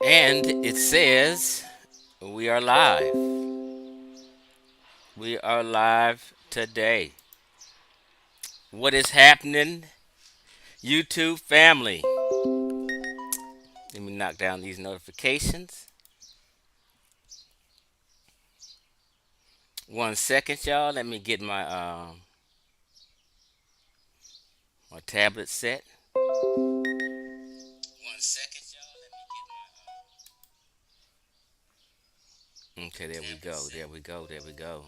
And it says we are live. We are live today. What is happening, YouTube family? Let me knock down these notifications. 1 second, y'all. Let me get my tablet set. 1 second, y'all. Let me get my. Okay, there we go. There we go. There we go.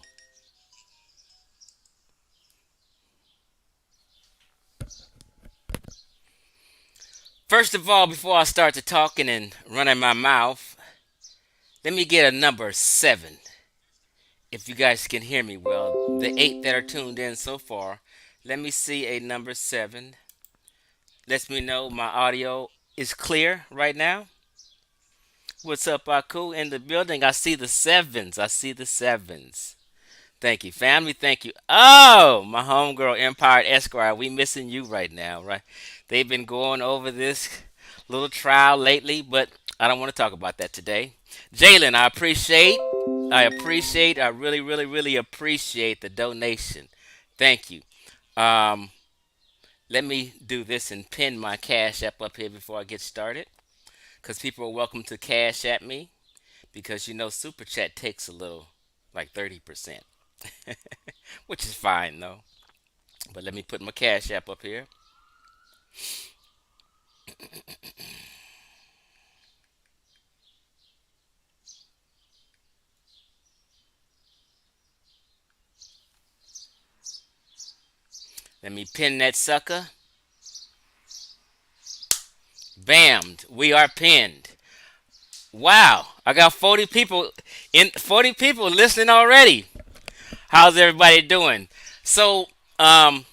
First of all, before I start to talking and running my mouth, let me get a number 7. If you guys can hear me well, the 8 that are tuned in so far, let me see a number 7. Lets me know my audio is clear right now. What's up, Aku? In the building, I see the 7s. I see the 7s. Thank you, family. Thank you. Oh, my homegirl, Empire Esquire. We missing you right now, right? They've been going over this little trial lately, but I don't want to talk about that today. Jalen, I really, really, really appreciate the donation. Thank you. Um, Let me do this and pin my Cash App up here before I get started, because people are welcome to Cash App me, because Super Chat takes a little, like 30%, which is fine though. But let me put my Cash App up here. Let me pin that sucker. Bammed. We are pinned. Wow, I got 40 people listening already. How's everybody doing? So, we're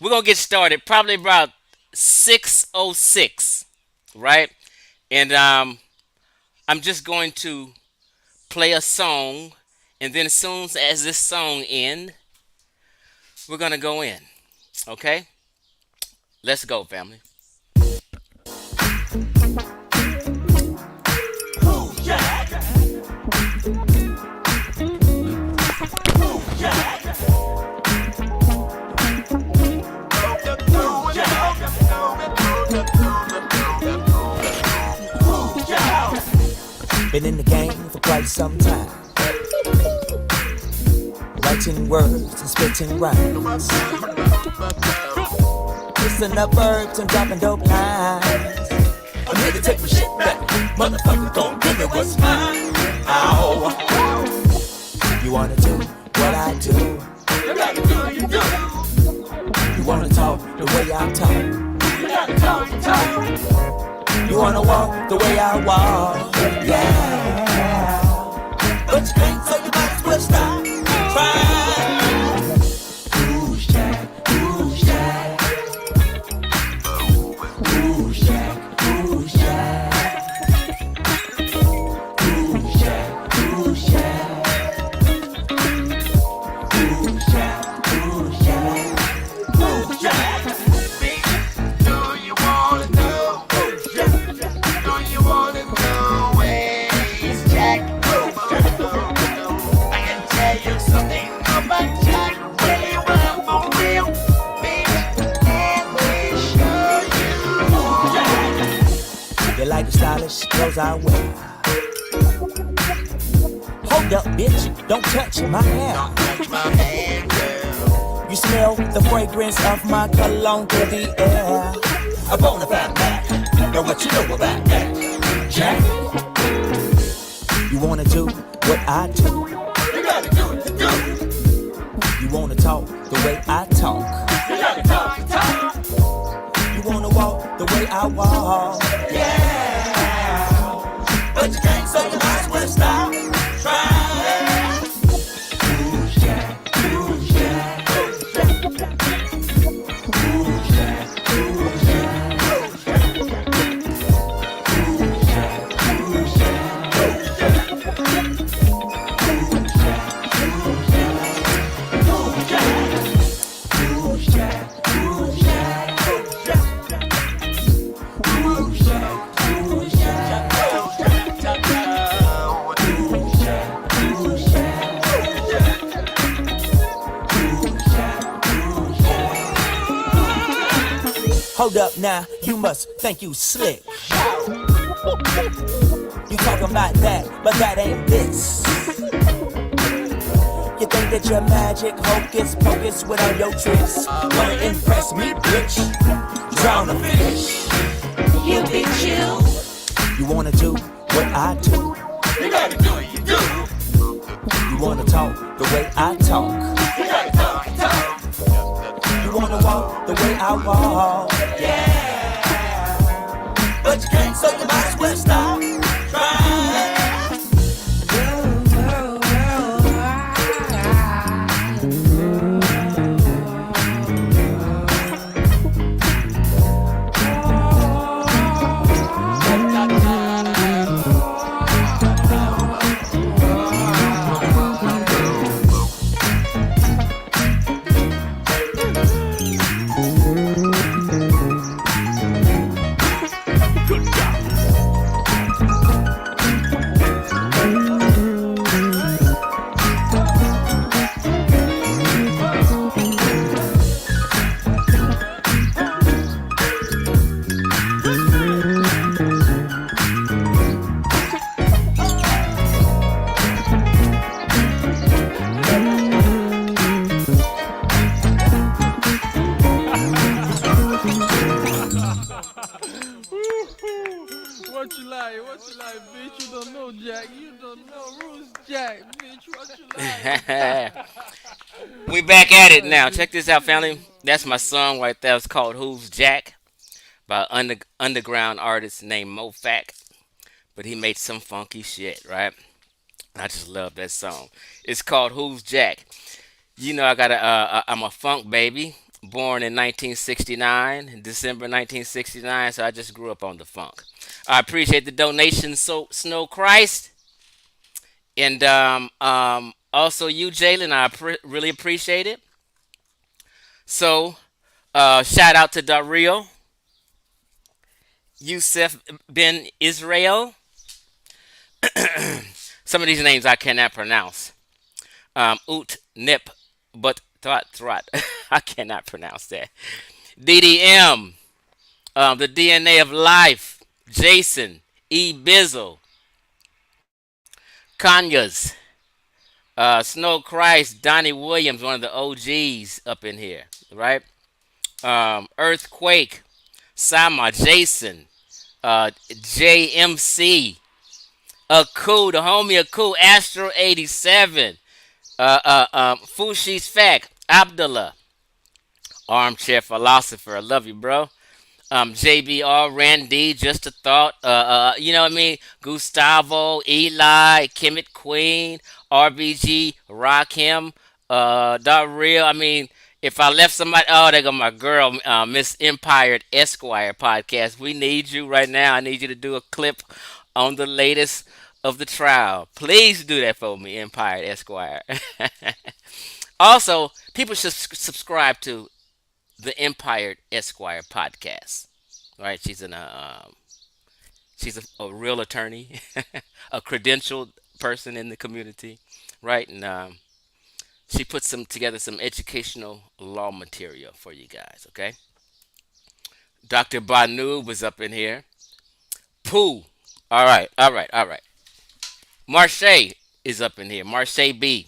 gonna get started probably about 6:06, right? And I'm just going to play a song, and then as soon as this song ends, we're gonna go in. Okay? Let's go, family. Been in the game for quite some time, writing words and spitting rhymes, listen up verbs and dropping dope lines. I'm here to take my shit back, motherfucker gon' give me what's mine. Ow. You wanna do what I do, you gotta do what you do. You wanna talk the way I talk, you gotta talk. You wanna walk the way I walk, yeah. But you can't, so you might as well stop. Try. Who's Jack? Who's Jack? Who's Jack? Who's Jack? Who's Jack? Who's Jack? Who's Jack? Who's Jack? Who's Jack? Do you wanna know? Do you wanna know where is Jack? I can tell you something about Jack. Really well for real, baby. And we show you Jack. You like the stylish clothes I wear? Hold up, bitch, don't touch my hair. Don't touch my hair, girl. You smell the fragrance of my cologne through the air. A bona fide Mac. Know what you know about that, Jack? You wanna do what I do, you gotta do what you do. You wanna talk the way I talk, you gotta talk. You wanna walk the way I walk, yeah. But you can't, so you might as well stop. Try. Who's Jack? Who's Jack? Who's Jack? Who's Jack? Who's Jack? Hold up now, you must think you slick. You talking about that, but that ain't this. You think that you're magic, hocus pocus with all your tricks. Wanna impress me, bitch? Drown a fish. You be chill. You wanna do what I do. You gotta do what you do. You wanna talk the way I talk. You gotta talk. You wanna walk the way I walk. Yeah. But you can't, so you might as well stop. Try. What you like, bitch? You don't know Jack. You don't know Bruce Jack, bitch. What you like? We back at it now. Check this out, family. That's my song right there. It's called "Who's Jack" by underground artist named Mo Fack. But he made some funky shit, right? I just love that song. It's called "Who's Jack." You know, I'm a funk baby, born in 1969, December 1969. So I just grew up on the funk. I appreciate the donation, so Snow Christ, and also you, Jalen. Really appreciate it. So, shout out to Dario, Yusuf Ben Israel. Some of these names I cannot pronounce. Ut Nip But Thrat Thrat. I cannot pronounce that. DDM, the DNA of life. Jason, E. Bizzle, Kanya's, Snow Christ, Donnie Williams, one of the OGs up in here, right? Earthquake, Sama, Jason, JMC, Aku, the homie Aku, Astro 87, Fushi's Fact, Abdullah, Armchair Philosopher. I love you, bro. JBR, Randy, Just a Thought, you know what I mean? Gustavo, Eli, Kemet Queen, RBG, Rakim, Real. I mean, if I left somebody, oh, there go my girl, Miss Empire Esquire podcast. We need you right now. I need you to do a clip on the latest of the trial. Please do that for me, Empire Esquire. Also, people should subscribe to the Empire Esquire podcast. Right? She's a real attorney, a credentialed person in the community, right? And she puts together some educational law material for you guys. Okay. Dr. Banu was up in here. Pooh. All right. All right. All right. Marche is up in here. Marche B.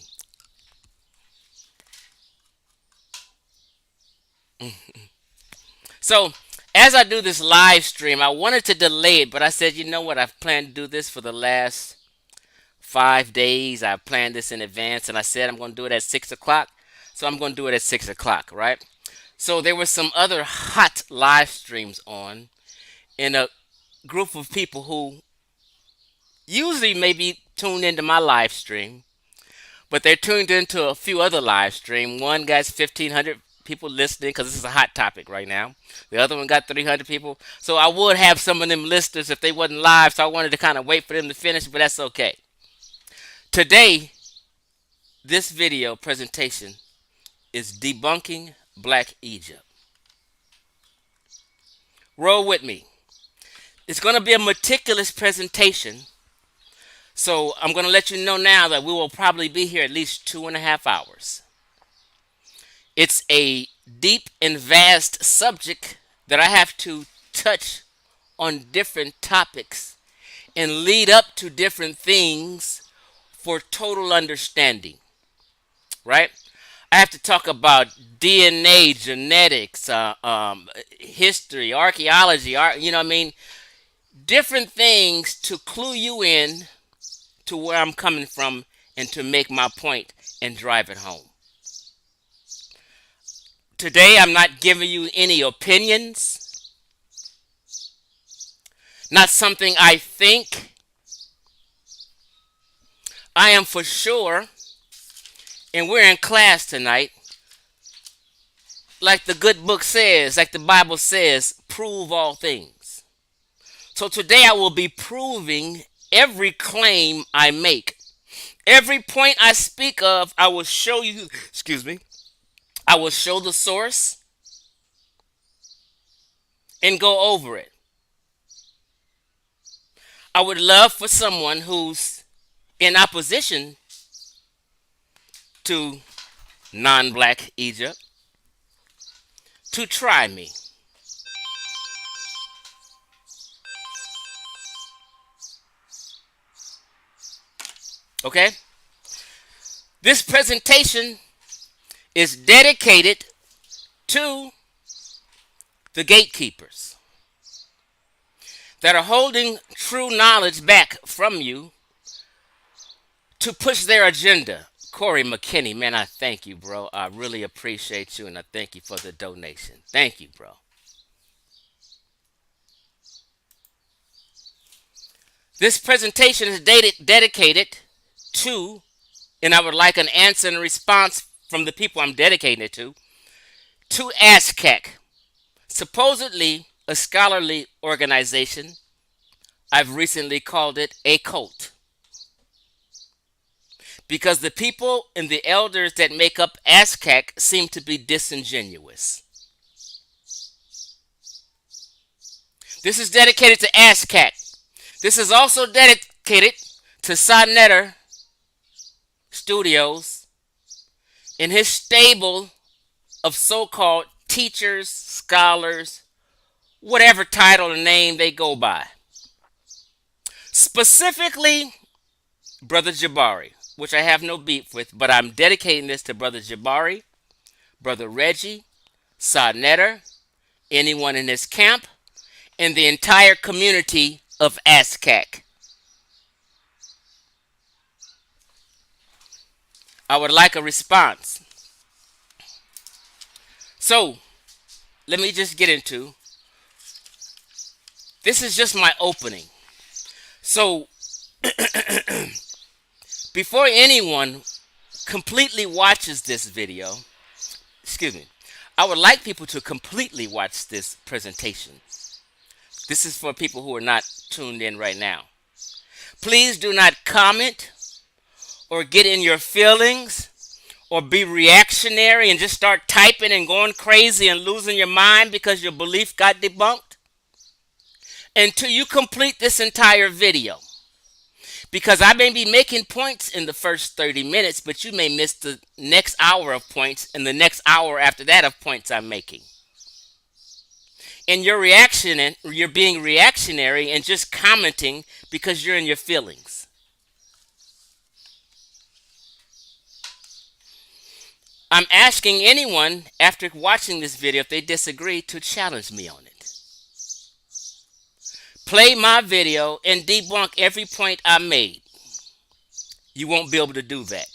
So, as I do this live stream, I wanted to delay it, but I said, you know what? I've planned to do this for the last 5 days. I planned this in advance, and I said I'm going to do it at 6 o'clock. So, I'm going to do it at 6 o'clock, right? So, there were some other hot live streams on, and a group of people who usually maybe tune into my live stream, but they're tuned into a few other live stream. One guy's 1,500 people listening because this is a hot topic right now. The other one got 300 people. So I would have some of them listeners if they wasn't live. So I wanted to kind of wait for them to finish, but that's okay. Today, this video presentation is debunking Black Egypt. Roll with me. It's going to be a meticulous presentation. So I'm going to let you know now that we will probably be here at least 2.5 hours. It's a deep and vast subject that I have to touch on different topics and lead up to different things for total understanding, right? I have to talk about DNA, genetics, history, archaeology, you know what I mean? Different things to clue you in to where I'm coming from and to make my point and drive it home. Today, I'm not giving you any opinions, not something I think. I am for sure, and we're in class tonight, like the good book says, like the Bible says, prove all things. So today I will be proving every claim I make. Every point I speak of, I will show you, excuse me, I will show the source and go over it. I would love for someone who's in opposition to non-black Egypt to try me. Okay? This presentation is dedicated to the gatekeepers that are holding true knowledge back from you to push their agenda. Corey McKinney, man, I thank you, bro. I really appreciate you, and I thank you for the donation. Thank you, bro. This presentation is dedicated to, and I would like an answer and response from the people I'm dedicating it to ASCAC, supposedly a scholarly organization. I've recently called it a cult, because the people and the elders that make up ASCAC seem to be disingenuous. This is dedicated to ASCAC. This is also dedicated to Sonnetter Studios and his stable of so-called teachers, scholars, whatever title or name they go by. Specifically, Brother Jabari, which I have no beef with, but I'm dedicating this to Brother Jabari, Brother Reggie, Sonnetter, anyone in his camp, and the entire community of ASCAC. I would like a response. So, let me just get into, this is just my opening. So, before anyone completely watches this video, excuse me, I would like people to completely watch this presentation. This is for people who are not tuned in right now. Please do not comment or get in your feelings or be reactionary and just start typing and going crazy and losing your mind because your belief got debunked until you complete this entire video. Because I may be making points in the first 30 minutes, but you may miss the next hour of points and the next hour after that of points I'm making. And you're being reactionary and just commenting because you're in your feelings. I'm asking anyone after watching this video, if they disagree, to challenge me on it. Play my video and debunk every point I made. You won't be able to do that,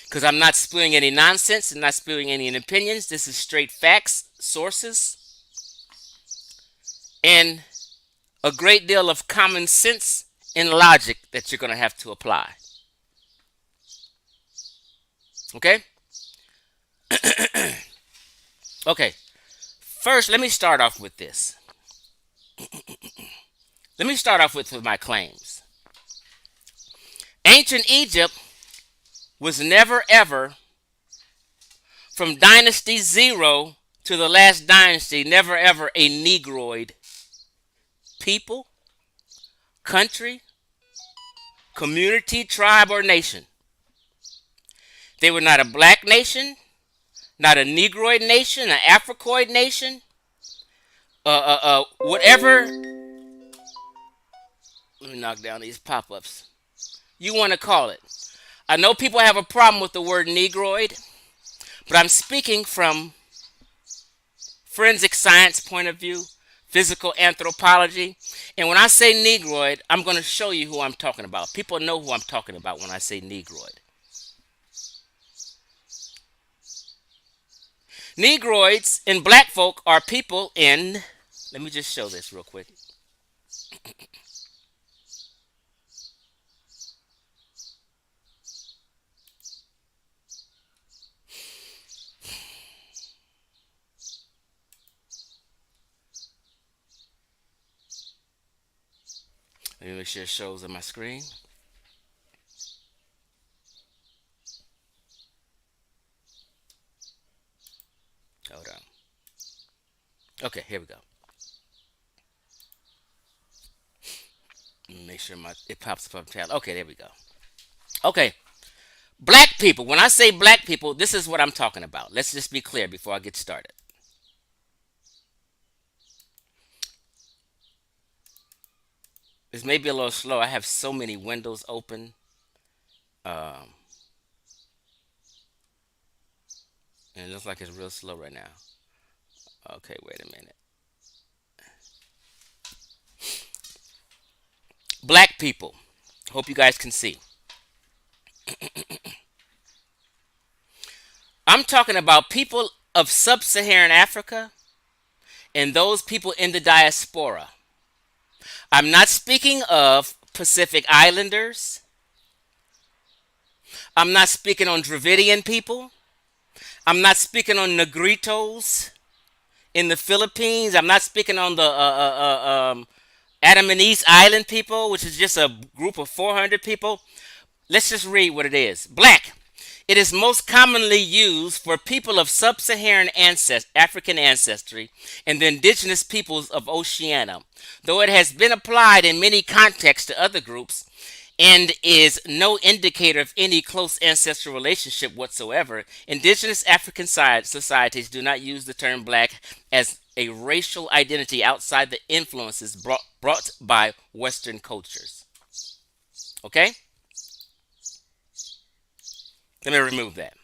because I'm not spewing any nonsense and not spewing any opinions. This is straight facts, sources, and a great deal of common sense and logic that you're going to have to apply. Okay? Okay. First, let me start off with this. Let me start off with my claims. Ancient Egypt was never ever, from dynasty 0 to the last dynasty, never ever a negroid people, country, community, tribe, or nation. They were not a black nation, not a negroid nation, an Africoid nation, whatever. Let me knock down these pop-ups. You want to call it. I know people have a problem with the word negroid, but I'm speaking from forensic science point of view, physical anthropology. And when I say negroid, I'm going to show you who I'm talking about. People know who I'm talking about when I say negroid. Negroids and black folk are people in. Let me just show this real quick. Let me make sure it shows on my screen. Hold on. Okay, here we go. Let me make sure it pops up on the tab. Okay, there we go. Okay, black people. When I say black people, this is what I'm talking about. Let's just be clear before I get started. This may be a little slow. I have so many windows open. Um, and it looks like it's real slow right now. Okay, wait a minute. Black people. Hope you guys can see. I'm talking about people of Sub-Saharan Africa and those people in the diaspora. I'm not speaking of Pacific Islanders. I'm not speaking on Dravidian people. I'm not speaking on Negritos in the Philippines. I'm not speaking on the Adam and East Island people, which is just a group of 400 people. Let's just read what it is. Black. It is most commonly used for people of sub-Saharan African ancestry and the indigenous peoples of Oceania, though it has been applied in many contexts to other groups and is no indicator of any close ancestral relationship whatsoever. Indigenous African societies do not use the term black as a racial identity outside the influences brought by Western cultures. Okay? Let me remove that.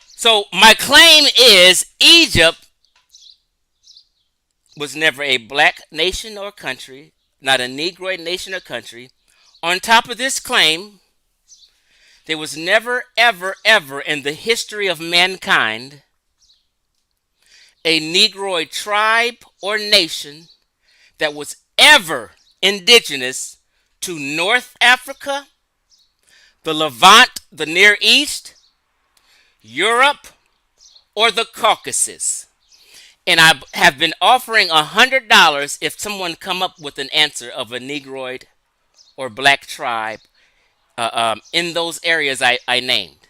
So my claim is Egypt was never a black nation or country, not a negroid nation or country. On top of this claim, there was never, ever, ever in the history of mankind a negroid tribe or nation that was ever indigenous to North Africa, the Levant, the Near East, Europe, or the Caucasus. And I have been offering $100 if someone come up with an answer of a negroid or black tribe in those areas I named.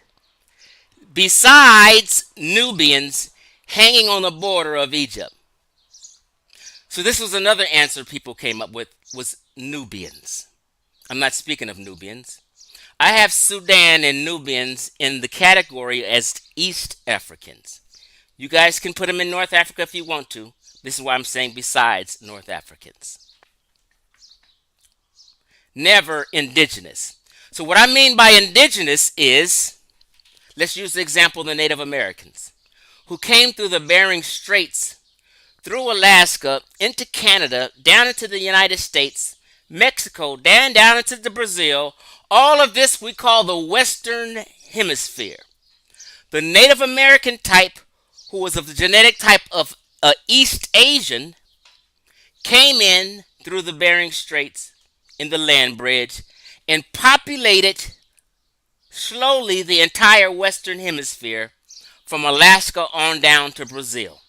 Besides Nubians hanging on the border of Egypt. So this was another answer people came up with, was Nubians. I'm not speaking of Nubians. I have Sudan and Nubians in the category as East Africans. You guys can put them in North Africa if you want to. This is why I'm saying besides North Africans. Never indigenous. So what I mean by indigenous is, let's use the example of the Native Americans who came through the Bering Straits, through Alaska, into Canada, down into the United States, Mexico, down into the Brazil. All of this we call the Western Hemisphere. The Native American type, who was of the genetic type of East Asian, came in through the Bering Straits in the land bridge and populated slowly the entire Western Hemisphere from Alaska on down to Brazil.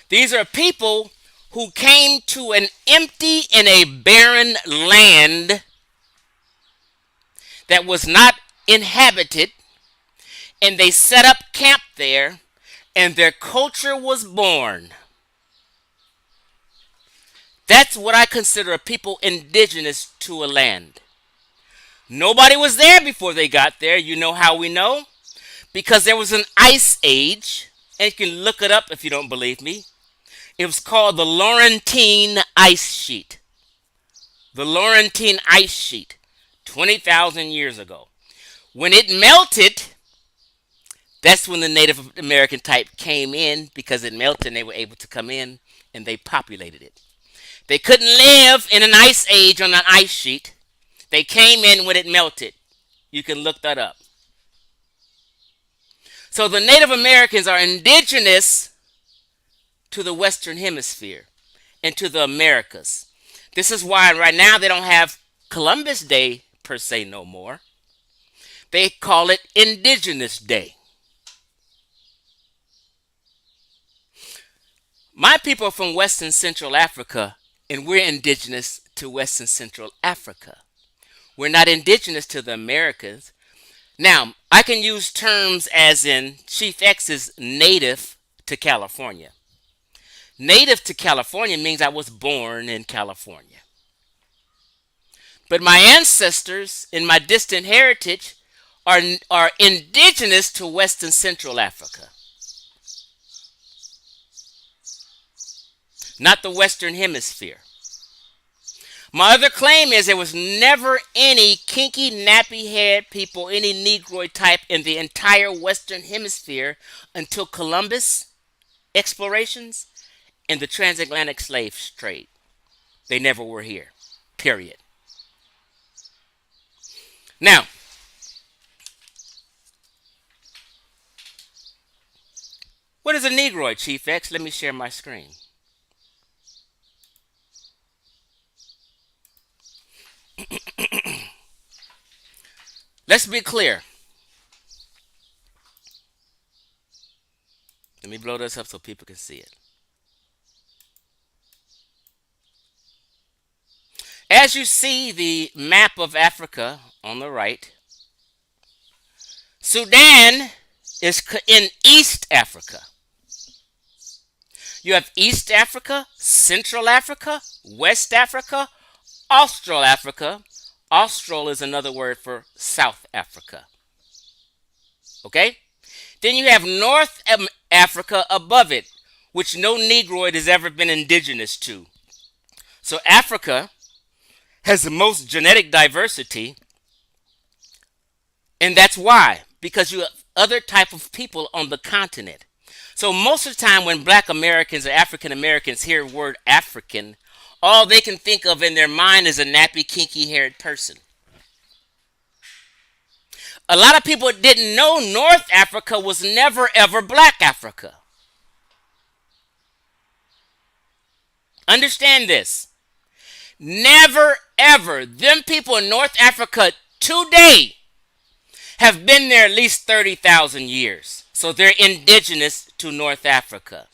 These are people who came to an empty and a barren land that was not inhabited, and they set up camp there, and their culture was born. That's what I consider a people indigenous to a land. Nobody was there before they got there. You know how we know? Because there was an ice age, and you can look it up if you don't believe me. It was called the Laurentine Ice Sheet. The Laurentine Ice Sheet, 20,000 years ago. When it melted, that's when the Native American type came in because it melted and they were able to come in and they populated it. They couldn't live in an ice age on an ice sheet. They came in when it melted. You can look that up. So the Native Americans are indigenous to the Western Hemisphere and to the Americas. This is why right now they don't have Columbus Day per se no more. They call it Indigenous Day. My people are from Western Central Africa, and we're indigenous to Western Central Africa. We're not indigenous to the Americas. Now, I can use terms as in Chief X is native to California. Native to California means I was born in California. But my ancestors in my distant heritage are indigenous to Western Central Africa. Not the Western Hemisphere. My other claim is there was never any kinky, nappy-haired people, any negroid type in the entire Western Hemisphere until Columbus explorations and the transatlantic slave trade. They never were here, period. Now, what is a negroid, Chief X? Let me share my screen. Let's be clear. Let me blow this up so people can see it. As you see the map of Africa on the right, Sudan is in East Africa. You have East Africa, Central Africa, West Africa, Austral Africa. Austral is another word for South Africa. Okay? Then you have North Africa above it, which no Negroid has ever been indigenous to. So Africa has the most genetic diversity, and that's why, because you have other type of people on the continent. So most of the time when Black Americans or African Americans hear the word African, all they can think of in their mind is a nappy, kinky-haired person. A lot of people didn't know North Africa was never, ever Black Africa. Understand this. Never, ever. Them people in North Africa today have been there at least 30,000 years. So they're indigenous to North Africa.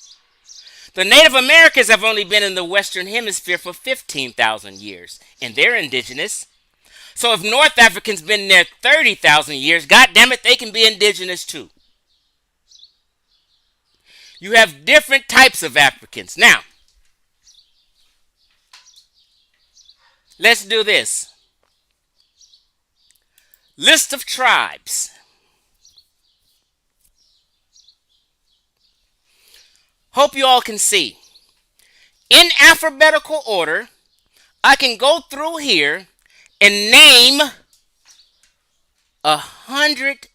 The Native Americans have only been in the Western Hemisphere for 15,000 years, and they're indigenous. So if North Africans been there 30,000 years, God damn it, they can be indigenous too. You have different types of Africans. Now, let's do this. List of tribes. Hope you all can see. In alphabetical order, I can go through here and name 100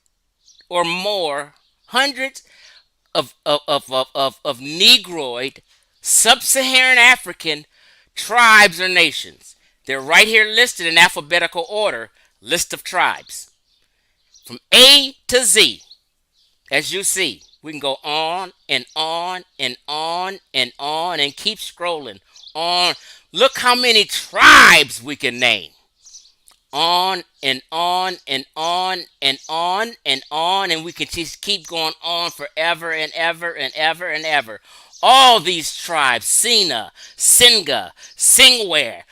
or more, hundreds of Negroid, Sub-Saharan African tribes or nations. They're right here listed in alphabetical order, list of tribes. From A to Z, as you see. We can go on and on and on and on and keep scrolling on. Look how many tribes we can name. On and on and on and on and on, and we can just keep going on forever and ever and ever and ever. All these tribes, Sina, Singa, Singware,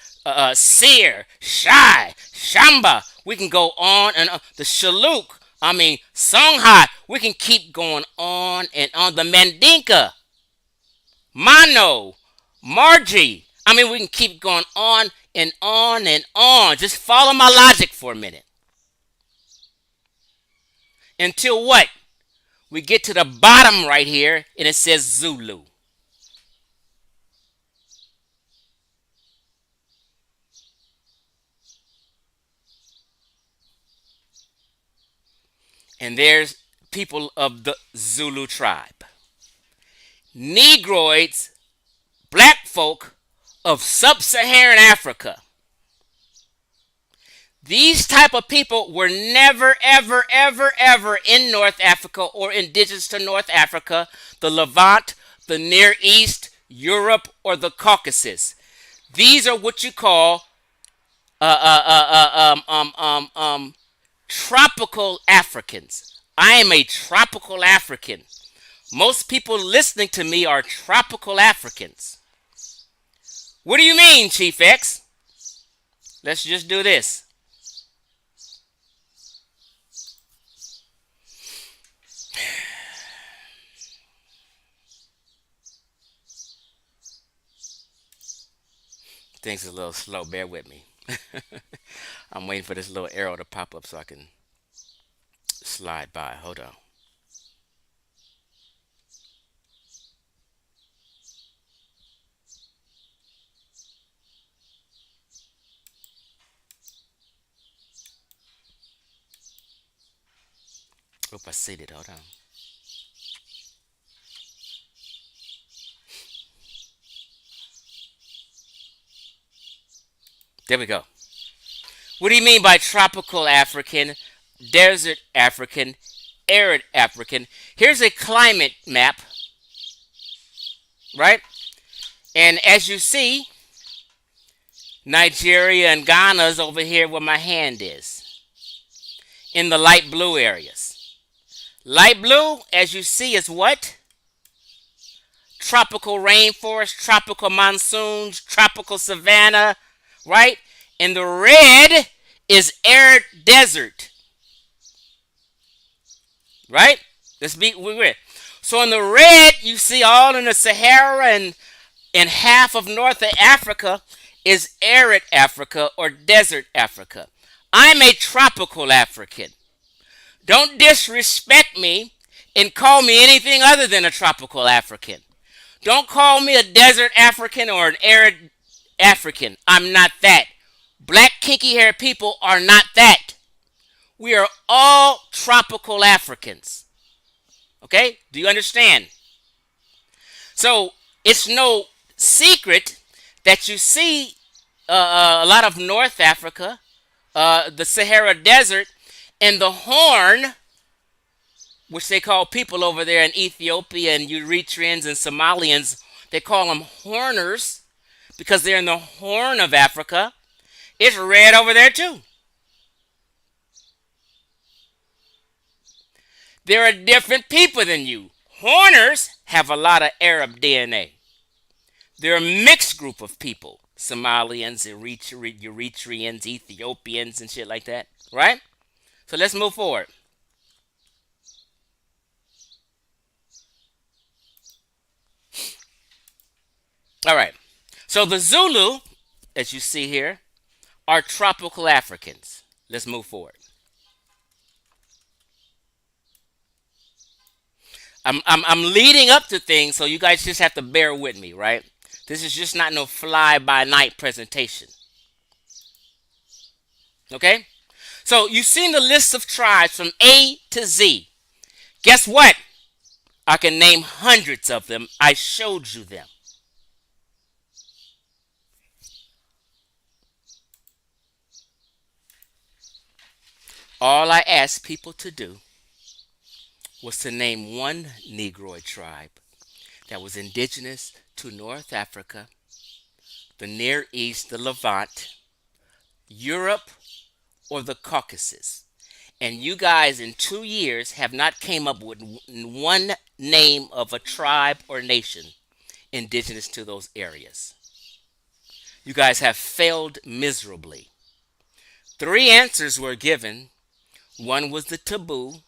Seer, Shai, Shamba. We can go on and on. The Shilluk. Songhai, we can keep going on and on. The Mandinka, Mano, Margie. We can keep going on and on and on. Just follow my logic for a minute. Until what? we get to the bottom right here and it says Zulu. And there's people of the Zulu tribe. Negroids, black folk of Sub-Saharan Africa. These type of people were never, ever, ever, ever in North Africa or indigenous to North Africa, the Levant, the Near East, Europe, or the Caucasus. These are what you call tropical Africans. I am a tropical African. Most people listening to me are tropical Africans. What do you mean, Chief X? Let's just do this. Things are a little slow. Bear with me. I'm waiting for this little arrow to pop up so I can slide by. Hold on. Hope I see it. Hold on. There we go. What do you mean by tropical African, desert African, arid African? Here's a climate map, right? And as you see, Nigeria and Ghana is over here where my hand is, in the light blue areas. Light blue, as you see, is what? Tropical rainforest, tropical monsoons, tropical savanna, right? And the red is arid desert, right? Let's be red. So in the red, you see all in the Sahara and half of North Africa is arid Africa or desert Africa. I'm a tropical African. Don't disrespect me and call me anything other than a tropical African. Don't call me a desert African or an arid African. I'm not that. Black kinky haired people are not that. We are all tropical Africans. Okay? Do you understand? So it's no secret that you see a lot of North Africa, the Sahara Desert, and the Horn, which they call people over there in Ethiopia and Eritreans and Somalians, they call them Horners because they're in the Horn of Africa. It's red over there too. There are different people than you. Horners have a lot of Arab DNA. They're a mixed group of people. Somalians, Eritreans, Ethiopians, and shit like that. Right? So let's move forward. All right. So the Zulu, as you see here, are tropical Africans. Let's move forward. I'm leading up to things, so you guys just have to bear with me, right? This is just not no fly-by-night presentation. Okay? So you've seen the list of tribes from A to Z. Guess what? I can name hundreds of them. I showed you them. All I asked people to do was to name one negroid tribe that was indigenous to North Africa, the Near East, the Levant, Europe, or the Caucasus. And you guys in 2 years have not came up with one name of a tribe or nation indigenous to those areas. You guys have failed miserably. 3 answers were given. One was the taboo,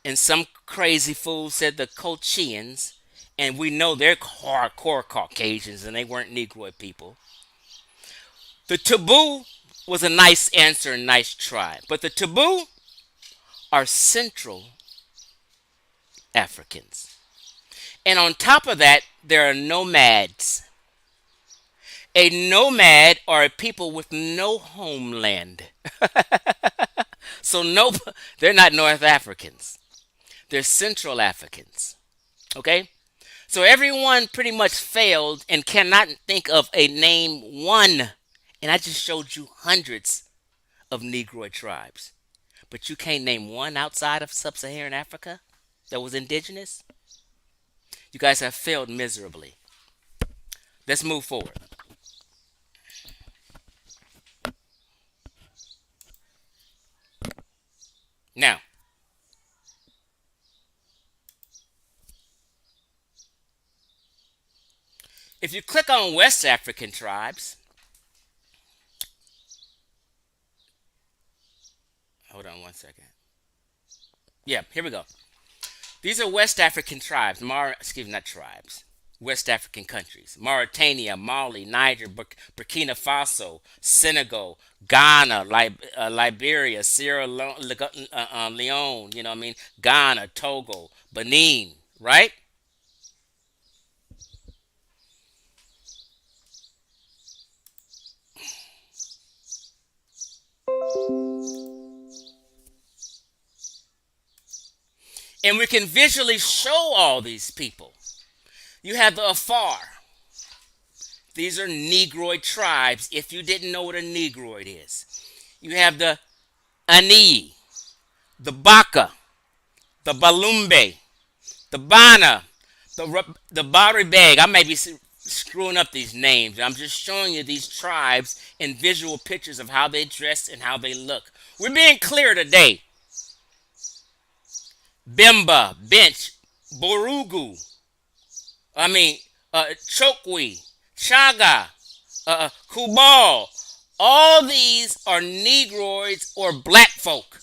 and some crazy fool said the Colchians, and we know they're hardcore Caucasians and they weren't Negroid people. The taboo was a nice answer and nice try, but the taboo are central Africans. And on top of that, there are nomads. A nomad are a people with no homeland. So no, they're not North Africans. They're Central Africans. Okay? So everyone pretty much failed and cannot think of a name one. And I just showed you hundreds of Negroid tribes. But you can't name one outside of Sub-Saharan Africa that was indigenous? You guys have failed miserably. Let's move forward. Now, if you click on West African tribes, hold on one second. Yeah, here we go. These are West African tribes. Not tribes. West African countries: Mauritania, Mali, Niger, Burkina Faso, Senegal, Ghana, Liberia, Sierra Leone, you know what I mean? Ghana, Togo, Benin, right? And we can visually show all these people. You have the Afar. These are Negroid tribes, if you didn't know what a Negroid is. You have the Ani, the Baka, the Balumbe, the Bana, the Baribeg. I may be screwing up these names. I'm just showing you these tribes in visual pictures of how they dress and how they look. We're being clear today. Bemba, Bench, Borugu, Chokwe, Chaga, Kubal. All these are Negroids or black folk.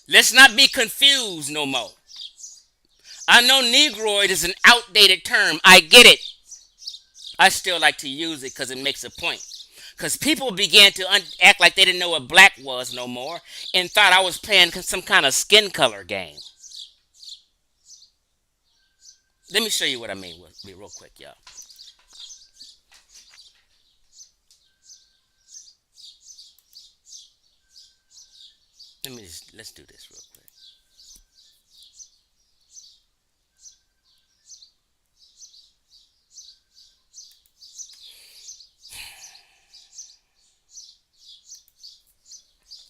Let's not be confused no more. I know Negroid is an outdated term. I get it. I still like to use it because it makes a point. Because people began to act like they didn't know what black was no more and thought I was playing some kind of skin color game. Let me show you what I mean real quick, y'all. Let's do this real quick.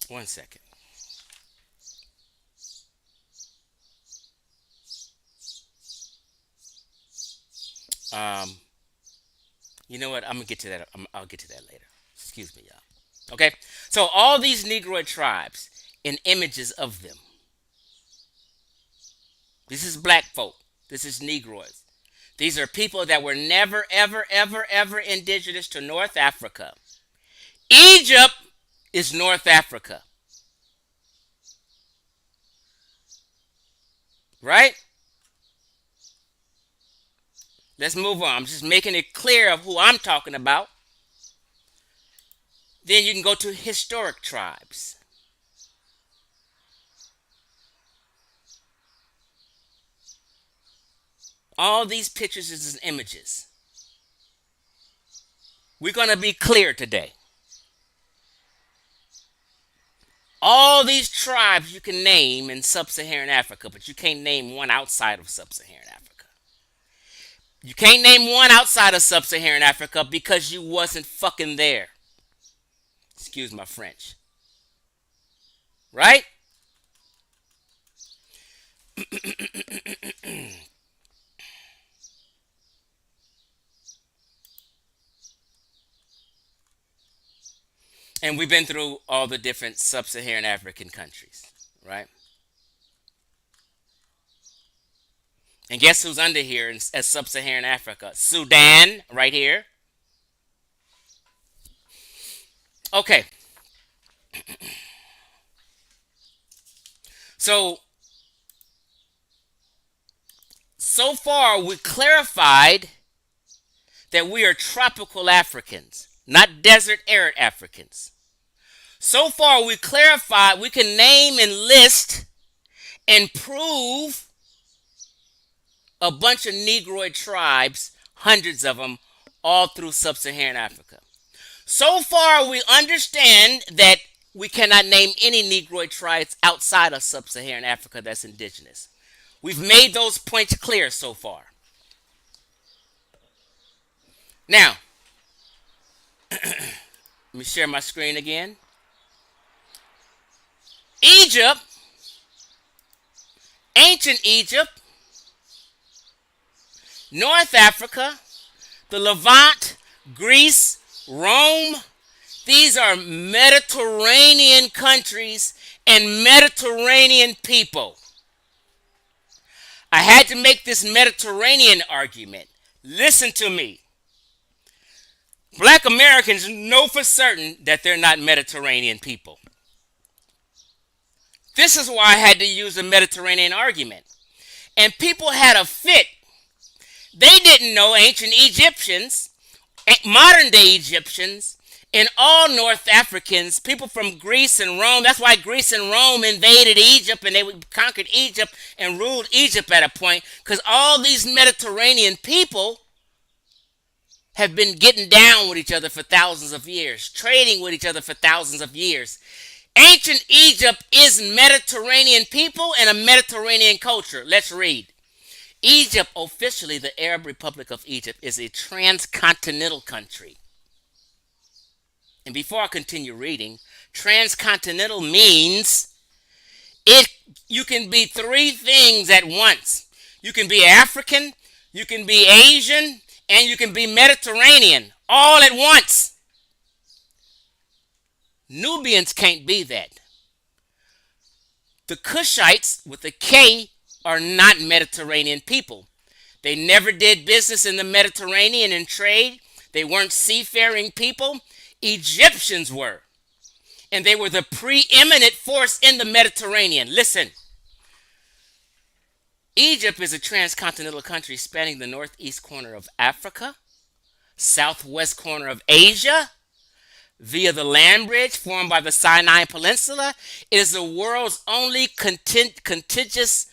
One second. You know what? I'm gonna get to that. I'll get to that later. Excuse me, y'all. Okay. So all these Negroid tribes and images of them. This is black folk. This is Negroids. These are people that were never, ever, ever, ever indigenous to North Africa. Egypt is North Africa. Right? Let's move on. I'm just making it clear of who I'm talking about. Then you can go to historic tribes. All these pictures is images. We're going to be clear today. All these tribes you can name in Sub-Saharan Africa, but you can't name one outside of Sub-Saharan Africa. You can't name one outside of Sub-Saharan Africa because you wasn't fucking there. Excuse my French. Right? And we've been through all the different Sub-Saharan African countries, right? And guess who's under here as Sub-Saharan Africa? Sudan, right here. Okay. So far we clarified that we are tropical Africans, not desert arid Africans. So far we clarified we can name and list and prove a bunch of negroid tribes, hundreds of them, all through sub-Saharan Africa. So far, we understand that we cannot name any negroid tribes outside of sub-Saharan Africa that's indigenous. We've made those points clear so far. Now, let me share my screen again. Egypt, ancient Egypt, North Africa, the Levant, Greece, Rome, these are Mediterranean countries and Mediterranean people. I had to make this Mediterranean argument. Listen to me. Black Americans know for certain that they're not Mediterranean people. This is why I had to use a Mediterranean argument. And people had a fit. They didn't know ancient Egyptians, modern day Egyptians, and all North Africans, people from Greece and Rome. That's why Greece and Rome invaded Egypt and they conquered Egypt and ruled Egypt at a point. Because all these Mediterranean people have been getting down with each other for thousands of years, trading with each other for thousands of years. Ancient Egypt is Mediterranean people and a Mediterranean culture. Let's read. Egypt, officially the Arab Republic of Egypt, is a transcontinental country. And before I continue reading, transcontinental means you can be three things at once. You can be African, you can be Asian, and you can be Mediterranean all at once. Nubians can't be that. The Kushites with a K are not Mediterranean people. They never did business in the Mediterranean and trade. They weren't seafaring people. Egyptians were. And they were the preeminent force in the Mediterranean. Listen. Egypt is a transcontinental country spanning the northeast corner of Africa, southwest corner of Asia, via the land bridge formed by the Sinai Peninsula. It is the world's only contiguous,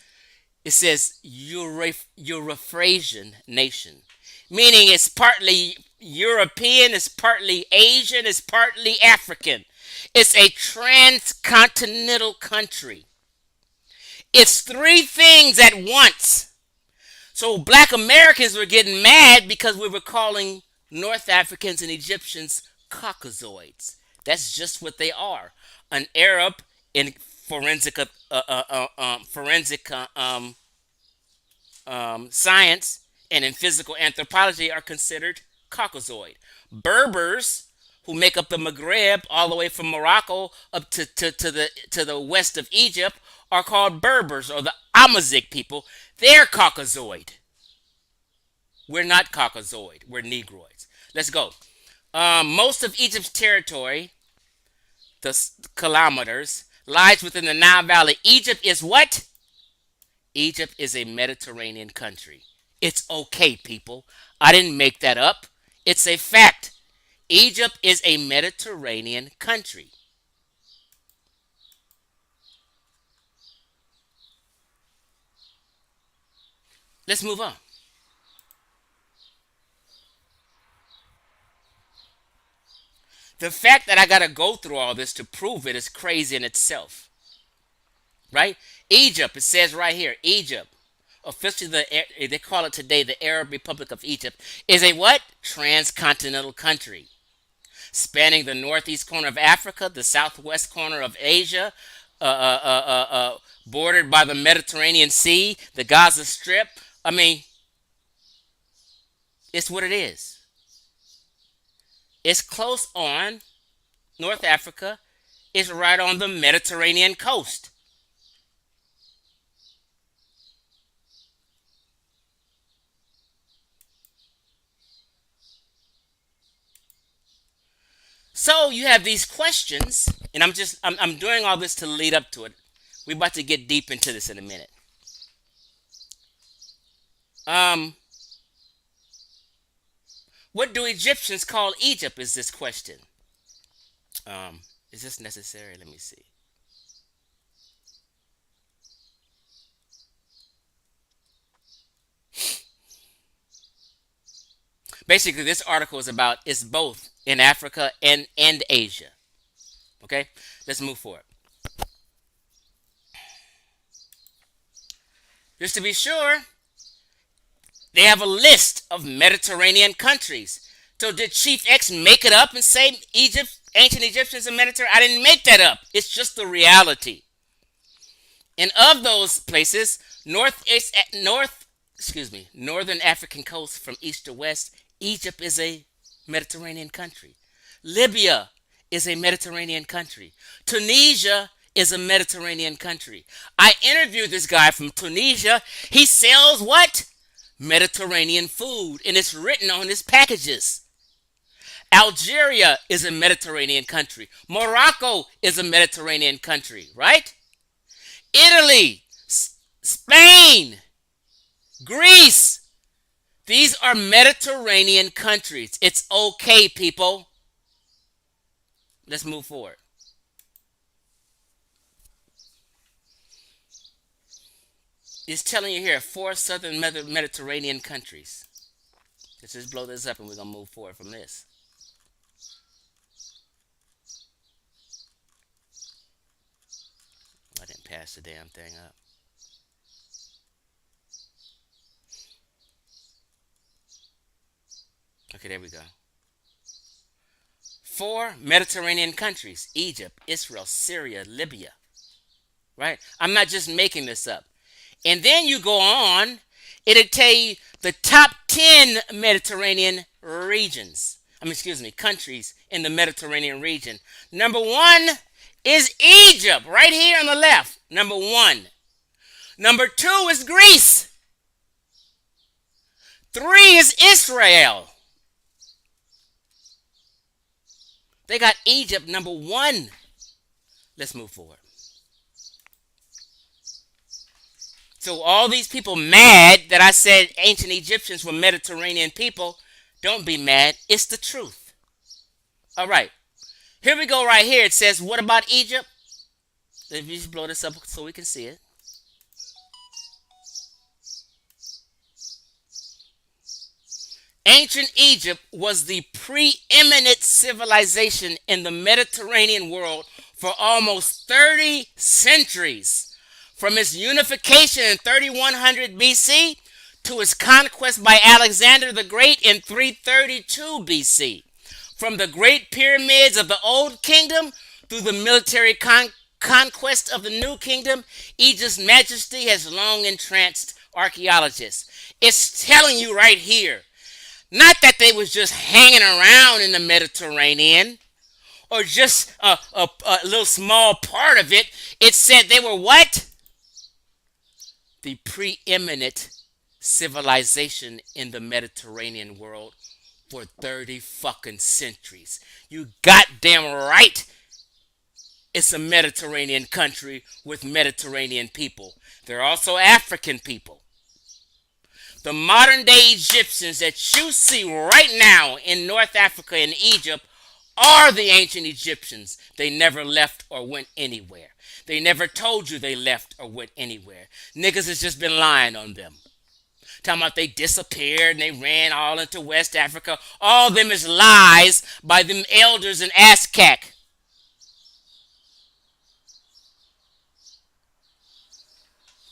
it says, Euraphrasian nation, meaning it's partly European, it's partly Asian, it's partly African. It's a transcontinental country. It's three things at once. So black Americans were getting mad because we were calling North Africans and Egyptians Caucasoids. That's just what they are. An Arab in forensic science and in physical anthropology are considered Caucasoid. Berbers, who make up the Maghreb all the way from Morocco up to the west of Egypt, are called Berbers, or the Amazigh people. They're Caucasoid. We're not Caucasoid. We're Negroids. Let's go. Most of Egypt's territory, the kilometers, lies within the Nile Valley. Egypt is what? Egypt is a Mediterranean country. It's okay, people. I didn't make that up. It's a fact. Egypt is a Mediterranean country. Let's move on. The fact that I got to go through all this to prove it is crazy in itself. Right? Egypt, it says right here, Egypt, officially they call it today the Arab Republic of Egypt, is a what? Transcontinental country. Spanning the northeast corner of Africa, the southwest corner of Asia, bordered by the Mediterranean Sea, the Gaza Strip. I mean, it's what it is. It's close on North Africa. It's right on the Mediterranean coast. So you have these questions, and I'm doing all this to lead up to it. We're about to get deep into this in a minute. What do Egyptians call Egypt is this question. Is this necessary? Let me see. Basically, this article is about it's both in Africa and Asia. Okay, let's move forward. Just to be sure, they have a list of Mediterranean countries. So did Chief X make it up and say Egypt, ancient Egyptians and Mediterranean? I didn't make that up. It's just the reality. And of those places, northern African coast from east to west, Egypt is a Mediterranean country. Libya is a Mediterranean country. Tunisia is a Mediterranean country. I interviewed this guy from Tunisia. He sells what? Mediterranean food, and it's written on his packages. Algeria is a Mediterranean country. Morocco is a Mediterranean country, right? Italy, Spain, Greece. These are Mediterranean countries. It's okay, people. Let's move forward. It's telling you here four southern Mediterranean countries. Let's just blow this up and we're going to move forward from this. I didn't pass the damn thing up. Okay, there we go. Four Mediterranean countries: Egypt, Israel, Syria, Libya. Right? I'm not just making this up. And then you go on, it'll tell you the top 10 Mediterranean regions. Countries in the Mediterranean region. Number one is Egypt, right here on the left. Number one. Number two is Greece. Three is Israel. They got Egypt number one. Let's move forward. So all these people mad that I said ancient Egyptians were Mediterranean people, don't be mad. It's the truth. All right. Here we go right here. It says, what about Egypt? Let me just blow this up so we can see it. Ancient Egypt was the preeminent civilization in the Mediterranean world for almost 30 centuries. From its unification in 3100 BC to its conquest by Alexander the Great in 332 BC. From the Great Pyramids of the Old Kingdom through the military conquest of the New Kingdom, Egypt's majesty has long entranced archaeologists. It's telling you right here, not that they was just hanging around in the Mediterranean or just a little small part of it. It said they were what? The preeminent civilization in the Mediterranean world for 30 fucking centuries. You goddamn right. It's a Mediterranean country with Mediterranean people. They're also African people. The modern day Egyptians that you see right now in North Africa and Egypt are the ancient Egyptians. They never left or went anywhere. They never told you they left or went anywhere. Niggas has just been lying on them. Talking about they disappeared and they ran all into West Africa. All of them is lies by them elders in Aztec.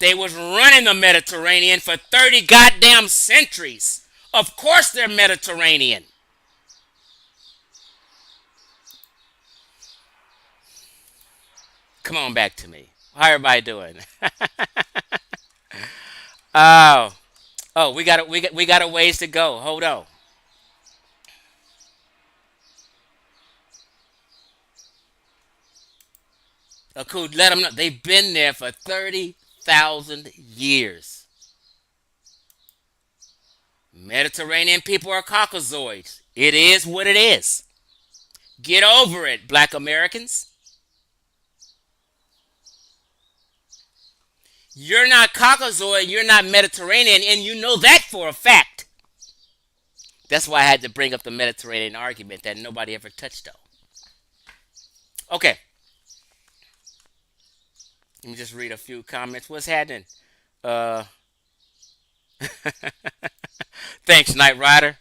They was running the Mediterranean for 30 goddamn centuries. Of course they're Mediterranean. Come on back to me. How everybody doing? Oh, we got a ways to go. Hold on. Cool. Let them know they've been there for 30,000 years. Mediterranean people are Caucasoids. It is what it is. Get over it, black Americans. You're not Caucasoid, you're not Mediterranean, and you know that for a fact. That's why I had to bring up the Mediterranean argument that nobody ever touched on. Okay. Let me just read a few comments. What's happening? Uh, Thanks, Knight Rider.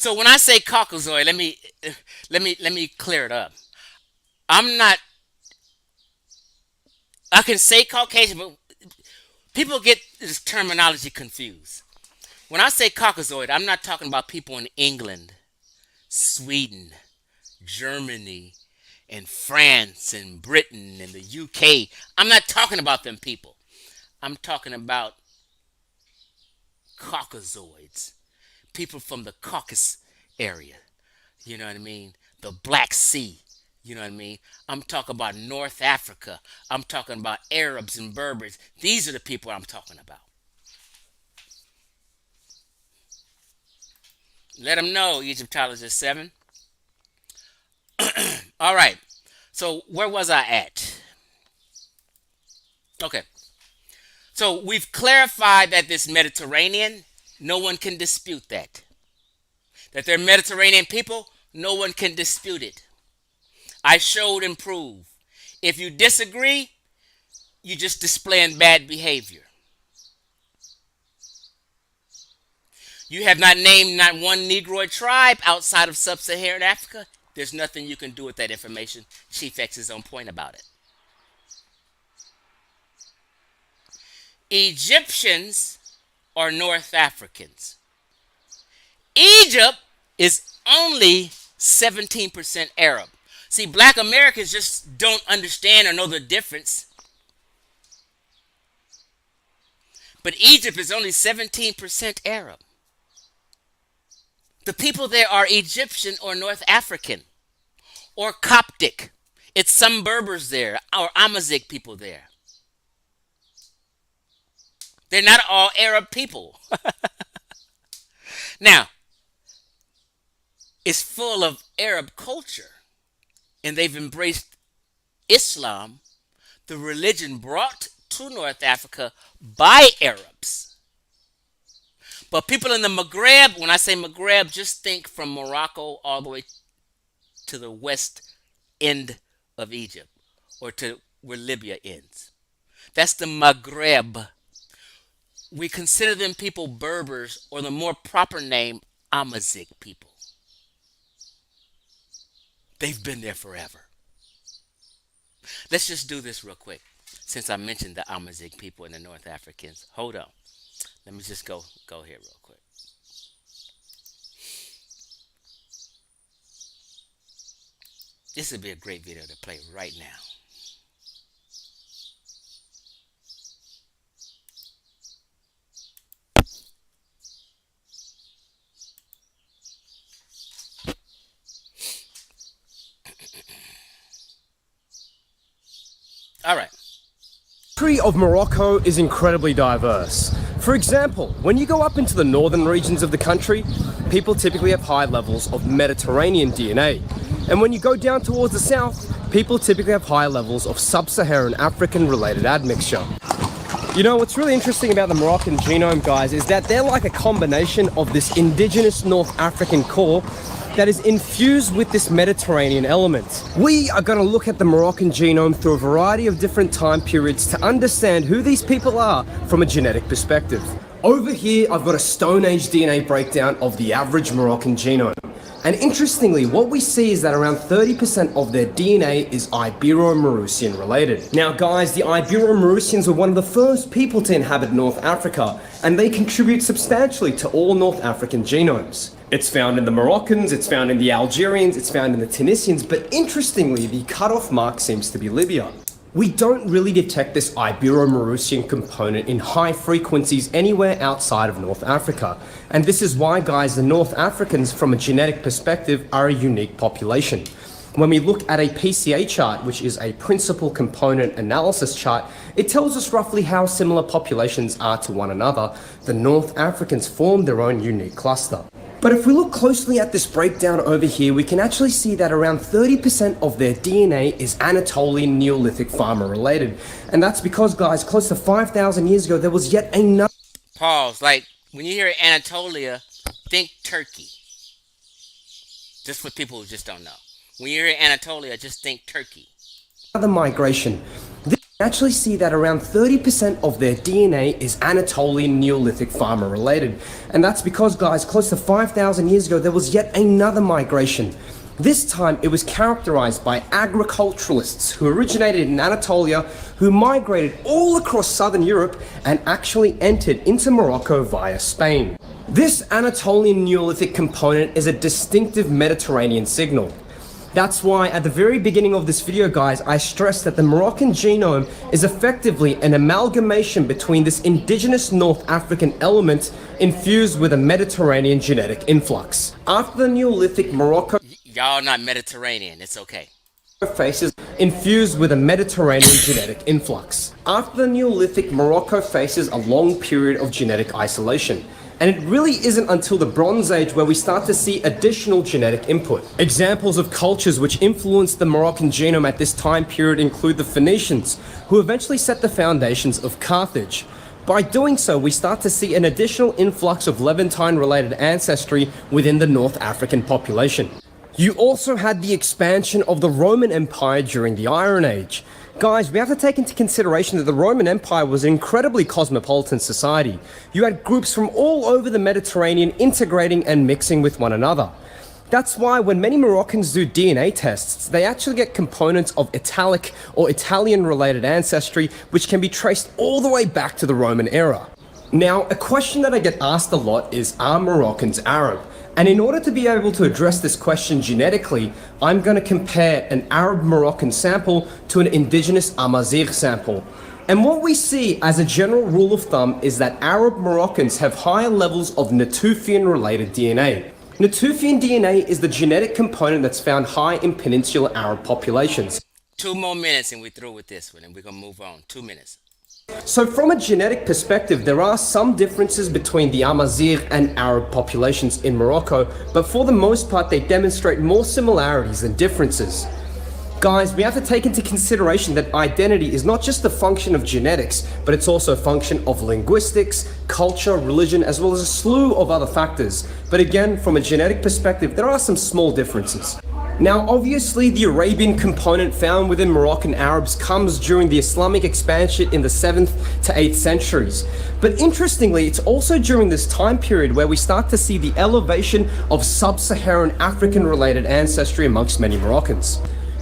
So when I say Caucasoid, let me clear it up. I'm not. I can say Caucasian, but people get this terminology confused. When I say Caucasoid, I'm not talking about people in England, Sweden, Germany, and France and Britain and the UK. I'm not talking about them people. I'm talking about Caucasoids, people from the Caucasus area. You know what I mean? The Black Sea. You know what I mean? I'm talking about North Africa. I'm talking about Arabs and Berbers. These are the people I'm talking about. Let them know, Egyptologist 7. All right. So where was I at? Okay. So we've clarified that this Mediterranean, no one can dispute that. That they're Mediterranean people, no one can dispute it. I showed and proved. If you disagree, you just displaying bad behavior. You have not named not one negroid tribe outside of Sub-Saharan Africa. There's nothing you can do with that information. Chief X is on point about it. Egyptians are North Africans. Egypt is only 17% Arab. See, black Americans just don't understand or know the difference. But Egypt is only 17% Arab. The people there are Egyptian or North African or Coptic. It's some Berbers there or Amazigh people there. They're not all Arab people. Now, it's full of Arab culture, and they've embraced Islam, the religion brought to North Africa by Arabs. But people in the Maghreb, when I say Maghreb, just think from Morocco all the way to the west end of Egypt, or to where Libya ends. That's the Maghreb. We consider them people Berbers, or the more proper name, Amazigh people. They've been there forever. Let's just do this real quick, since I mentioned the Amazigh people and the North Africans. Hold on. Let me just go here real quick. This would be a great video to play right now. All right. The country of Morocco is incredibly diverse. For example, when you go up into the northern regions of the country, people typically have high levels of Mediterranean DNA. And when you go down towards the south, people typically have high levels of Sub-Saharan African related admixture. You know, what's really interesting about the Moroccan genome, guys, is that they're like a combination of this indigenous North African core that is infused with this Mediterranean element. We are going to look at the Moroccan genome through a variety of different time periods to understand who these people are from a genetic perspective. Over here, I've got a Stone Age DNA breakdown of the average Moroccan genome. And interestingly, what we see is that around 30% of their DNA is Ibero-Mauritian related. Now guys, the Ibero-Mauritians were one of the first people to inhabit North Africa, and they contribute substantially to all North African genomes. It's found in the Moroccans, it's found in the Algerians, it's found in the Tunisians, but interestingly, the cutoff mark seems to be Libya. We don't really detect this Ibero-Mauritian component in high frequencies anywhere outside of North Africa. And this is why, guys, the North Africans, from a genetic perspective, are a unique population. When we look at a PCA chart, which is a principal component analysis chart, it tells us roughly how similar populations are to one another. The North Africans form their own unique cluster. But if we look closely at this breakdown over here, we can actually see that around 30% of their DNA is Anatolian Neolithic farmer related. And that's because, guys, close to 5,000 years ago, there was yet another... Pause. Like, when you hear Anatolia, think Turkey. Just for people who just don't know. When you hear Anatolia, just think Turkey. Migration. actually see that around 30% of their DNA is Anatolian Neolithic farmer related. And that's because, guys, close to 5,000 years ago, there was yet another migration. This time, it was characterized by agriculturalists who originated in Anatolia, who migrated all across southern Europe and actually entered into Morocco via Spain. This Anatolian Neolithic component is a distinctive Mediterranean signal. That's why at the very beginning of this video, guys, I stressed that the Moroccan genome is effectively an amalgamation between this indigenous North African element infused with a Mediterranean genetic influx. After the Neolithic, Morocco Y'all not Mediterranean, it's okay. faces infused with a Mediterranean genetic influx. After the Neolithic, Morocco faces a long period of genetic isolation. And it really isn't until the Bronze Age where we start to see additional genetic input. Examples of cultures which influenced the Moroccan genome at this time period include the Phoenicians, who eventually set the foundations of Carthage. By doing so, we start to see an additional influx of Levantine-related ancestry within the North African population. You also had the expansion of the Roman Empire during the Iron Age. Guys, we have to take into consideration that the Roman Empire was an incredibly cosmopolitan society. You had groups from all over the Mediterranean integrating and mixing with one another. That's why when many Moroccans do DNA tests, they actually get components of Italic or Italian-related ancestry, which can be traced all the way back to the Roman era. Now, a question that I get asked a lot is, are Moroccans Arab? And in order to be able to address this question genetically, I'm going to compare an Arab Moroccan sample to an indigenous Amazigh sample. And what we see as a general rule of thumb is that Arab Moroccans have higher levels of Natufian-related DNA. Natufian DNA is the genetic component that's found high in peninsular Arab populations. 2 more minutes and we're through with this one and we're gonna move on. 2 minutes. So from a genetic perspective, there are some differences between the Amazigh and Arab populations in Morocco, but for the most part, they demonstrate more similarities than differences. Guys, we have to take into consideration that identity is not just a function of genetics, but it's also a function of linguistics, culture, religion, as well as a slew of other factors. But again, from a genetic perspective, there are some small differences. Now, obviously, the Arabian component found within Moroccan Arabs comes during the Islamic expansion in the 7th to 8th centuries. But interestingly, it's also during this time period where we start to see the elevation of Sub-Saharan African related ancestry amongst many Moroccans.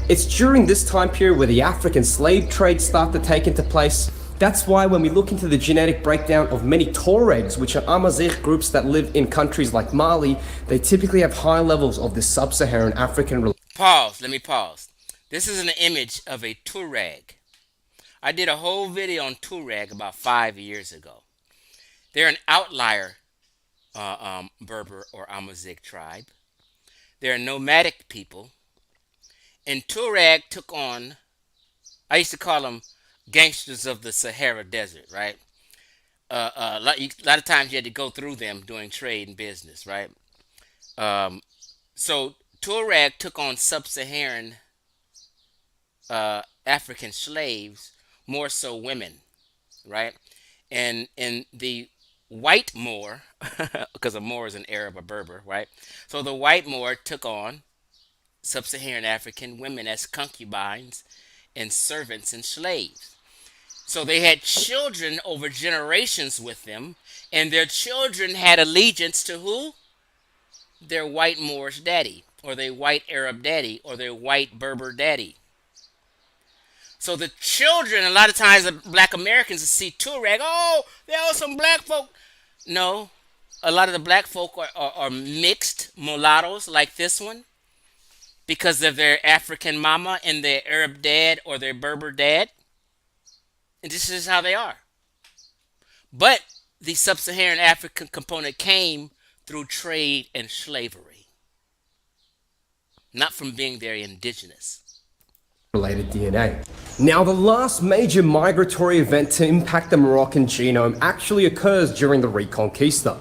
It's during this time period where the African slave trade started to take into place. That's why when we look into the genetic breakdown of many Tuaregs, which are Amazigh groups that live in countries like Mali, they typically have high levels of this Sub-Saharan African. Pause, let me pause. This is an image of a Tuareg. I did a whole video on Tuareg about 5 years ago. They're an outlier Berber or Amazigh tribe. They're a nomadic people. And Tuareg took on, I used to call them gangsters of the Sahara Desert, right? A lot of times you had to go through them doing trade and business, right? So Tuareg took on Sub-Saharan African slaves, more so women, right? And the white Moor, because a Moor is an Arab or Berber, right? So the white Moor took on Sub-Saharan African women as concubines and servants and slaves. So they had children over generations with them, and their children had allegiance to who? Their white Moorish daddy, or their white Arab daddy, or their white Berber daddy. So the children, a lot of times the black Americans see Tuareg, oh, they're all some black folk. No, a lot of the black folk are mixed mulattoes like this one, because of their African mama and their Arab dad or their Berber dad. And this is how they are. But the Sub-Saharan African component came through trade and slavery, not from being their indigenous Related DNA. Now, the last major migratory event to impact the Moroccan genome actually occurs during the Reconquista.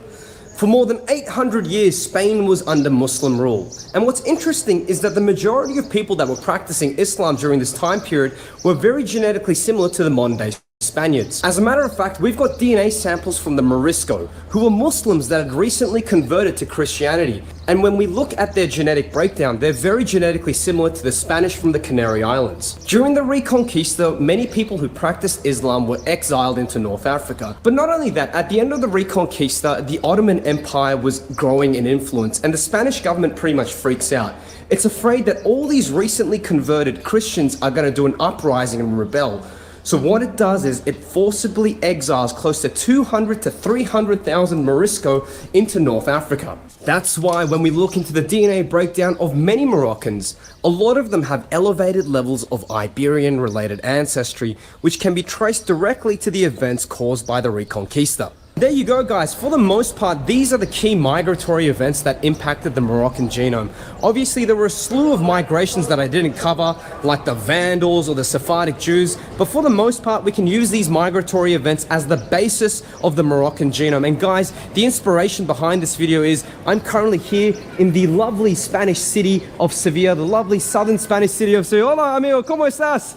For more than 800 years, Spain was under Muslim rule. And what's interesting is that the majority of people that were practicing Islam during this time period were very genetically similar to the modern day Spanish. Spaniards. As a matter of fact, we've got DNA samples from the Morisco, who were Muslims that had recently converted to Christianity. And when we look at their genetic breakdown, they're very genetically similar to the Spanish from the Canary Islands. During the Reconquista, many people who practiced Islam were exiled into North Africa. But not only that, at the end of the Reconquista, the Ottoman Empire was growing in influence, and the Spanish government pretty much freaks out. It's afraid that all these recently converted Christians are going to do an uprising and rebel. So what it does is it forcibly exiles close to 200 to 300,000 Morisco into North Africa. That's why when we look into the DNA breakdown of many Moroccans, a lot of them have elevated levels of Iberian-related ancestry, which can be traced directly to the events caused by the Reconquista. There you go, guys. For the most part, these are the key migratory events that impacted the Moroccan genome. Obviously, there were a slew of migrations that I didn't cover, like the Vandals or the Sephardic Jews, but for the most part, we can use these migratory events as the basis of the Moroccan genome. And guys, the inspiration behind this video is I'm currently here in the lovely Spanish city of Sevilla, the lovely southern Spanish city of Sevilla. Hola, amigo, ¿cómo estás?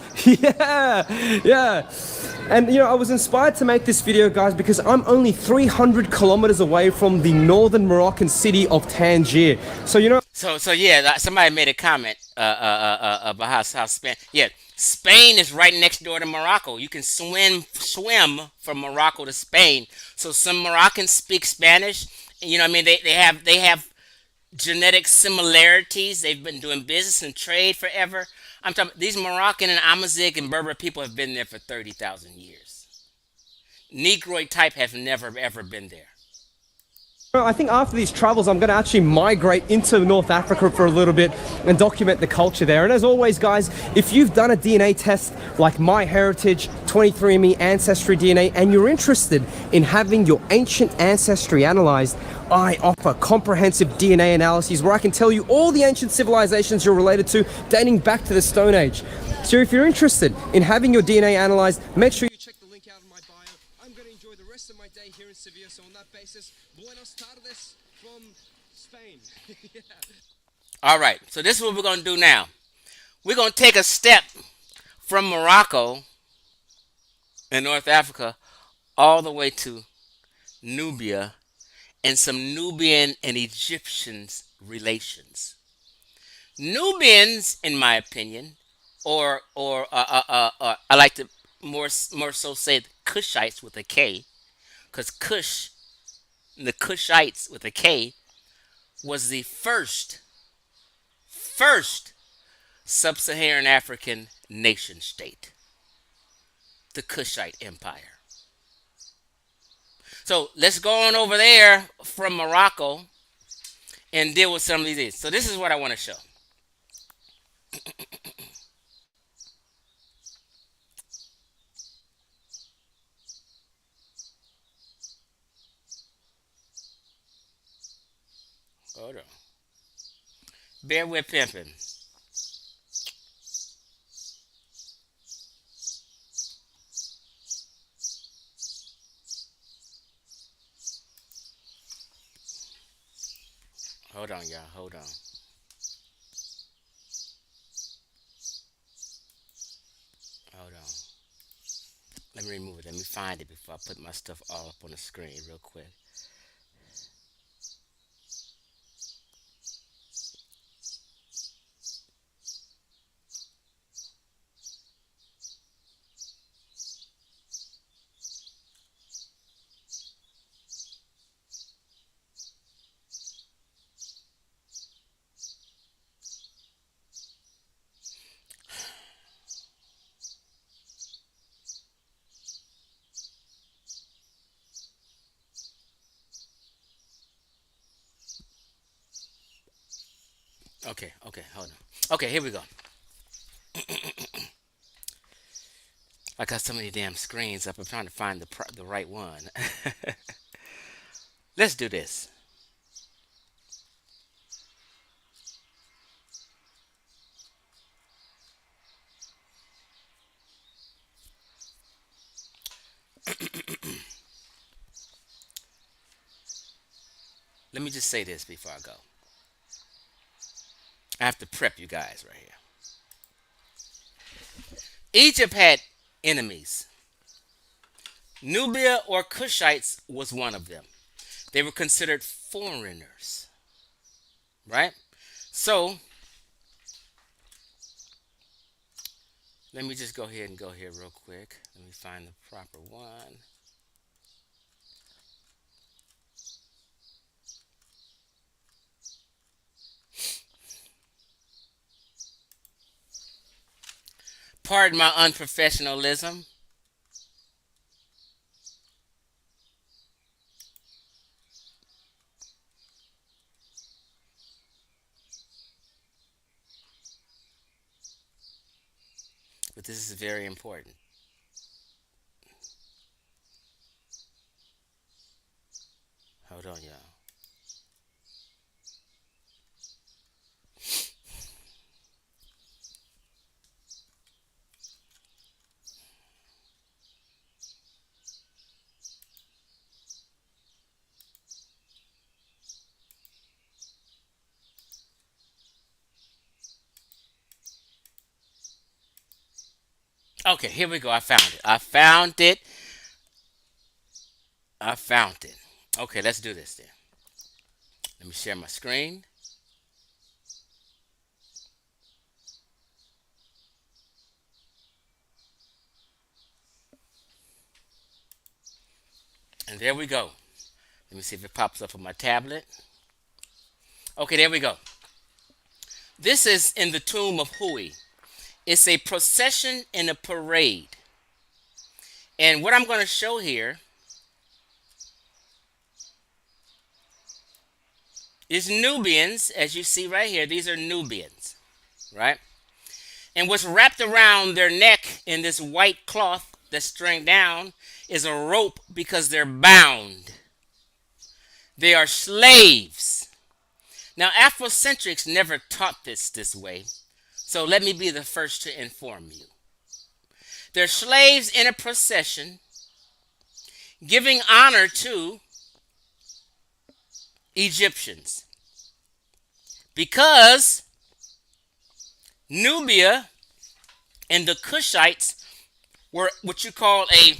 Yeah. And you know, I was inspired to make this video, guys, because I'm only 300 kilometers away from the northern Moroccan city of Tangier. So you know. So yeah, somebody made a comment about how Spain. Yeah, Spain is right next door to Morocco. You can swim from Morocco to Spain. So some Moroccans speak Spanish. You know what I mean? They have genetic similarities. They've been doing business and trade forever. I'm talking these Moroccan and Amazigh and Berber people have been there for 30,000 years. Negroid type have never ever been there. I think after these travels, I'm going to actually migrate into North Africa for a little bit and document the culture there. And as always, guys, if you've done a DNA test like MyHeritage, 23andMe, Ancestry DNA, and you're interested in having your ancient ancestry analyzed, I offer comprehensive DNA analyses where I can tell you all the ancient civilizations you're related to dating back to the Stone Age. So if you're interested in having your DNA analyzed, make sure you check the link out in my bio. I'm going to enjoy the rest of my day here in Sevilla, so on that basis, buenas tardes from Spain. Yeah. All right, so this is what we're going to do now. We're going to take a step from Morocco and North Africa all the way to Nubia and some Nubian and Egyptians relations. Nubians, in my opinion, or I like to more so say the Kushites with a K, because Kush, the Kushites with a K, was the first Sub-Saharan African nation state, the Kushite Empire. So let's go on over there from Morocco and deal with some of these. So this is what I want to show. Hold on. Bear with pimping. Hold on, y'all. Hold on. Hold on. Let me remove it. Let me find it before I put my stuff all up on the screen real quick. Okay, hold on. Okay, here we go. I got so many damn screens up. I'm trying to find the right one. Let's do this. Let me just say this before I go. I have to prep you guys right here. Egypt had enemies Nubia or Kushites was one of them. They were considered foreigners, right? So let me just go ahead and go here real quick. Let me find the proper one. Pardon my unprofessionalism. But this is very important. Hold on, y'all. Okay, here we go. I found it. I found it. I found it. Okay, let's do this then. Let me share my screen. And there we go. Let me see if it pops up on my tablet. Okay, there we go. This is in the tomb of Hui. It's a procession and a parade. And what I'm going to show here is Nubians, as you see right here. These are Nubians, right? And what's wrapped around their neck in this white cloth that's stringed down is a rope because they're bound. They are slaves. Now, Afrocentrics never taught this way, so let me be the first to inform you. They're slaves in a procession, giving honor to Egyptians. Because Nubia and the Kushites were what you call a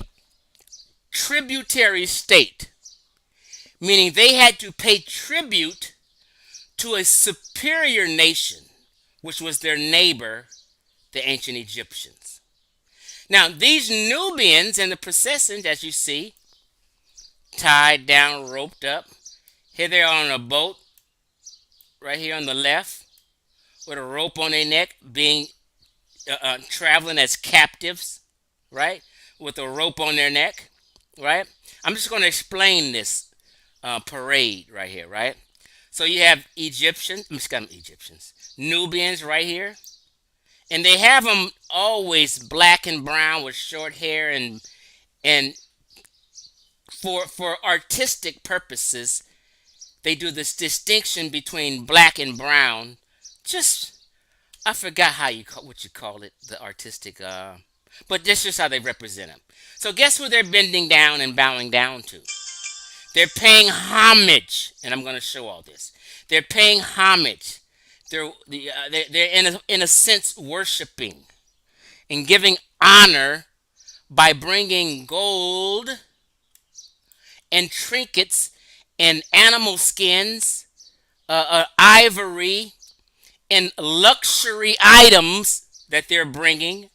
tributary state, meaning they had to pay tribute to a superior nation, which was their neighbor, the ancient Egyptians. Now, these Nubians in the procession, as you see, tied down, roped up, here they are on a boat, right here on the left, with a rope on their neck, being traveling as captives, right, with a rope on their neck, right? I'm just going to explain this parade right here, right? So you have Egyptians, Nubians right here, and they have them always black and brown with short hair, and for artistic purposes, they do this distinction between black and brown. Just I forgot what you call it, the artistic, but that's just how they represent them. So guess who they're bending down and bowing down to? They're paying homage, and I'm going to show all this. They're paying homage. They're in a sense worshiping and giving honor by bringing gold and trinkets and animal skins, ivory, and luxury items that they're bringing.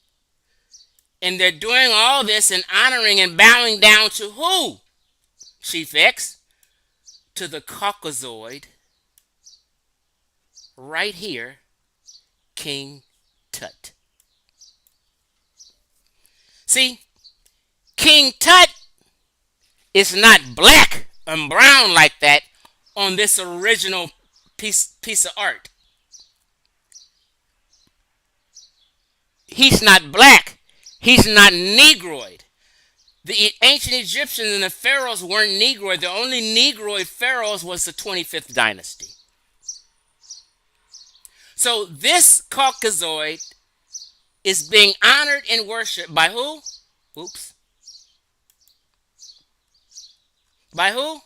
And they're doing all this and honoring and bowing down to who? Chief X, to the Caucasoid, right here, King Tut. See, King Tut is not black and brown like that on this original piece of art. He's not black. He's not negroid. The ancient Egyptians and the pharaohs weren't negroid. The only negroid pharaohs was the 25th dynasty. So this Caucasoid is being honored and worshipped by who? Oops. By who?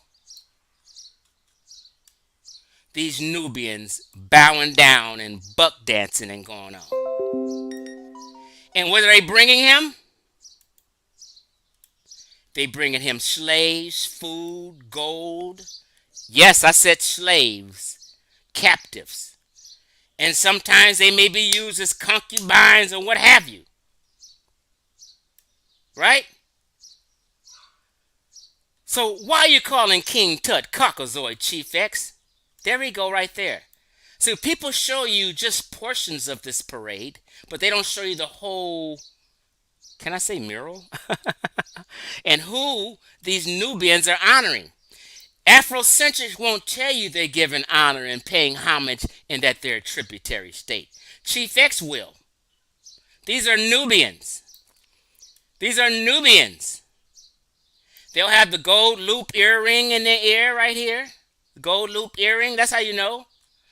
These Nubians bowing down and buck dancing and going on. And what are they bringing him? They bringing him slaves, food, gold. Yes, I said slaves, captives. And sometimes they may be used as concubines or what have you. Right? So why are you calling King Tut Caucasoid, Chief X? There we go right there. So people show you just portions of this parade, but they don't show you the whole, can I say mural? And who these Nubians are honoring. Afrocentrics won't tell you they're giving honor and paying homage and that they're a tributary state. Chief X will. These are Nubians. These are Nubians. They'll have the gold loop earring in their ear right here. Gold loop earring, that's how you know.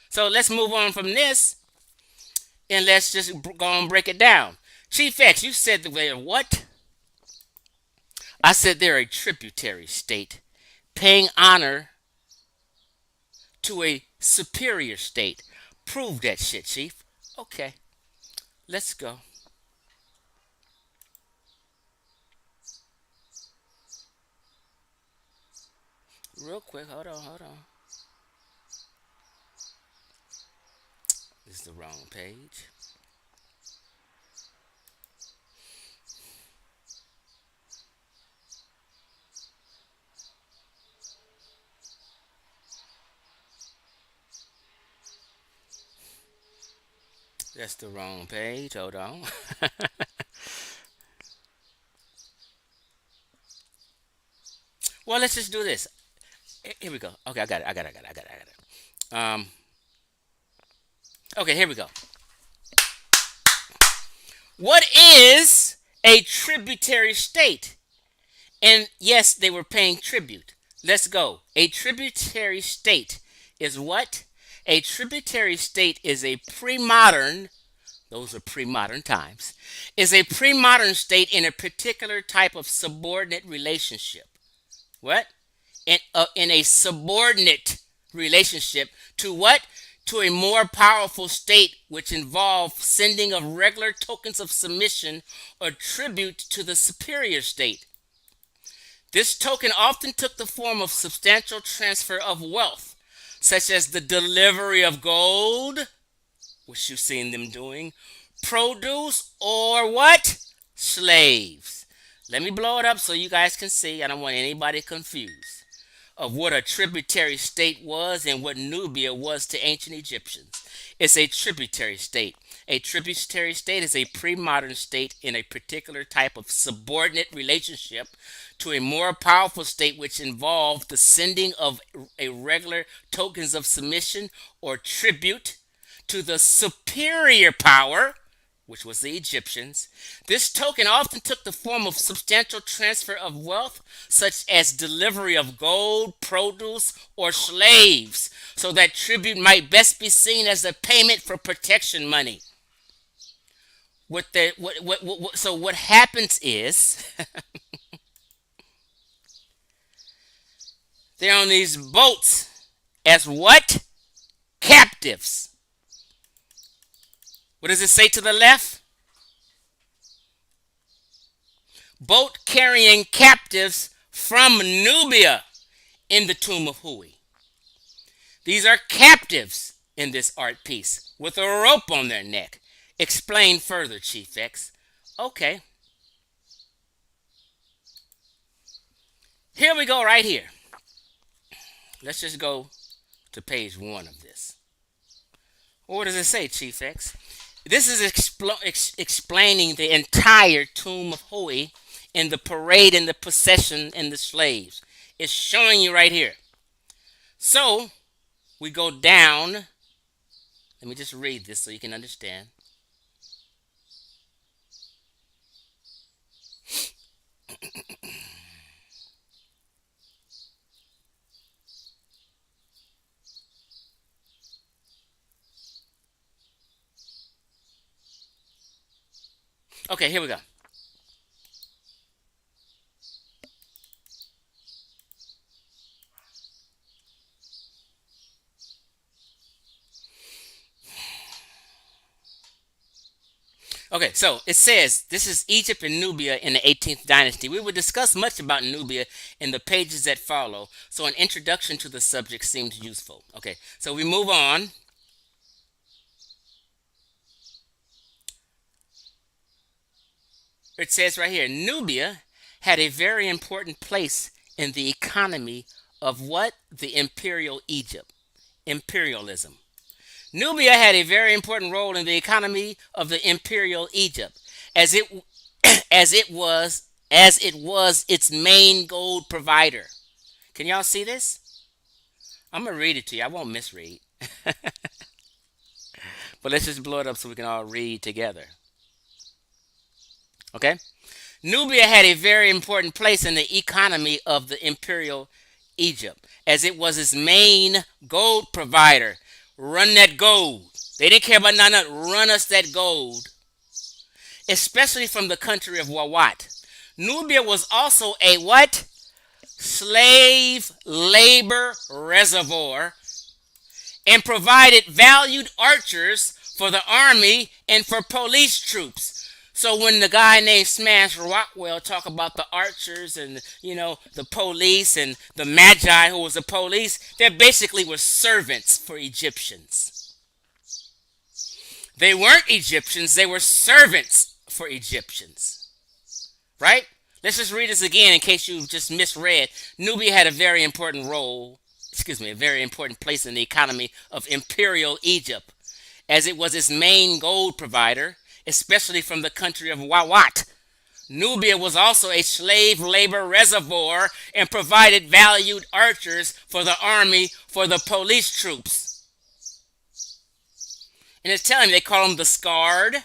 So let's move on from this and let's just go and break it down. Chief X, you said they're what? I said they're a tributary state paying honor to a superior state. Prove that shit, Chief. Okay, let's go. Real quick, hold on. This is the wrong page. That's the wrong page. Hold on. Well, let's just do this. Here we go. Okay, I got it. Okay, here we go. What is a tributary state? And yes, they were paying tribute. Let's go. A tributary state is what? A tributary state is a pre-modern, those are pre-modern times, is a pre-modern state in a particular type of subordinate relationship. What? In a subordinate relationship to what? To a more powerful state which involved sending of regular tokens of submission or tribute to the superior state. This token often took the form of substantial transfer of wealth, such as the delivery of gold, which you've seen them doing, produce, or what? Slaves. Let me blow it up so you guys can see. I don't want anybody confused of what a tributary state was and what Nubia was to ancient Egyptians. It's a tributary state. A tributary state is a pre-modern state in a particular type of subordinate relationship to a more powerful state which involved the sending of irregular tokens of submission or tribute to the superior power, which was the Egyptians. This token often took the form of substantial transfer of wealth, such as delivery of gold, produce, or slaves, so that tribute might best be seen as a payment for protection money. So what happens is they're on these boats as what? Captives. What does it say to the left? Boat carrying captives from Nubia in the tomb of Hui. These are captives in this art piece with a rope on their neck. Explain further, Chief X. Okay. Here we go right here. Let's just go to page 1 of this. What does it say, Chief X? This is explaining the entire tomb of Hui and the parade and the procession and the slaves. It's showing you right here. So, we go down. Let me just read this so you can understand. Okay, here we go. Okay, so it says this is Egypt and Nubia in the 18th dynasty. We will discuss much about Nubia in the pages that follow, so an introduction to the subject seems useful. Okay, so we move on. It says right here Nubia had a very important place in the economy of what? The imperial Egypt. Imperialism. Nubia had a very important role in the economy of the imperial Egypt, as it as it was its main gold provider. Can y'all see this? I'm gonna read it to you. I won't misread, but let's just blow it up so we can all read together. Okay. Nubia had a very important place in the economy of the imperial Egypt, as it was its main gold provider. Run that gold. They didn't care about none of that. Run us that gold, especially from the country of Wawat. Nubia was also a what? Slave labor reservoir, and provided valued archers for the army and for police troops. So when the guy named Smash Rockwell talk about the archers and the police and the Magi who was the police, they basically were servants for Egyptians. They weren't Egyptians, they were servants for Egyptians. Right? Let's just read this again in case you just misread. Nubia had a very important a very important place in the economy of imperial Egypt, as it was its main gold provider, especially from the country of Wawat. Nubia was also a slave labor reservoir and provided valued archers for the army, for the police troops. And it's telling me they call them the scarred.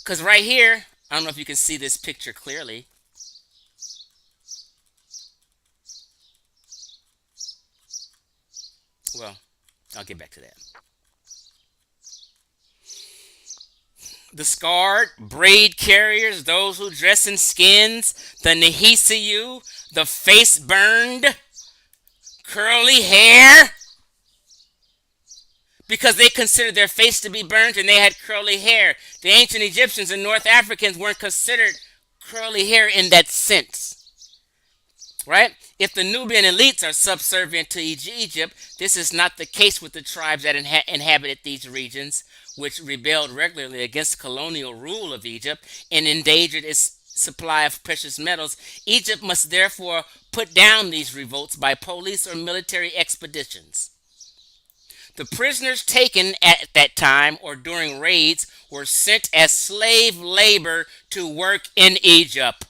Because right here, I don't know if you can see this picture clearly. Well, I'll get back to that. The scarred, braid carriers, those who dress in skins, the Nehisiu, the face burned, curly hair, because they considered their face to be burnt and they had curly hair. The ancient Egyptians and North Africans weren't considered curly hair in that sense. Right? If the Nubian elites are subservient to Egypt, this is not the case with the tribes that inhabited these regions, which rebelled regularly against colonial rule of Egypt and endangered its supply of precious metals. Egypt must therefore put down these revolts by police or military expeditions. The prisoners taken at that time or during raids were sent as slave labor to work in Egypt.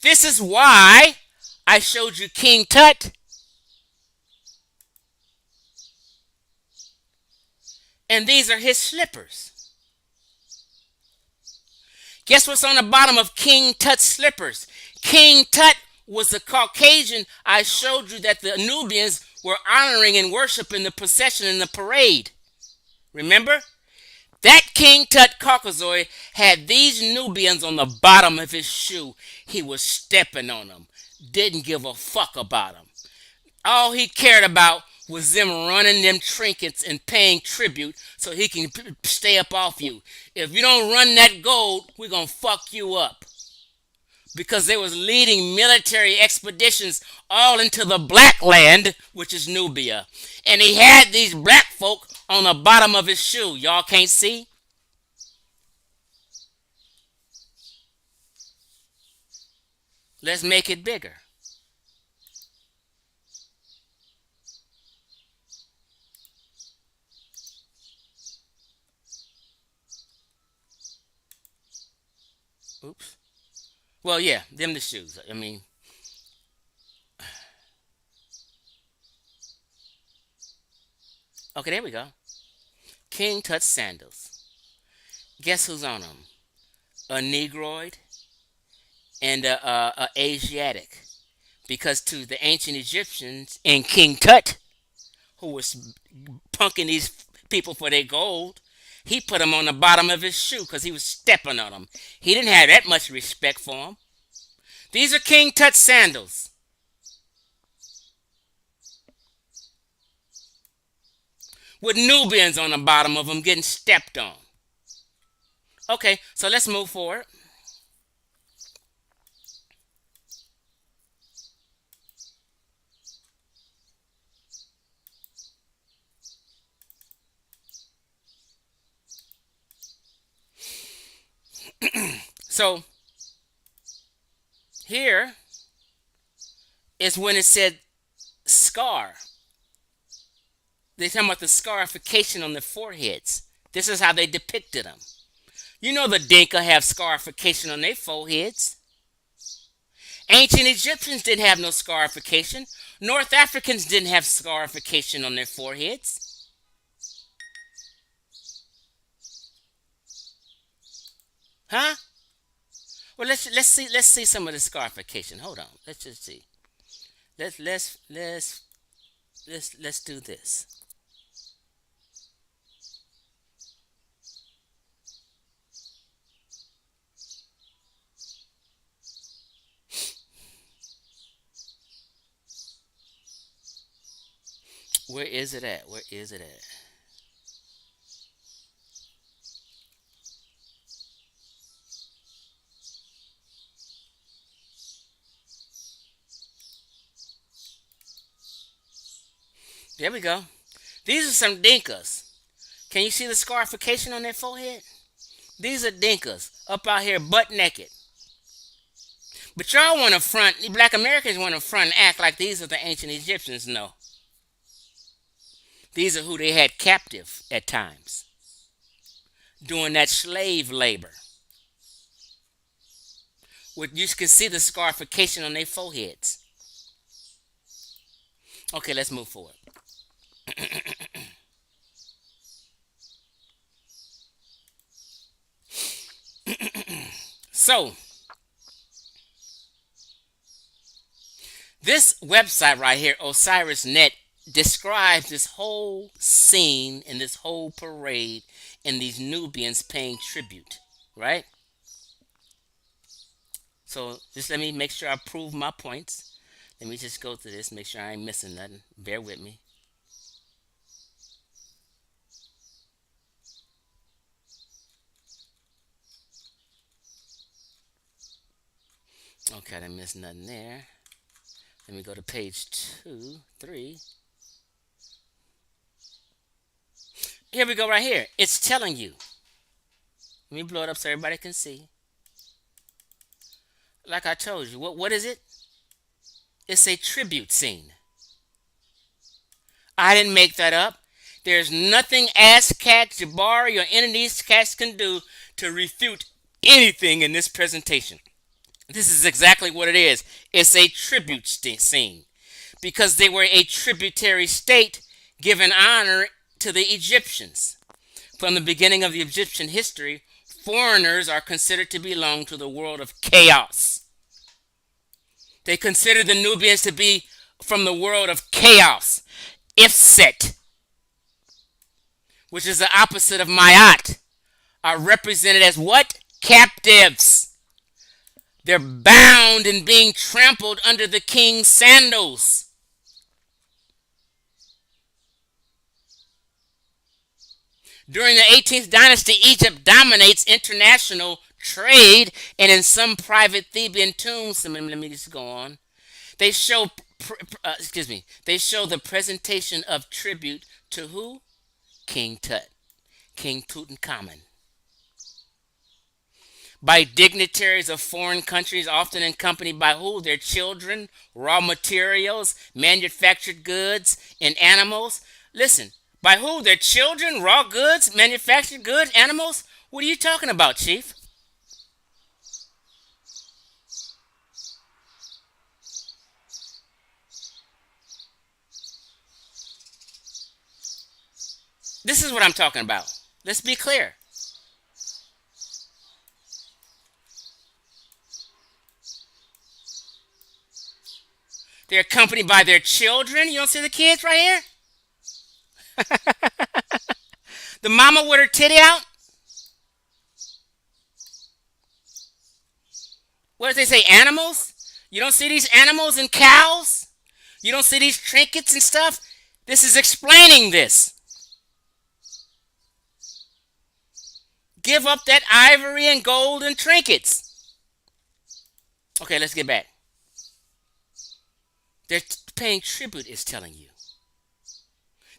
This is why I showed you King Tut. And these are his slippers. Guess what's on the bottom of King Tut's slippers? King Tut was the Caucasian I showed you that the Nubians were honoring and worshiping the procession in the parade. Remember? That King Tut Caucasoid had these Nubians on the bottom of his shoe. He was stepping on them. Didn't give a fuck about them. All he cared about was them running them trinkets and paying tribute so he can stay up off you. If you don't run that gold, we're going to fuck you up. Because they was leading military expeditions all into the black land, which is Nubia. And he had these black folk on the bottom of his shoe. Y'all can't see? Let's make it bigger. Oops. Well, yeah, them the shoes. I mean, okay, there we go. King Tut sandals. Guess who's on them? A negroid and a Asiatic. Because to the ancient Egyptians and King Tut, who was punking these people for their gold, he put them on the bottom of his shoe because he was stepping on them. He didn't have that much respect for them. These are King Tut sandals. with Nubians on the bottom of them getting stepped on. Okay, so let's move forward. So here is when it said scar. They're talking about the scarification on the foreheads. This is how they depicted them. You know the Dinka have scarification on their foreheads. Ancient Egyptians didn't have no scarification. North Africans didn't have scarification on their foreheads. Huh? Well, let's see some of the scarification. Hold on. Let's just see. Let's do this. Where is it at? Where is it at? There we go. These are some Dinkas. Can you see the scarification on their forehead? These are Dinkas up out here butt naked. But y'all want to front, black Americans want to front and act like these are the ancient Egyptians. No. These are who they had captive at times, doing that slave labor. You can see the scarification on their foreheads. Okay, let's move forward. So, this website right here, OsirisNet, describes this whole scene and this whole parade and these Nubians paying tribute, right? So just let me make sure I prove my points. Let me just go through this, make sure I ain't missing nothing. Bear with me. Okay, I didn't miss nothing there. Let me go to page 2, 3. Here we go right here. It's telling you. Let me blow it up so everybody can see. Like I told you, what is it? It's a tribute scene. I didn't make that up. There's nothing ASCAT, Jabari, or any of these cats can do to refute anything in this presentation. This is exactly what it is. It's a tribute scene. Because they were a tributary state giving honor to the Egyptians. From the beginning of the Egyptian history, foreigners are considered to belong to the world of chaos. They consider the Nubians to be from the world of chaos. Ifset, which is the opposite of Mayat, are represented as what? Captives. They're bound and being trampled under the king's sandals. During the 18th dynasty, Egypt dominates international trade, and in some private Theban tombs, let me just go on. They show, they show the presentation of tribute to who? King Tut, King Tutankhamun. By dignitaries of foreign countries, often accompanied by who? Their children, raw materials, manufactured goods, and animals. Listen, by who? Their children, raw goods, manufactured goods, animals? What are you talking about, Chief? This is what I'm talking about. Let's be clear. They're accompanied by their children. You don't see the kids right here? The mama with her titty out? What does they say? Animals? You don't see these animals and cows? You don't see these trinkets and stuff? This is explaining this. give up that ivory and gold and trinkets. Okay, let's get back. They're paying tribute, is telling you.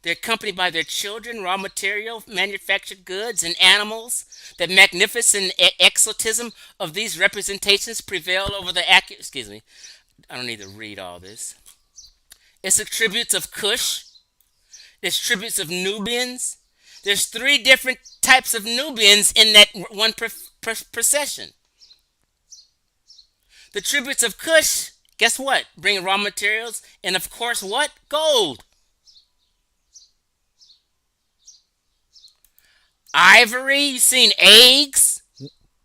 They're accompanied by their children, raw material, manufactured goods, and animals. The magnificent exotism of these representations prevail over the accurate. Excuse me, I don't need to read all this. It's the tributes of Kush. There's tributes of Nubians. There's three different types of Nubians in that one procession. The tributes of Kush, guess what? Bring raw materials and, of course, what? Gold. Ivory, you've seen eggs,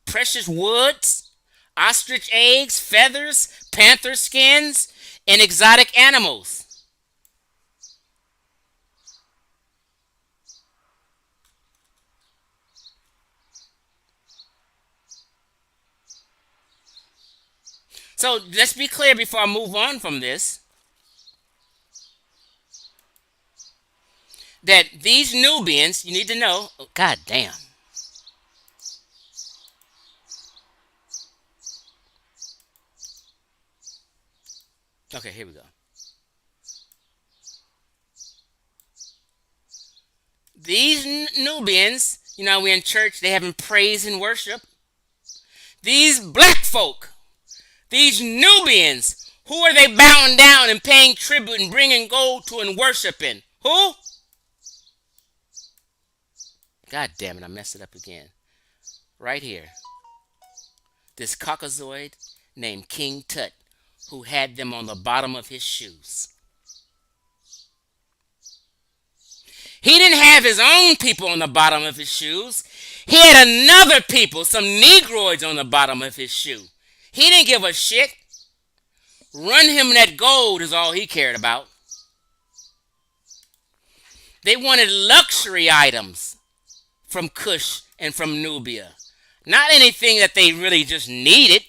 precious woods, ostrich eggs, feathers, panther skins, and exotic animals. So let's be clear before I move on from this, that these Nubians, you need to know, oh, god damn. Okay, here we go. These Nubians, we in church, they having praise and worship. These black folk, these Nubians, who are they bowing down and paying tribute and bringing gold to and worshiping? Who? God damn it, I messed it up again. Right here. This Caucasoid named King Tut, who had them on the bottom of his shoes. He didn't have his own people on the bottom of his shoes. He had another people, some negroids on the bottom of his shoe. He didn't give a shit. Run him that gold is all he cared about. They wanted luxury items from Kush and from Nubia. Not anything that they really just needed.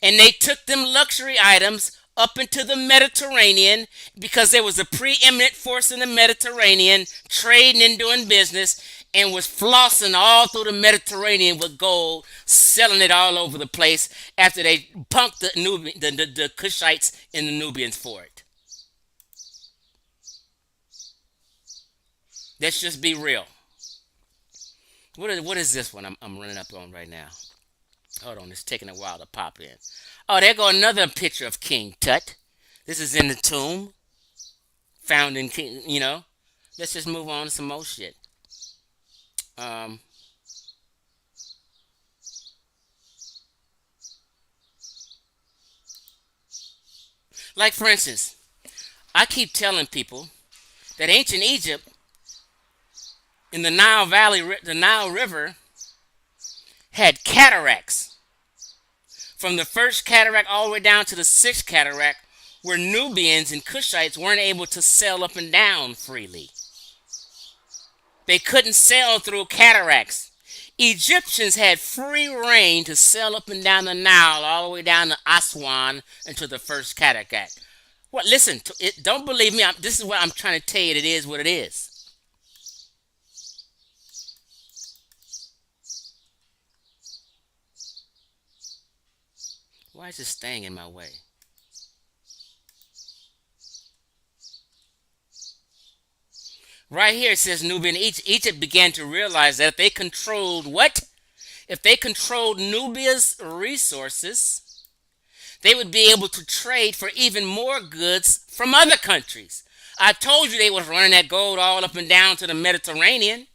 And they took them luxury items up into the Mediterranean because there was a preeminent force in the Mediterranean trading and doing business and was flossing all through the Mediterranean with gold, selling it all over the place after they punked the Kushites and the Nubians for it. Let's just be real. What is this one I'm running up on right now? Hold on, it's taking a while to pop in. Oh, there go another picture of King Tut. This is in the tomb. Found in King, Let's just move on to some more shit. Like, for instance, I keep telling people that ancient Egypt, in the Nile Valley, the Nile River, had cataracts. From the first cataract all the way down to the sixth cataract, where Nubians and Kushites weren't able to sail up and down freely. They couldn't sail through cataracts. Egyptians had free reign to sail up and down the Nile, all the way down to Aswan and to the first cataract. Well, listen, don't believe me. This is what I'm trying to tell you. It is what it is. Why is this thing in my way? Right here it says Nubian Egypt began to realize that if they controlled what? If they controlled Nubia's resources, they would be able to trade for even more goods from other countries. I told you they was running that gold all up and down to the Mediterranean.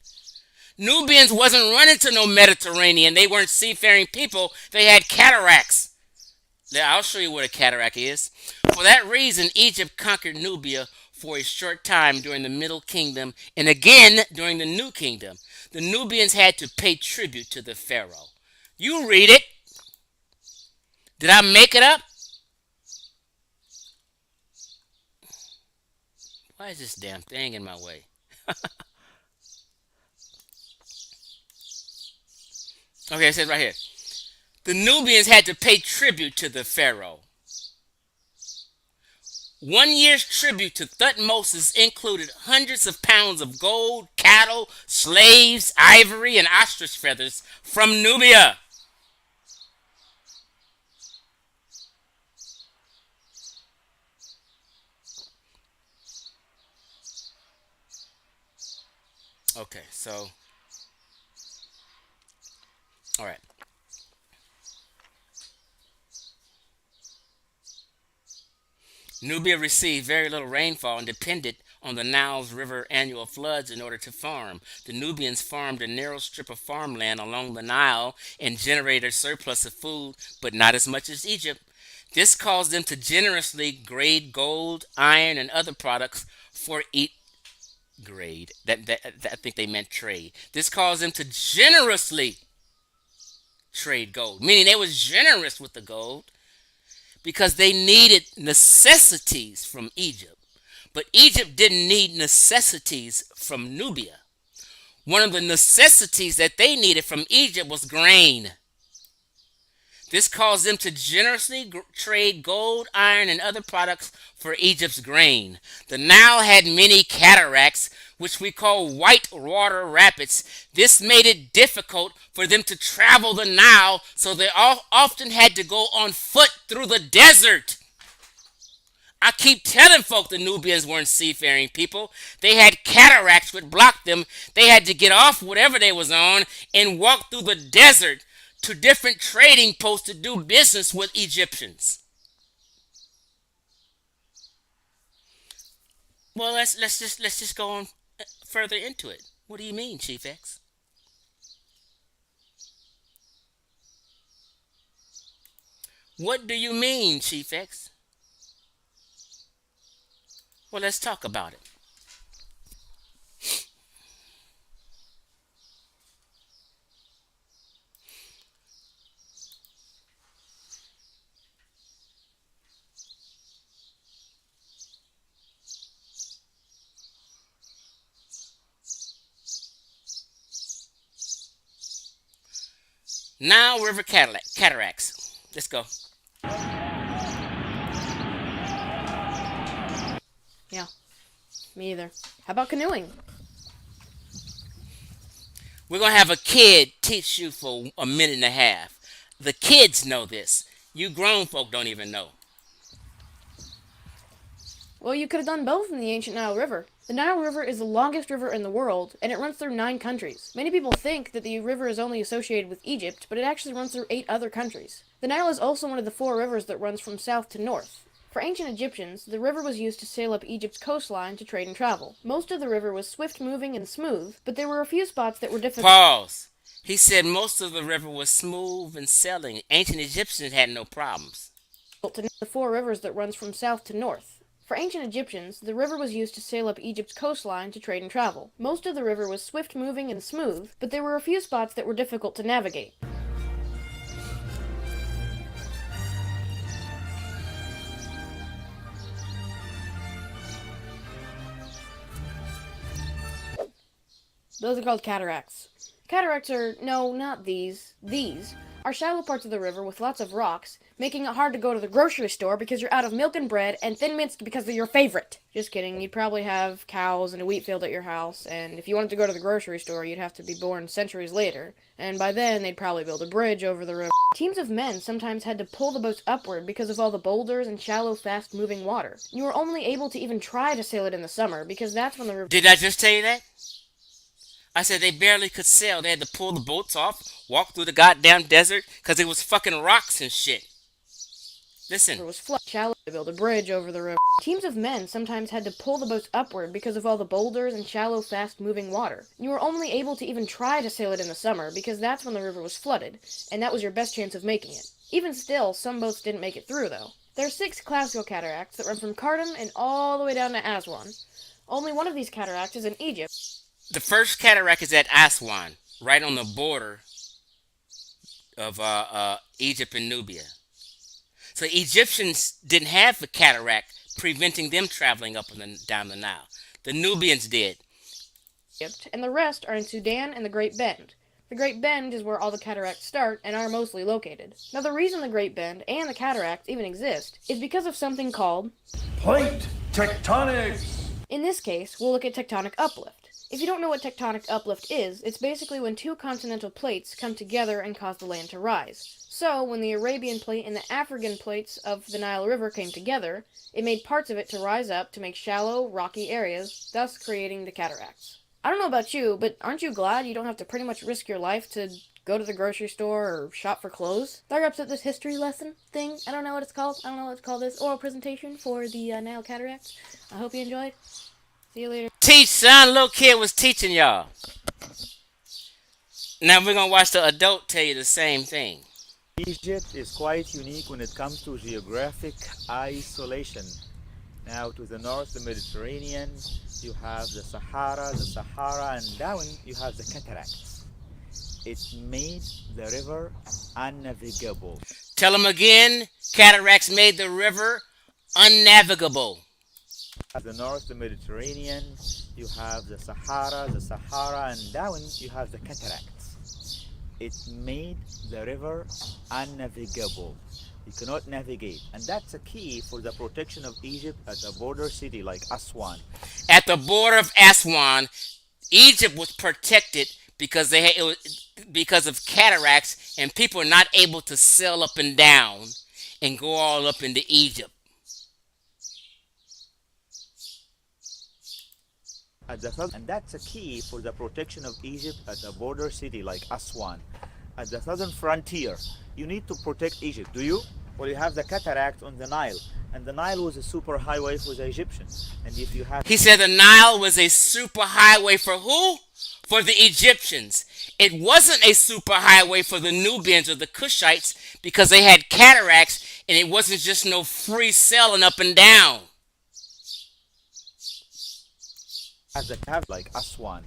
Nubians wasn't running to no Mediterranean. They weren't seafaring people. They had cataracts. I'll show you what a cataract is. For that reason, Egypt conquered Nubia for a short time during the Middle Kingdom and again during the New Kingdom. The Nubians had to pay tribute to the pharaoh. You read it. Did I make it up? Why is this damn thing in my way? Okay, it says right here. The Nubians had to pay tribute to the pharaoh. One year's tribute to Thutmose included hundreds of pounds of gold, cattle, slaves, ivory, and ostrich feathers from Nubia. Okay, so, all right. Nubia received very little rainfall and depended on the Nile's river annual floods in order to farm. The Nubians farmed a narrow strip of farmland along the Nile and generated a surplus of food, but not as much as Egypt. This caused them to generously grade gold, iron, and other products for eat grade. I think they meant trade. This caused them to generously trade gold, meaning they was generous with the gold because they needed necessities from Egypt. But Egypt didn't need necessities from Nubia. One of the necessities that they needed from Egypt was grain. This caused them to generously trade gold, iron, and other products for Egypt's grain. The Nile had many cataracts, which we call white water rapids. This made it difficult for them to travel the Nile, so they often had to go on foot through the desert. I keep telling folk the Nubians weren't seafaring people. They had cataracts which blocked them. They had to get off whatever they was on and walk through the desert to different trading posts to do business with Egyptians. Well, let's just go on further into it. What do you mean, Chief X? What do you mean, Chief X? Well, let's talk about it. Nile River cataracts. Let's go. Yeah, me either. How about canoeing? We're going to have a kid teach you for a minute and a half. The kids know this. You grown folk don't even know. Well, you could have done both in the ancient Nile River. The Nile River is the longest river in the world, and it runs through 9 countries. Many people think that the river is only associated with Egypt, but it actually runs through 8 other countries. The Nile is also one of the 4 rivers that runs from south to north. For ancient Egyptians, the river was used to sail up Egypt's coastline to trade and travel. Most of the river was swift-moving and smooth, but there were a few spots that were difficult. Pause. He said most of the river was smooth and sailing. Ancient Egyptians had no problems. To the 4 rivers that runs from south to north. For ancient Egyptians, the river was used to sail up Egypt's coastline to trade and travel. Most of the river was swift-moving and smooth, but there were a few spots that were difficult to navigate. Those are called cataracts. Cataracts are, no, not these. These are shallow parts of the river with lots of rocks, making it hard to go to the grocery store because you're out of milk and bread, and Thin Mints because they're your favorite. Just kidding, you'd probably have cows and a wheat field at your house, and if you wanted to go to the grocery store, you'd have to be born centuries later, and by then they'd probably build a bridge over the river. Teams of men sometimes had to pull the boats upward because of all the boulders and shallow, fast-moving water. You were only able to even try to sail it in the summer, because that's when the river... Did I just tell you that? I said they barely could sail. They had to pull the boats off, walk through the goddamn desert, because it was fucking rocks and shit. Listen. It was shallow to build a bridge over the river. Teams of men sometimes had to pull the boats upward because of all the boulders and shallow, fast-moving water. You were only able to even try to sail it in the summer, because that's when the river was flooded, and that was your best chance of making it. Even still, some boats didn't make it through, though. There are 6 classical cataracts that run from Khartoum and all the way down to Aswan. Only one of these cataracts is in Egypt. The first cataract is at Aswan, right on the border of Egypt and Nubia. So Egyptians didn't have the cataract preventing them traveling up and down the Nile. The Nubians did. And the rest are in Sudan and the Great Bend. The Great Bend is where all the cataracts start and are mostly located. Now, the reason the Great Bend and the cataracts even exist is because of something called plate tectonics. In this case, we'll look at tectonic uplift. If you don't know what tectonic uplift is, it's basically when two continental plates come together and cause the land to rise. So, when the Arabian plate and the African plates of the Nile River came together, it made parts of it to rise up to make shallow, rocky areas, thus creating the cataracts. I don't know about you, but aren't you glad you don't have to pretty much risk your life to go to the grocery store or shop for clothes? That wraps up this history lesson thing. I don't know what it's called. I don't know what it's called. This oral presentation for the Nile cataracts. I hope you enjoyed. See you later. Teach, son. Little kid was teaching y'all. Now we're gonna watch the adult tell you the same thing. Egypt is quite unique when it comes to geographic isolation. Now to the north, the Mediterranean, you have the Sahara, and down you have the cataracts. It made the river unnavigable. Tell them again. Cataracts made the river unnavigable. At the north, the Mediterranean, you have the Sahara, and down you have the cataracts. It made the river unnavigable. You cannot navigate, and that's a key for the protection of Egypt at a border city like Aswan. At the border of Aswan, Egypt was protected because because of cataracts, and people were not able to sail up and down and go all up into Egypt. And that's a key for the protection of Egypt at a border city like Aswan. At the southern frontier, you need to protect Egypt, do you? Well, you have the cataract on the Nile, and the Nile was a super highway for the Egyptians. And if you have... He said the Nile was a super highway for who? For the Egyptians. It wasn't a super highway for the Nubians or the Kushites because they had cataracts, and it wasn't just no free sailing up and down. As a have like Aswan.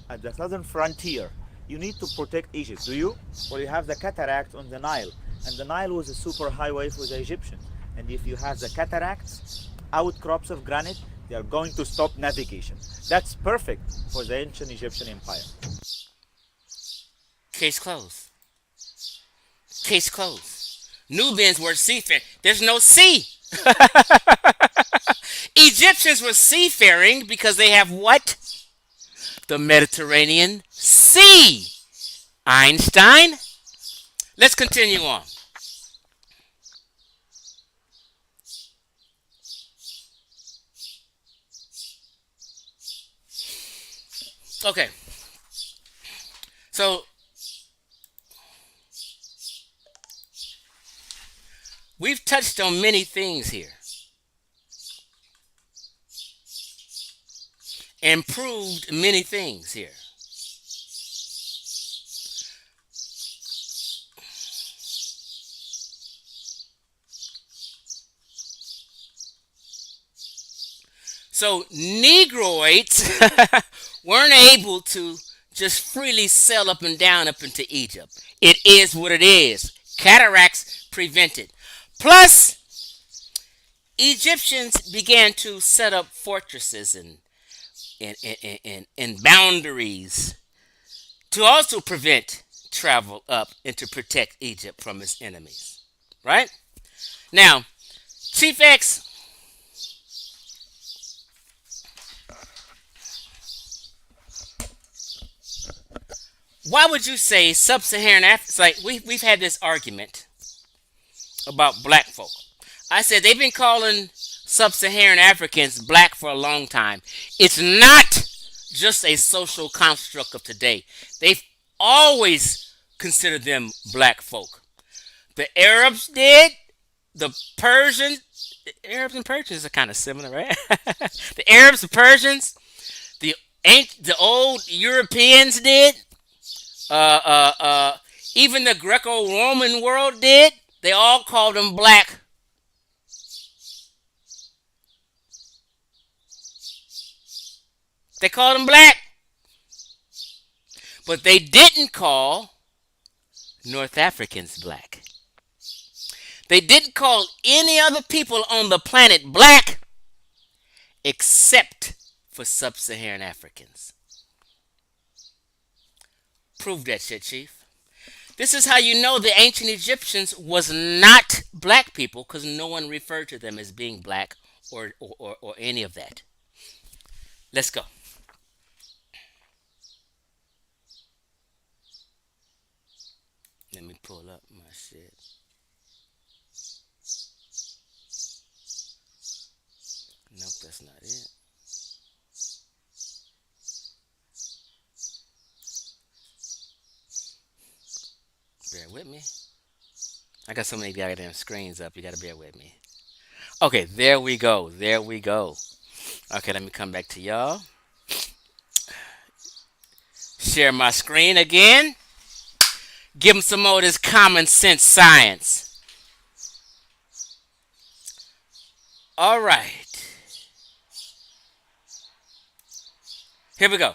At the southern frontier, you need to protect Egypt, do you? Well, you have the cataract on the Nile, and the Nile was a super highway for the Egyptians. And if you have the cataracts, outcrops of granite, they are going to stop navigation. That's perfect for the ancient Egyptian empire. Case closed. Case closed. Nubians were seafaring. There's no sea. Egyptians were seafaring because they have what? The Mediterranean Sea. Einstein. Let's continue on. Okay. So we've touched on many things here and proved many things here. So negroids weren't able to just freely sail up and down up into Egypt. It is what it is. Cataracts prevented. Plus, Egyptians began to set up fortresses and boundaries to also prevent travel up and to protect Egypt from its enemies. Right? Now, Chief X, why would you say Sub-Saharan Africa? It's like we've had this argument about black folk. I said they've been calling Sub-Saharan Africans black for a long time. It's not just a social construct of today. They've always considered them black folk. The Arabs did. The Persians. The Arabs and Persians are kind of similar, right? The Arabs, the Persians, the old Europeans did. Even the Greco-Roman world did. They all called them black. They called them black. But they didn't call North Africans black. They didn't call any other people on the planet black except for Sub-Saharan Africans. Prove that shit, Chief. This is how you know the ancient Egyptians was not black people, because no one referred to them as being black or any of that. Let's go. Let me pull up my shit. Nope, that's not it. Bear with me. I got so many goddamn screens up. You gotta bear with me. Okay, there we go. There we go. Okay, let me come back to y'all. Share my screen again. Give them some more of this common sense science. All right. Here we go.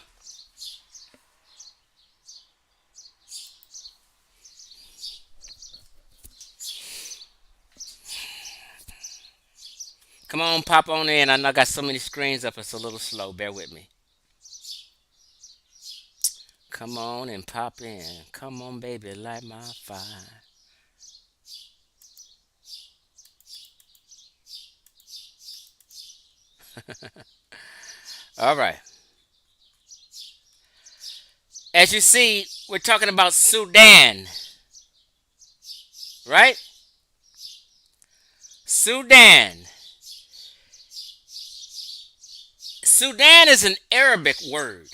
Come on, pop on in. I know I got so many screens up, it's a little slow. Bear with me. Come on and pop in. Come on, baby, light my fire. All right. As you see, we're talking about Sudan, right? Sudan. Sudan is an Arabic word.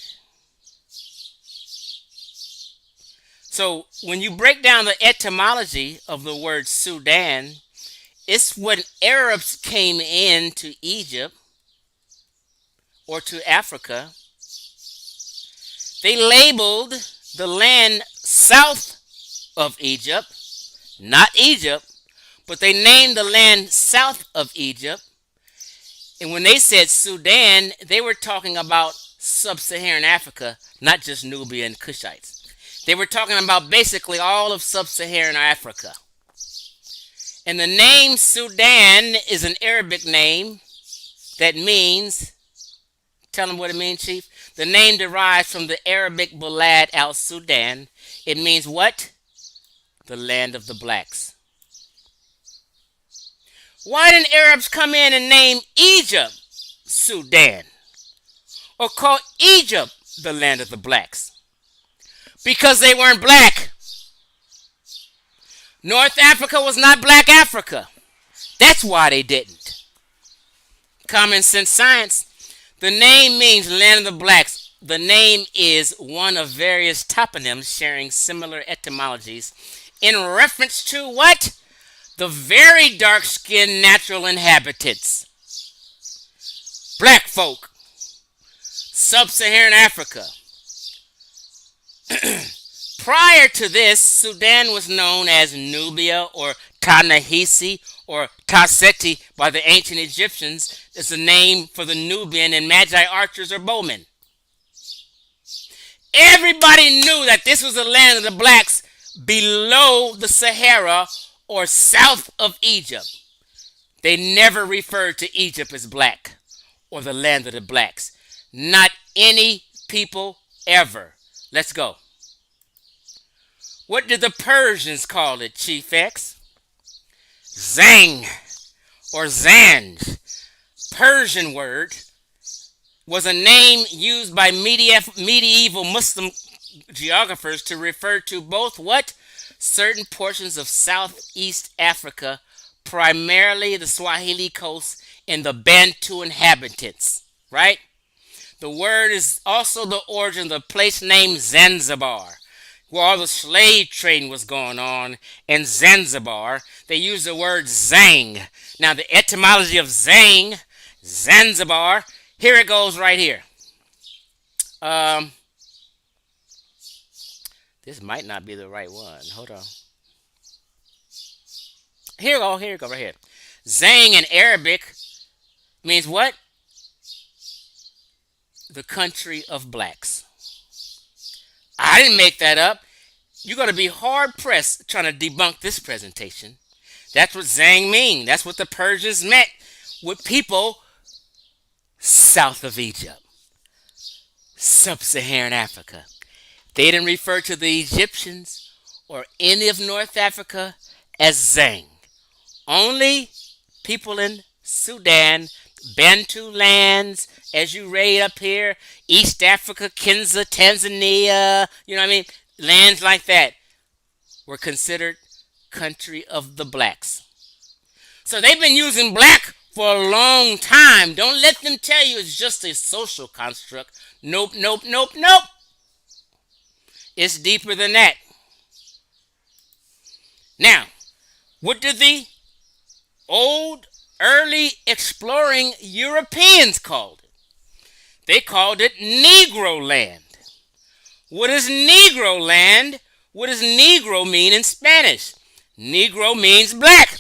So when you break down the etymology of the word Sudan, it's when Arabs came into Egypt or to Africa, they labeled the land south of Egypt, not Egypt, but they named the land south of Egypt. And when they said Sudan, they were talking about Sub-Saharan Africa, not just Nubia and Kushites. They were talking about basically all of Sub-Saharan Africa. And the name Sudan is an Arabic name that means, tell them what it means, Chief. The name derives from the Arabic Balad al-Sudan. It means what? The land of the blacks. Why didn't Arabs come in and name Egypt Sudan? Or call Egypt the land of the blacks? Because they weren't black. North Africa was not black Africa. That's why they didn't. Common sense science. The name means land of the blacks. The name is one of various toponyms sharing similar etymologies in reference to what? The very dark-skinned natural inhabitants. Black folk. Sub-Saharan Africa. Prior to this, Sudan was known as Nubia or Ta-Nehisi or Ta-Seti by the ancient Egyptians. It's a name for the Nubian and Magi archers or bowmen. Everybody knew that this was the land of the blacks below the Sahara or south of Egypt. They never referred to Egypt as black or the land of the blacks. Not any people ever. Let's go. What did the Persians call it, Chief X? Zang or Zanj. Persian word was a name used by medieval Muslim geographers to refer to both what? Certain portions of Southeast Africa, primarily the Swahili coast and the Bantu inhabitants, right? The word is also the origin of the place named Zanzibar, where all the slave trading was going on. In Zanzibar, they used the word Zang. Now, the etymology of Zang, Zanzibar, here it goes right here. This might not be the right one. Hold on. Here you go, right here. Zang in Arabic means what? The country of blacks. I didn't make that up. You're going to be hard-pressed trying to debunk this presentation. That's what Zang means. That's what the Persians meant with people south of Egypt. Sub-Saharan Africa. They didn't refer to the Egyptians or any of North Africa as Zang. Only people in Sudan, Bantu lands, as you read up here, East Africa, Kenya, Tanzania, you know what I mean? Lands like that were considered country of the blacks. So they've been using black for a long time. Don't let them tell you it's just a social construct. Nope, nope, nope, nope. It's deeper than that. Now, what did the old, early exploring Europeans call it? They called it Negro land. What is Negro land? What does Negro mean in Spanish? Negro means black.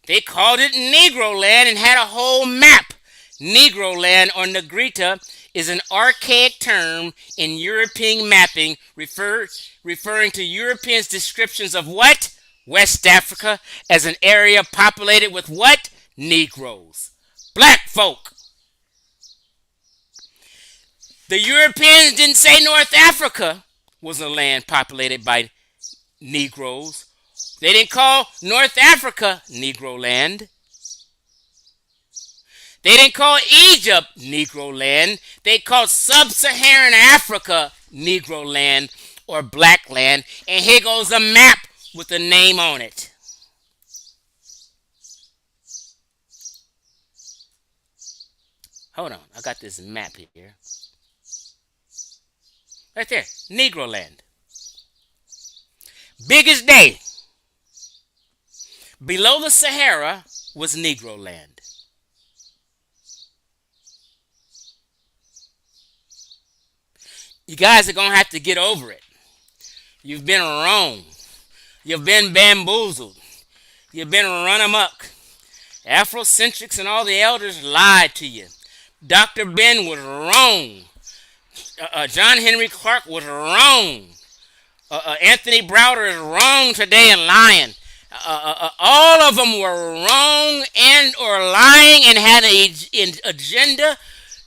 They called it Negro land and had a whole map. Negro land or Negrita is an archaic term in European mapping referring to Europeans' descriptions of what? West Africa as an area populated with what? Negroes. Black folk. The Europeans didn't say North Africa was a land populated by Negroes. They didn't call North Africa Negro land. They didn't call Egypt Negro land. They called Sub-Saharan Africa Negro land or black land. And here goes a map with a name on it. Hold on, I got this map here. Right there, Negro land. Biggest day. Below the Sahara was Negro land. You guys are going to have to get over it. You've been wrong. You've been bamboozled. You've been run amok. Afrocentrics and all the elders lied to you. Dr. Ben was wrong. John Henry Clark was wrong. Anthony Browder is wrong today and lying. All of them were wrong and or lying and had an agenda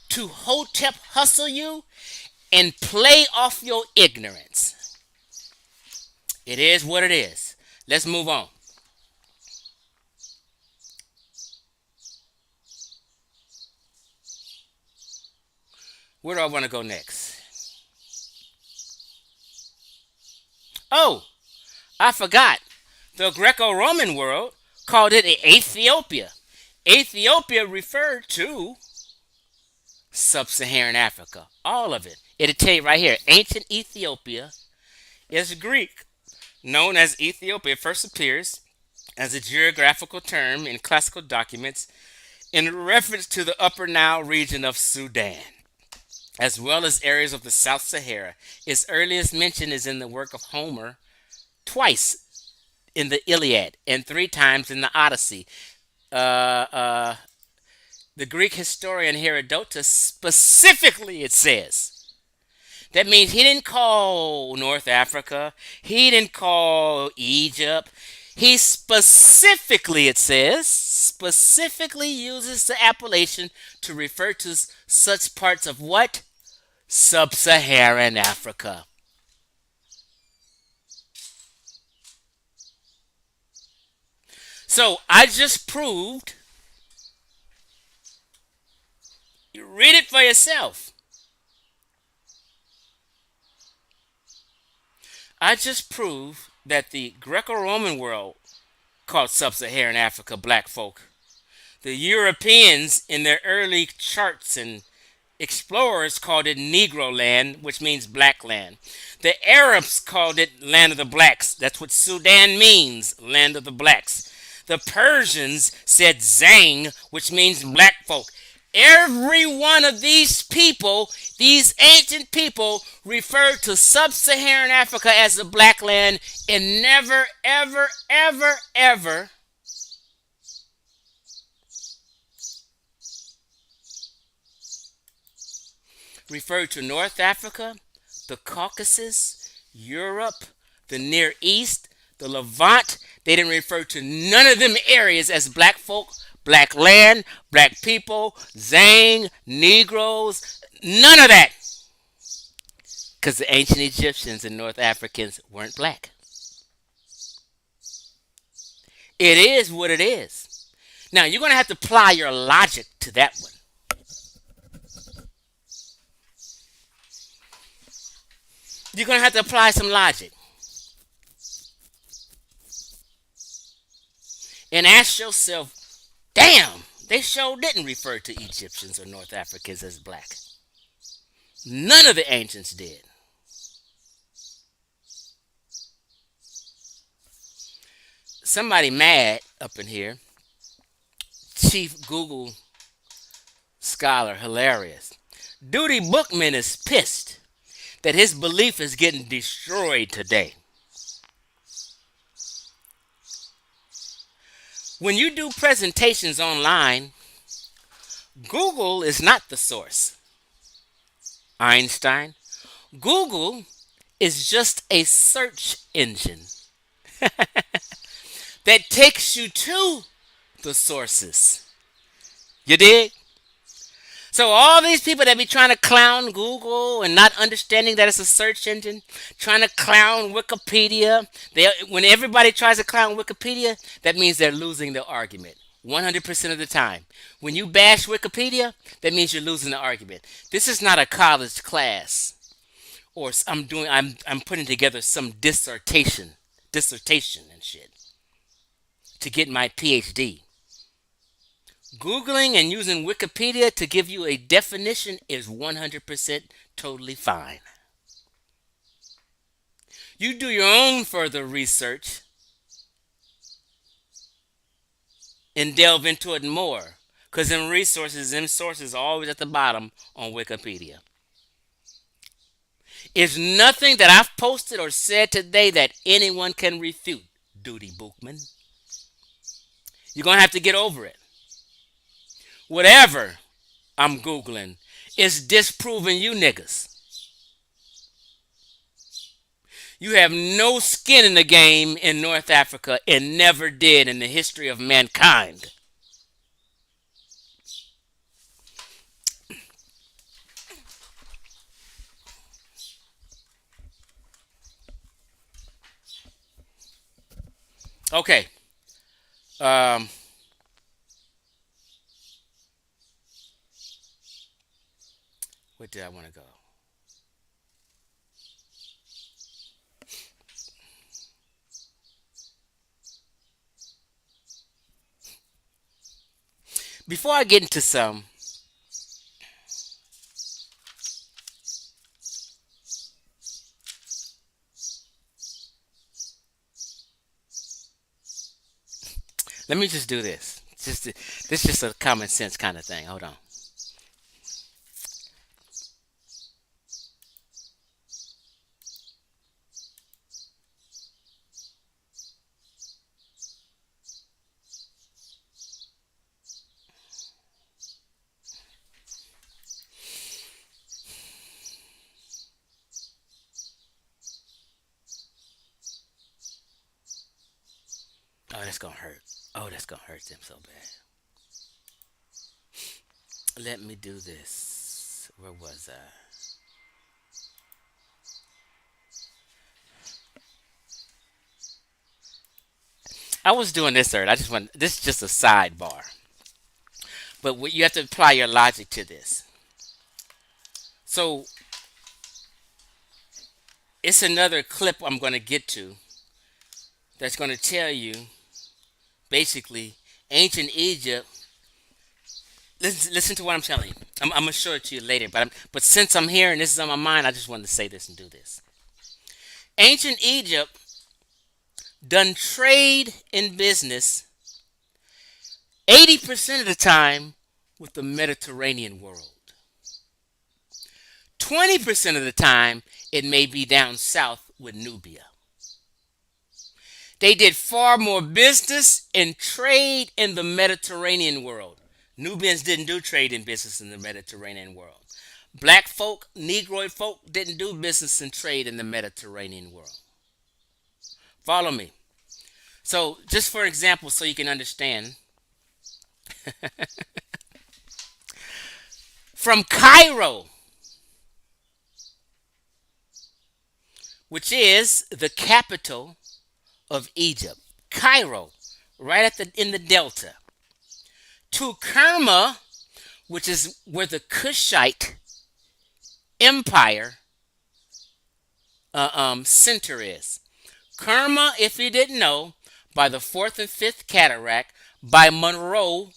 to hotep hustle you and play off your ignorance. It is what it is. Let's move on. Where do I want to go next? Oh, I forgot. The Greco-Roman world called it Ethiopia. Ethiopia referred to Sub-Saharan Africa. All of it. It'll tell you right here. Ancient Ethiopia is Greek, known as Ethiopia. It first appears as a geographical term in classical documents in reference to the Upper Nile region of Sudan, as well as areas of the South Sahara. Its earliest mention is in the work of Homer, twice in the Iliad and 3 times in the Odyssey. The Greek historian Herodotus specifically, it says, that means he didn't call North Africa, he didn't call Egypt. He specifically, it says, specifically uses the appellation to refer to such parts of what? Sub-Saharan Africa. So I just proved, you read it for yourself. I just proved that the Greco-Roman world called Sub-Saharan Africa black folk. The Europeans in their early charts and explorers called it Negro land, which means black land. The Arabs called it land of the blacks. That's what Sudan means, land of the blacks. The Persians said Zang, which means black folk. Every one of these people, these ancient people, referred to Sub-Saharan Africa as the black land and never, ever, ever, ever referred to North Africa, the Caucasus, Europe, the Near East, the Levant. They didn't refer to none of them areas as black folk, black land, black people, Zang, Negroes, none of that. Because the ancient Egyptians and North Africans weren't black. It is what it is. Now, you're going to have to apply your logic to that one. You're going to have to apply some logic. And ask yourself, damn, they sure didn't refer to Egyptians or North Africans as black. None of the ancients did. Somebody mad up in here. Chief Google scholar, hilarious. Duty Bookman is pissed that his belief is getting destroyed today. When you do presentations online, Google is not the source. Einstein. Google is just a search engine that takes you to the sources. You dig? So all these people that be trying to clown Google and not understanding that it's a search engine, trying to clown Wikipedia, when everybody tries to clown Wikipedia, that means they're losing the argument 100% of the time. When you bash Wikipedia, that means you're losing the argument. This is not a college class, or I'm putting together some dissertation and shit to get my PhD. Googling and using Wikipedia to give you a definition is 100% totally fine. You do your own further research and delve into it more, because them sources are always at the bottom on Wikipedia. It's nothing that I've posted or said today that anyone can refute, Duty Bookman. You're going to have to get over it. Whatever I'm Googling is disproving you niggas. You have no skin in the game in North Africa and never did in the history of mankind. Okay. Where did I want to go? Before I get into some, let me just do this. This is just a common sense kind of thing. Hold on. Oh, that's gonna hurt. Oh, that's gonna hurt them so bad. Let me do this. Where was I? I was doing this earlier. This is just a sidebar. But you have to apply your logic to this. So, it's another clip I'm going to get to that's going to tell you, basically, ancient Egypt. Listen to what I'm telling you. I'm going to show it to you later. But since I'm here and this is on my mind, I just wanted to say this and do this. Ancient Egypt done trade in business 80% of the time with the Mediterranean world. 20% of the time, it may be down south with Nubia. They did far more business and trade in the Mediterranean world. Nubians didn't do trade and business in the Mediterranean world. Black folk, negroid folk didn't do business and trade in the Mediterranean world. Follow me. So, just for example, so you can understand. From Cairo which is the capital of Egypt, Cairo, right at the in the delta, to Kerma, which is where the Kushite Empire center is. Kerma, if you didn't know, by the fourth and fifth cataract, by Monroe,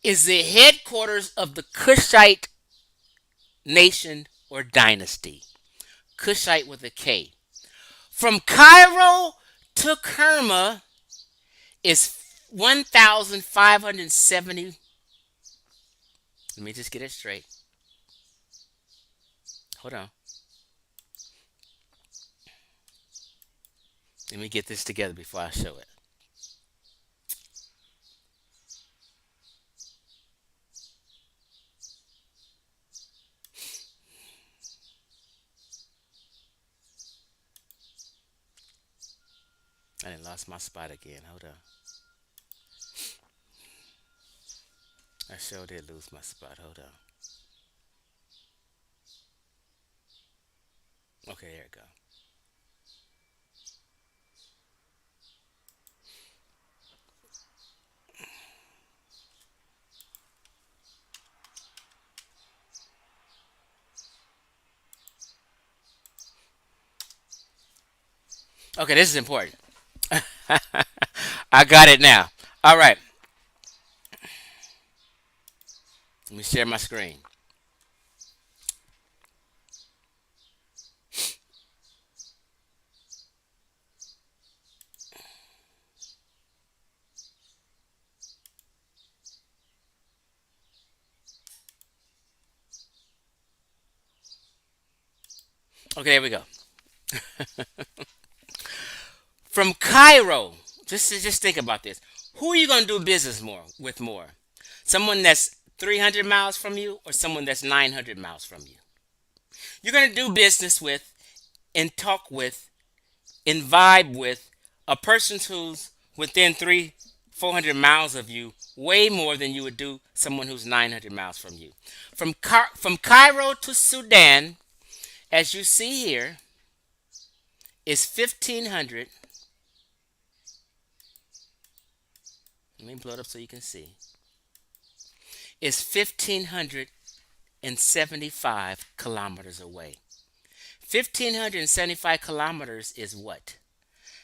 is the headquarters of the Kushite nation or dynasty. Kushite with a K. From Cairo to Kerma is 1,570. Let me just get it straight. Hold on. Let me get this together before I show it. I done lost my spot again. Hold on. I sure did lose my spot. Hold on. Okay, there we go. Okay, this is important. I got it now. All right. Let me share my screen. Okay, there we go. From Cairo, just think about this. Who are you going to do business with more? Someone that's 300 miles from you or someone that's 900 miles from you? You're going to do business with and talk with and vibe with a person who's within 400 miles of you way more than you would do someone who's 900 miles from you. From Cairo to Sudan, as you see here, is 1,500. Let me blow it up so you can see. It's 1,575 kilometers away. 1,575 kilometers is what?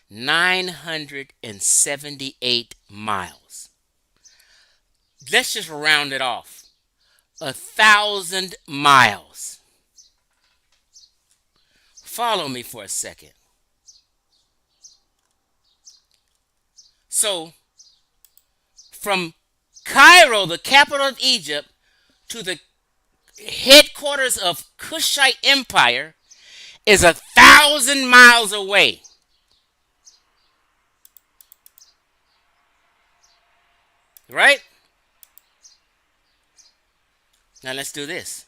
978 miles. Let's just round it off. 1,000 miles. Follow me for a second. So, from Cairo, the capital of Egypt, to the headquarters of Kushite Empire is 1,000 miles away. Right? Now let's do this.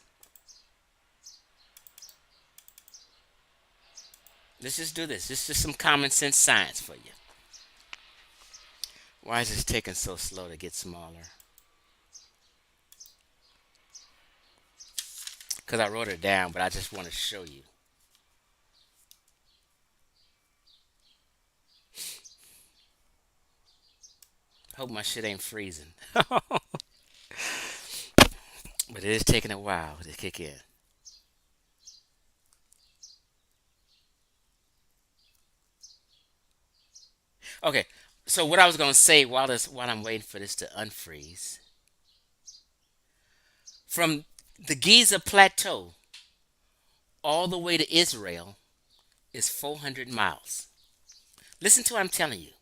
Let's just do this. This is just some common sense science for you. Why is this taking so slow to get smaller? Because I wrote it down, but I just want to show you. Hope my shit ain't freezing. But it is taking a while to kick in. Okay, so what I was gonna say while I'm waiting for this to unfreeze, from the Giza Plateau all the way to Israel is 400 miles. Listen to what I'm telling you.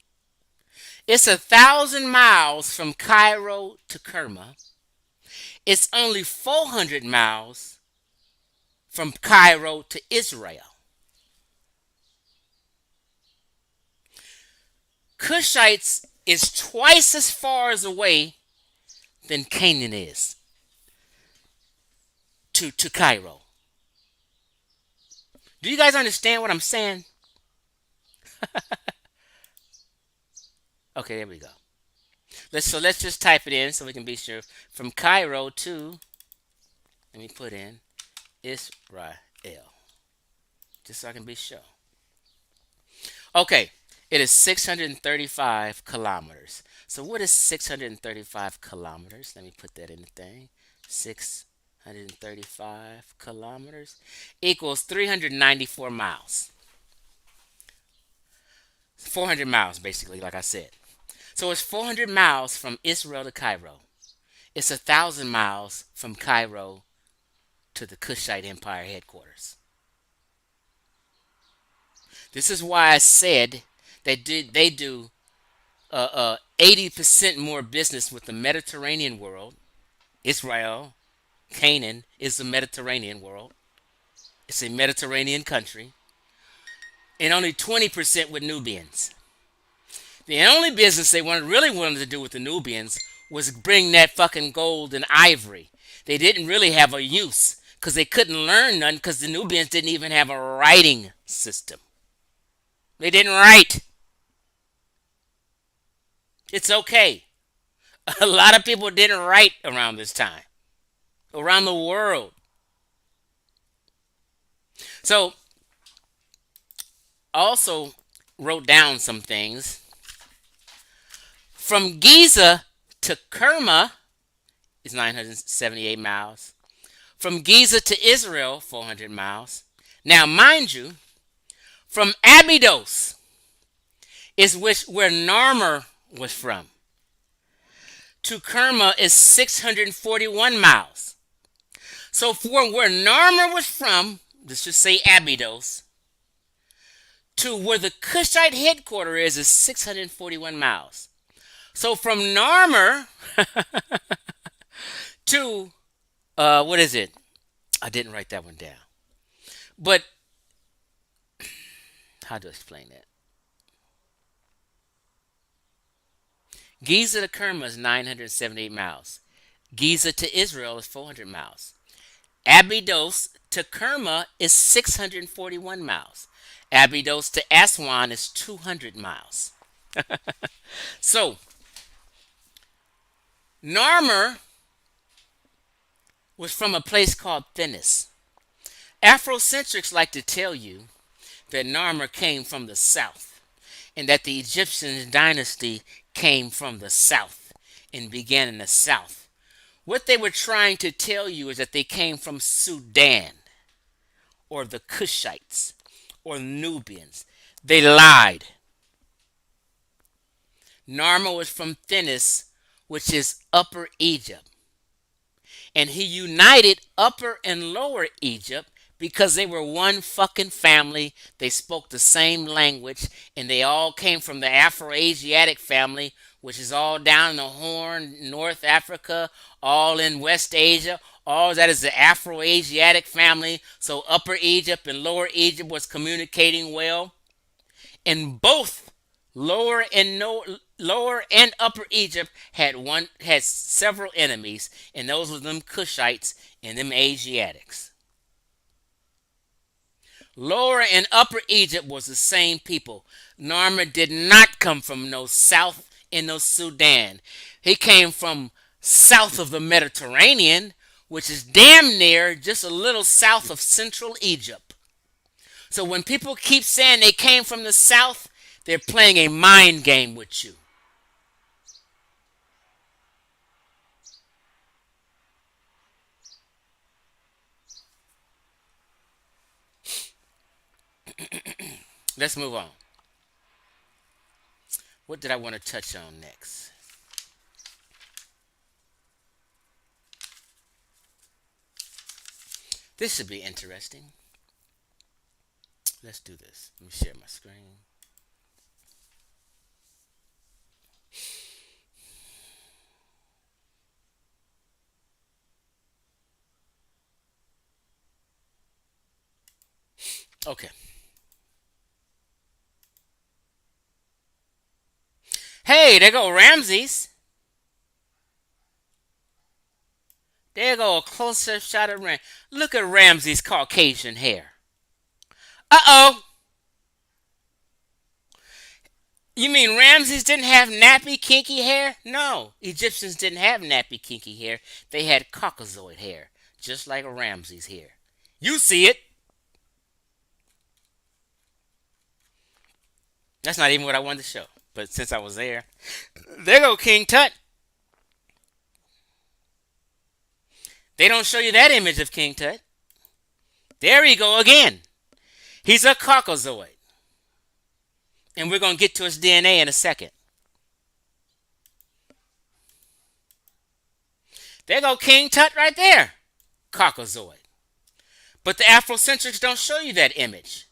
It's 1,000 miles from Cairo to Kerma. It's only 400 miles from Cairo to Israel. Kushites is twice as far as away than Canaan is to Cairo. Do you guys understand what I'm saying? Okay, there we go. Let's just type it in so we can be sure. From Cairo to, let me put in Israel. just so I can be sure. Okay, it is 635 kilometers. So what is 635 kilometers? Let me put that in the thing. 635 kilometers equals 394 miles. 400 miles, basically, like I said. So it's 400 miles from Israel to Cairo. It's 1,000 miles from Cairo to the Kushite Empire headquarters. This is why I said they do 80% more business with the Mediterranean world. Israel, Canaan is the Mediterranean world. It's a Mediterranean country. And only 20% with Nubians. The only business they really wanted to do with the Nubians was bring that fucking gold and ivory. They didn't really have a use because they couldn't learn none because the Nubians didn't even have a writing system. They didn't write. It's okay. A lot of people didn't write around this time. Around the world. So, I also wrote down some things. From Giza to Kerma is 978 miles. From Giza to Israel, 400 miles. Now, mind you, from Abydos is where Narmer was from. To Kerma is 641 miles. So from where Narmer was from, let's just say Abydos, to where the Kushite headquarters is 641 miles. So from Narmer to, what is it? I didn't write that one down. But, how do I explain that? Giza to Kerma is 978 miles. Giza to Israel is 400 miles. Abydos to Kerma is 641 miles. Abydos to Aswan is 200 miles. So, Narmer was from a place called Thinis. Afrocentrics like to tell you that Narmer came from the south and that the Egyptian dynasty came from the south and began in the south. What they were trying to tell you is that they came from Sudan or the Kushites or Nubians. They lied. Narmer was from Thinis, which is Upper Egypt. And he united Upper and Lower Egypt because they were one fucking family. They spoke the same language, and they all came from the Afro-Asiatic family, which is all down in the Horn, North Africa, all in West Asia. All that is the Afro-Asiatic family. So Upper Egypt and Lower Egypt was communicating well. And both Lower and Upper Egypt had several enemies, and those were them Kushites and them Asiatics. Lower and Upper Egypt was the same people. Narmer did not come from no south in no Sudan. He came from south of the Mediterranean, which is damn near just a little south of central Egypt. So when people keep saying they came from the south, they're playing a mind game with you. Let's move on. What did I want to touch on next? This should be interesting. Let's do this. Let me share my screen. Okay. Hey, there go Ramses. There go a closer shot of Ram. Look at Ramses' Caucasian hair. Uh-oh. You mean Ramses didn't have nappy, kinky hair? No, Egyptians didn't have nappy, kinky hair. They had Caucasoid hair, just like a Ramses hair. You see it. That's not even what I wanted to show. But since I was there go King Tut. They don't show you that image of King Tut. There he go again. He's a Caucasoid. And we're going to get to his DNA in a second. There go King Tut right there. Caucasoid. But the Afrocentrics don't show you that image.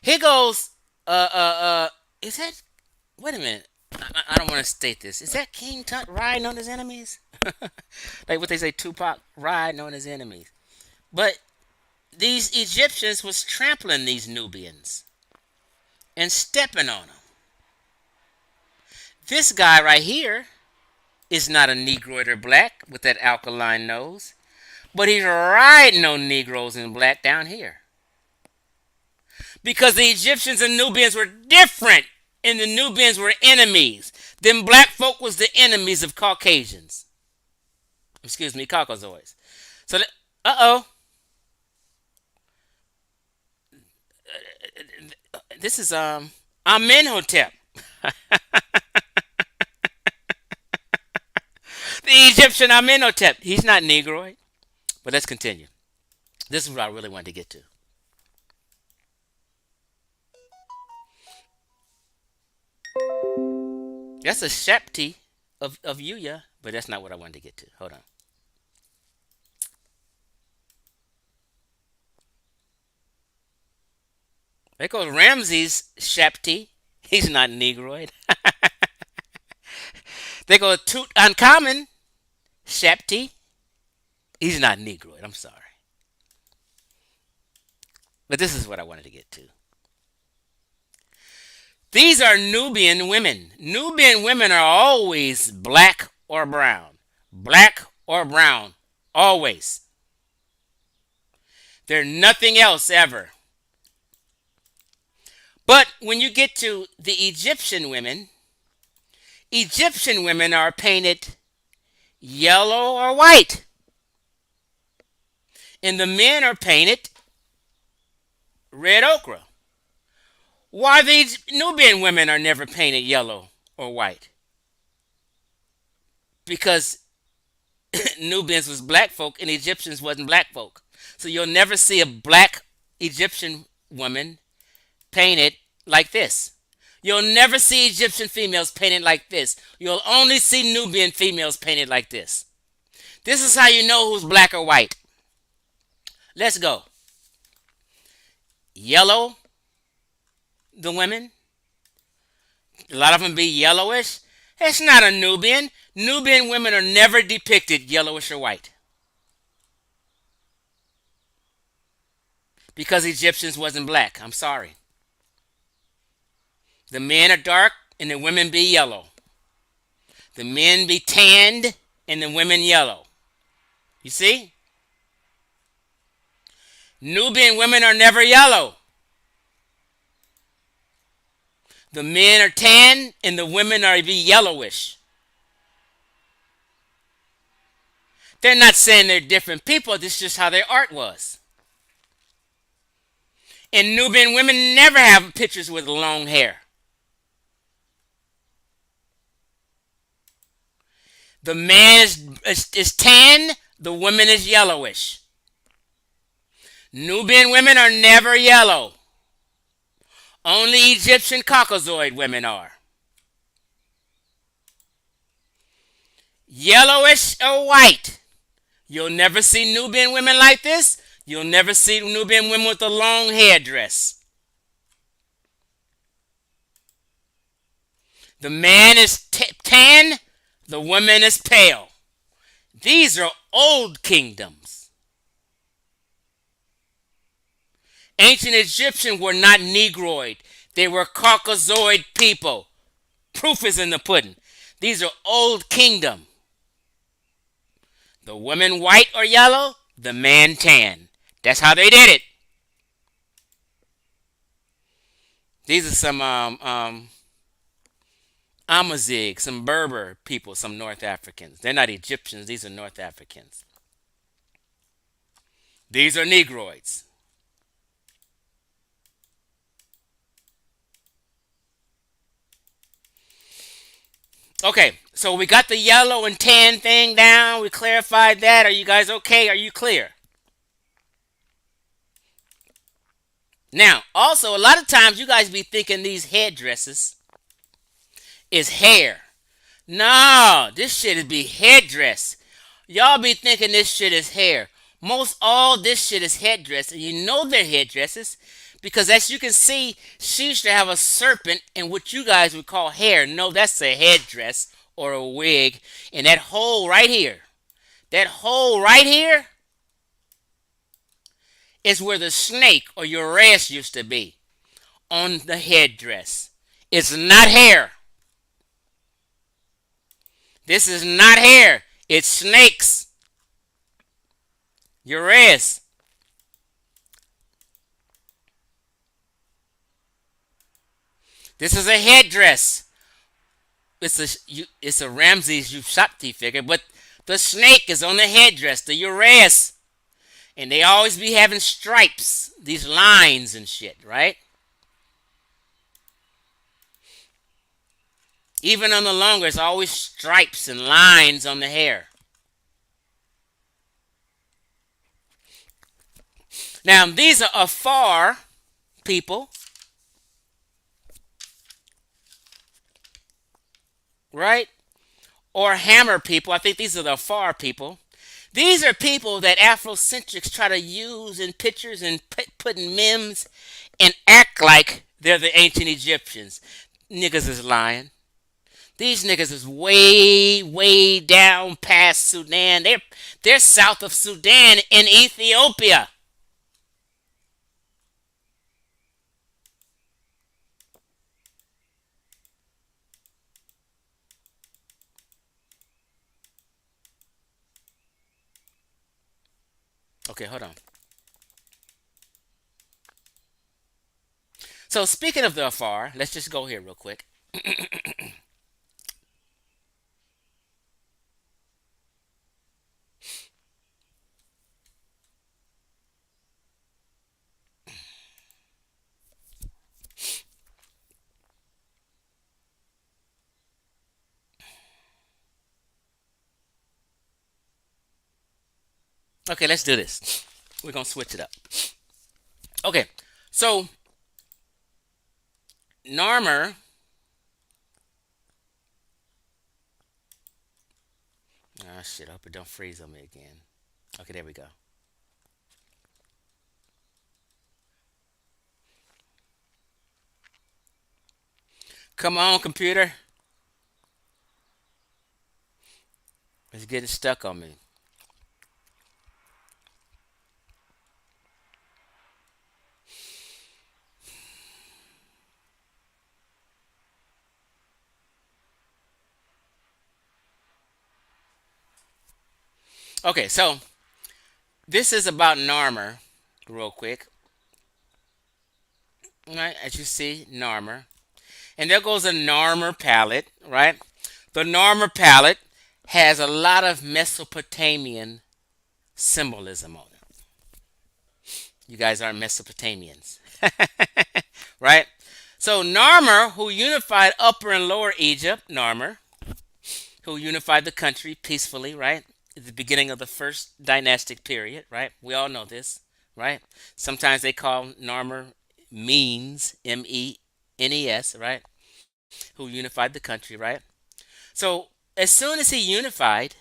Here goes, is that, wait a minute. I don't want to state this. Is that King Tut riding on his enemies? Like what they say, Tupac riding on his enemies. But these Egyptians was trampling these Nubians and stepping on them. This guy right here is not a negroid or black with that alkaline nose, but he's riding on Negroes and black down here. Because the Egyptians and Nubians were different, and the Nubians were enemies. Them black folk was the enemies of Caucasians. Excuse me, Caucasoids. So, this is Amenhotep. The Egyptian Amenhotep. He's not Negroid. But let's continue. This is what I really wanted to get to. That's a Shepti of Yuya, but that's not what I wanted to get to. Hold on. There goes Ramses Shepti. He's not Negroid. There goes Tutankhamun Shepti. He's not Negroid. I'm sorry. But this is what I wanted to get to. These are Nubian women. Nubian women are always black or brown. Black or brown. Always. They're nothing else ever. But when you get to the Egyptian women are painted yellow or white. And the men are painted red ochre. Why these Nubian women are never painted yellow or white? Because Nubians was black folk and Egyptians wasn't black folk. So you'll never see a black Egyptian woman painted like this. You'll never see Egyptian females painted like this. You'll only see Nubian females painted like this. This is how you know who's black or white. Let's go. Yellow, the women. A lot of them be yellowish. It's not a Nubian. Nubian women are never depicted yellowish or white. Because Egyptians wasn't black. I'm sorry. The men are dark and the women be yellow. The men be tanned and the women yellow. You see? Nubian women are never yellow. The men are tan and the women are be yellowish. They're not saying they're different people. This is just how their art was. And Nubian women never have pictures with long hair. The man is tan, the woman is yellowish. Nubian women are never yellow. Only Egyptian Caucasoid women are. Yellowish or white. You'll never see Nubian women like this. You'll never see Nubian women with a long hairdress. The man is tan, the woman is pale. These are old kingdoms. Ancient Egyptians were not Negroid. They were Caucasoid people. Proof is in the pudding. These are old kingdom. The women white or yellow, the man tan. That's how they did it. These are some Amazigh, some Berber people, some North Africans. They're not Egyptians. These are North Africans. These are negroids. Okay, so we got the yellow and tan thing down. We clarified that. Are you guys okay? Are you clear? Now, also, a lot of times you guys be thinking these headdresses is hair. No, this shit is be headdress. Y'all be thinking this shit is hair. Most all this shit is headdress, and you know they're headdresses because as you can see, she used to have a serpent in what you guys would call hair. No, that's a headdress or a wig. And that hole right here is where the snake or your ass used to be on the headdress. It's not hair. This is not hair. It's snakes. Your ass. This is a headdress. It's a Ramses Ushabti figure, but the snake is on the headdress, the uraeus. And they always be having stripes, these lines and shit, right? Even on the longer, it's always stripes and lines on the hair. Now, these are Afar people, right? Or Hammer people. I think these are the Afar people. These are people that Afrocentrics try to use in pictures and put in memes and act like they're the ancient Egyptians. Niggas is lying. These niggas is way, way down past Sudan. They're south of Sudan in Ethiopia. Okay, hold on. So speaking of the Afar, let's just go here real quick. Okay, let's do this. We're gonna switch it up. Okay, so Narmer. Oh shit! I hope it don't freeze on me again. Okay, there we go. Come on, computer. It's getting stuck on me. Okay, so this is about Narmer, real quick. All right, as you see, Narmer. And there goes a Narmer palette, right? The Narmer palette has a lot of Mesopotamian symbolism on it. You guys aren't Mesopotamians, right? So Narmer, who unified Upper and Lower Egypt, Narmer, who unified the country peacefully, right? At the beginning of the first dynastic period, right? We all know this, right? Sometimes they call Narmer Menes, Menes, right? Who unified the country, right? So as soon as he unified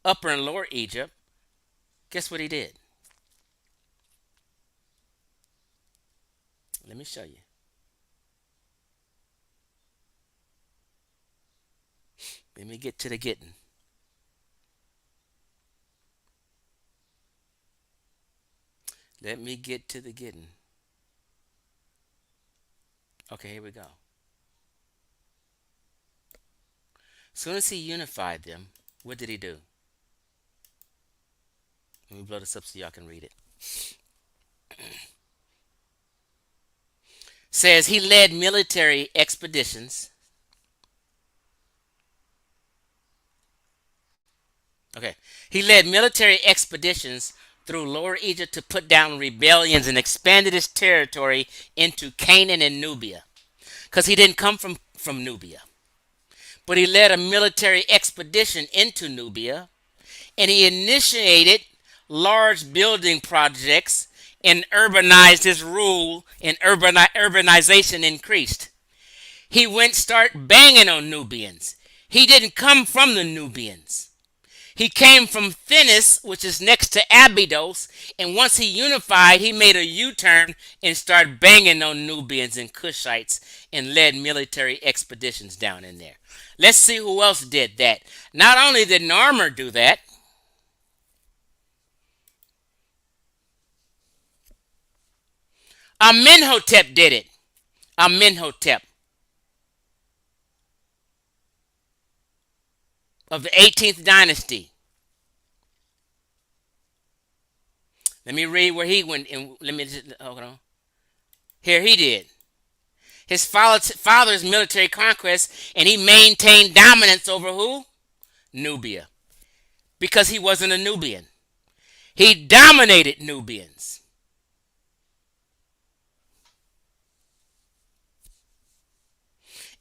Upper and Lower Egypt, guess what he did? Let me show you. Let me get to the getting. Let me get to the getting. Okay, here we go. As soon as he unified them, what did he do? Let me blow this up so y'all can read it. Says he led military expeditions. Okay. He led military expeditions through Lower Egypt to put down rebellions and expanded his territory into Canaan and Nubia. Because he didn't come from Nubia. But he led a military expedition into Nubia, and he initiated large building projects and urbanized his rule, and urbanization increased. He went start banging on Nubians. He didn't come from the Nubians. He came from Thinis, which is next to Abydos, and once he unified, he made a U-turn and started banging on Nubians and Kushites and led military expeditions down in there. Let's see who else did that. Not only did Narmer do that, Amenhotep did it. Amenhotep of the 18th dynasty. Let me read where he went. And let me just hold on. Here he did. His father's military conquest, and he maintained dominance over who? Nubia. Because he wasn't a Nubian. He dominated Nubians.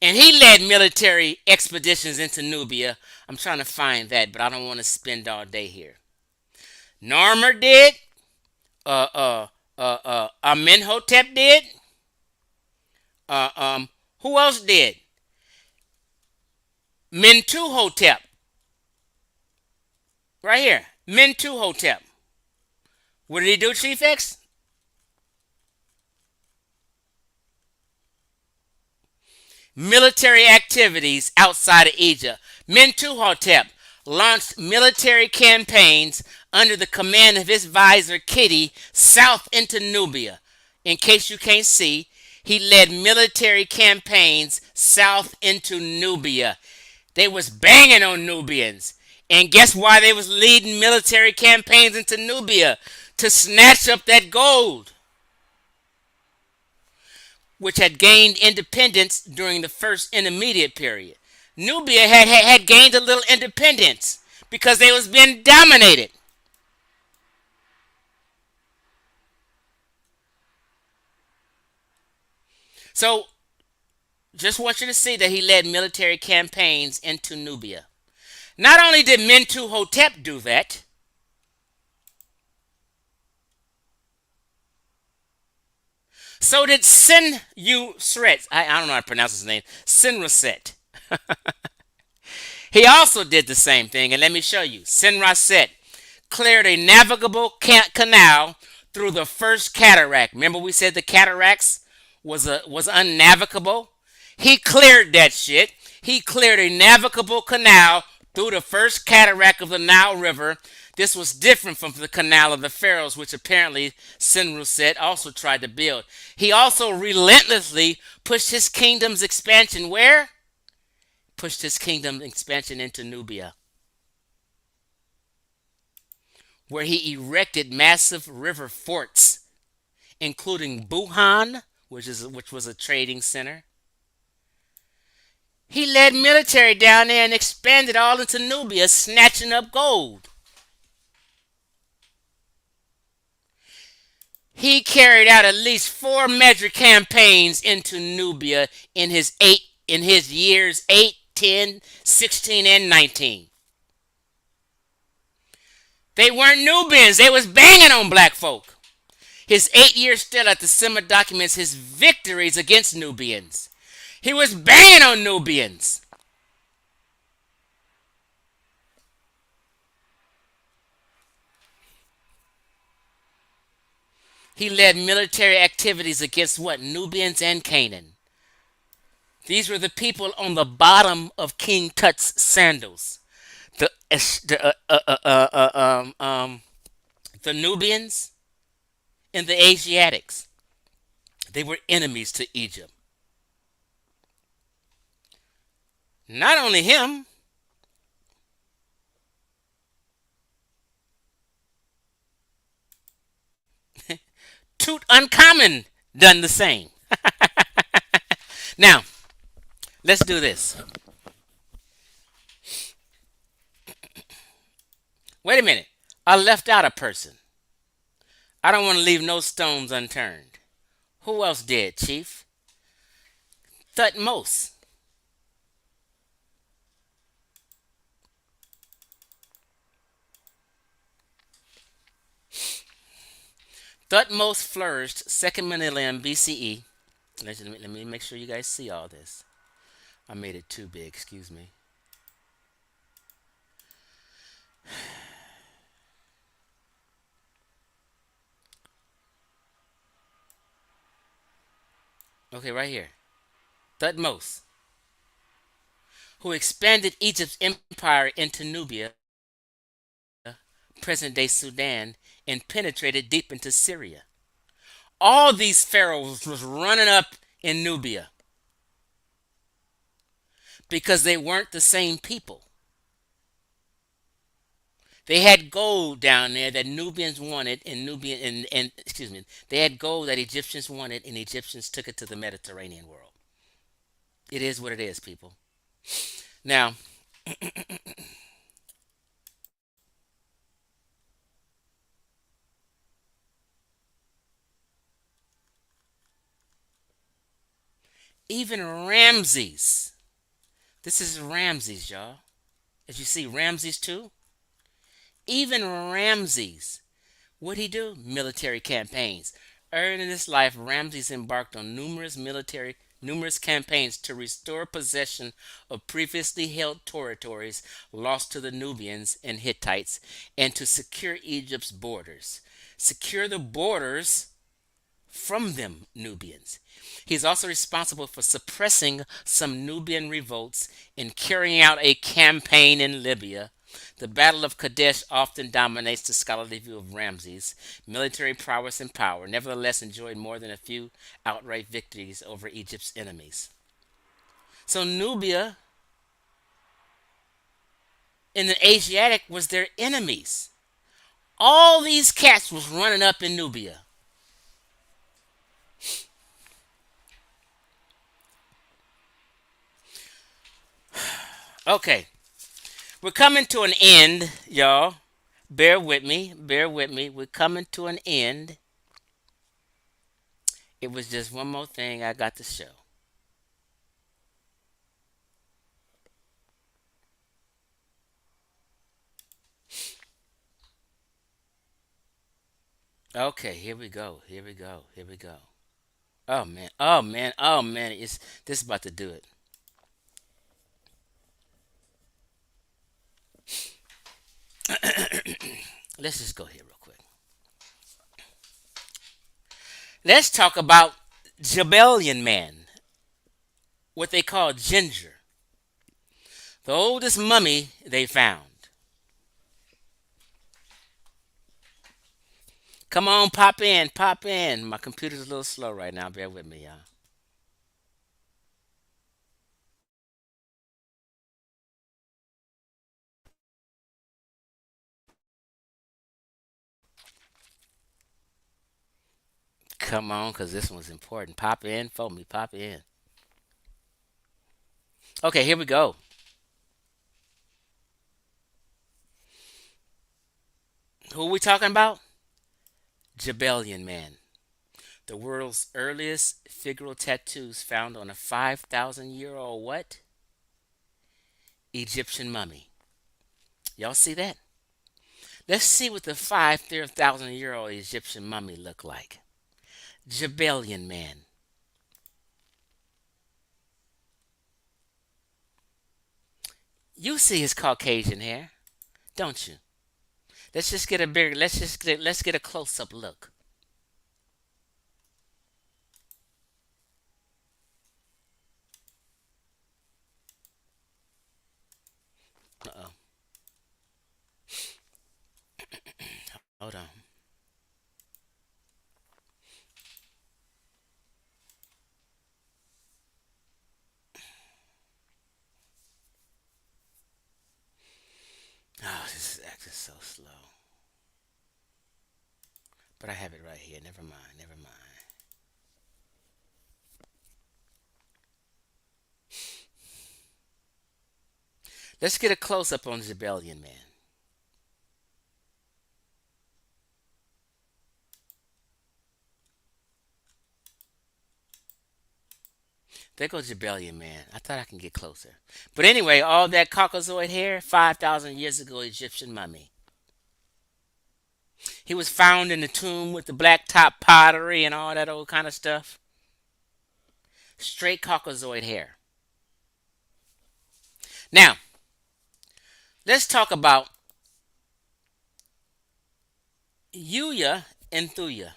And he led military expeditions into Nubia. I'm trying to find that, but I don't want to spend all day here. Narmer did. Amenhotep did. Who else did? Mentuhotep. Right here. Mentuhotep. What did he do, Chief X? Military activities outside of Egypt. Mentuhotep launched military campaigns under the command of his advisor Kitty south into Nubia. In case you can't see, he led military campaigns south into Nubia. They was banging on Nubians. And guess why they was leading military campaigns into Nubia? To snatch up that gold, which had gained independence during the first intermediate period. Nubia had gained a little independence because they was being dominated. So, just want you to see that he led military campaigns into Nubia. Not only did Mentuhotep do that, so did Senusret. I don't know how to pronounce his name. Senusret. He also did the same thing, and let me show you. Senusret cleared a navigable canal through the first cataract. Remember we said the cataracts was unnavigable? He cleared that shit. He cleared a navigable canal through the first cataract of the Nile River. This was different from the canal of the pharaohs, which apparently Senusret also tried to build. He also relentlessly pushed his kingdom's expansion where? Pushed his kingdom expansion into Nubia, where he erected massive river forts, including Buhan, which was a trading center. He led military down there and expanded all into Nubia, snatching up gold. He carried out at least 4 major campaigns into Nubia in his years 8, 10, 16, and 19. They weren't Nubians. They was banging on black folk. His 8-year stint at the Sema documents his victories against Nubians. He was banging on Nubians. He led military activities against what? Nubians and Canaan. These were the people on the bottom of King Tut's sandals. The Nubians and the Asiatics. They were enemies to Egypt. Not only him, Tutankhamun done the same. Now, let's do this. Wait a minute. I left out a person. I don't want to leave no stones unturned. Who else did, Chief? Thutmose. Thutmose flourished second millennium BCE. Let me make sure you guys see all this. I made it too big, excuse me. Okay, right here. Thutmose, who expanded Egypt's empire into Nubia, present day Sudan, and penetrated deep into Syria. All these pharaohs was running up in Nubia because they weren't the same people. They had gold down there that Nubians wanted, and and excuse me, they had gold that Egyptians wanted, and Egyptians took it to the Mediterranean world. It is what it is, people. Now, even Ramses. This is Ramses, y'all. As you see, Ramses too. Even Ramses, what'd he do? Military campaigns. Early in his life, Ramses embarked on numerous campaigns to restore possession of previously held territories lost to the Nubians and Hittites, and to secure Egypt's borders. Secure the borders from them Nubians. He is also responsible for suppressing some Nubian revolts and carrying out a campaign in Libya. The Battle of Kadesh often dominates the scholarly view of Ramses' military prowess and power, nevertheless enjoyed more than a few outright victories over Egypt's enemies. So Nubia and the Asiatic was their enemies. All these cats was running up in Nubia. Okay, we're coming to an end, y'all. Bear with me. Bear with me. We're coming to an end. It was just one more thing I got to show. Okay, here we go. Here we go. Here we go. Oh man. Oh man. Oh man. It's this is about to do it. Let's just go here real quick. Let's talk about Jabalian Man, what they call Ginger, the oldest mummy they found. Come on, pop in, pop in. My computer's a little slow right now. Bear with me, y'all. Come on, because this one's important. Pop in for me, pop in. Okay, here we go. Who are we talking about? Jabalian Man, the world's earliest figural tattoos found on a 5,000-year-old what? Egyptian mummy. Y'all see that? Let's see what the 5,000-year-old Egyptian mummy looked like. Jabalian Man. You see his Caucasian hair, don't you? Let's just get a bigger. Let's get a close-up look. Uh oh. Hold on. Oh, this is acting so slow. But I have it right here. Never mind. Never mind. Let's get a close up on Jabalian Man. There goes Rebellion Man. I thought I can get closer. But anyway, all that Caucasoid hair, 5,000 years ago, Egyptian mummy. He was found in the tomb with the black top pottery and all that old kind of stuff. Straight Caucasoid hair. Now, let's talk about Yuya and Thuya.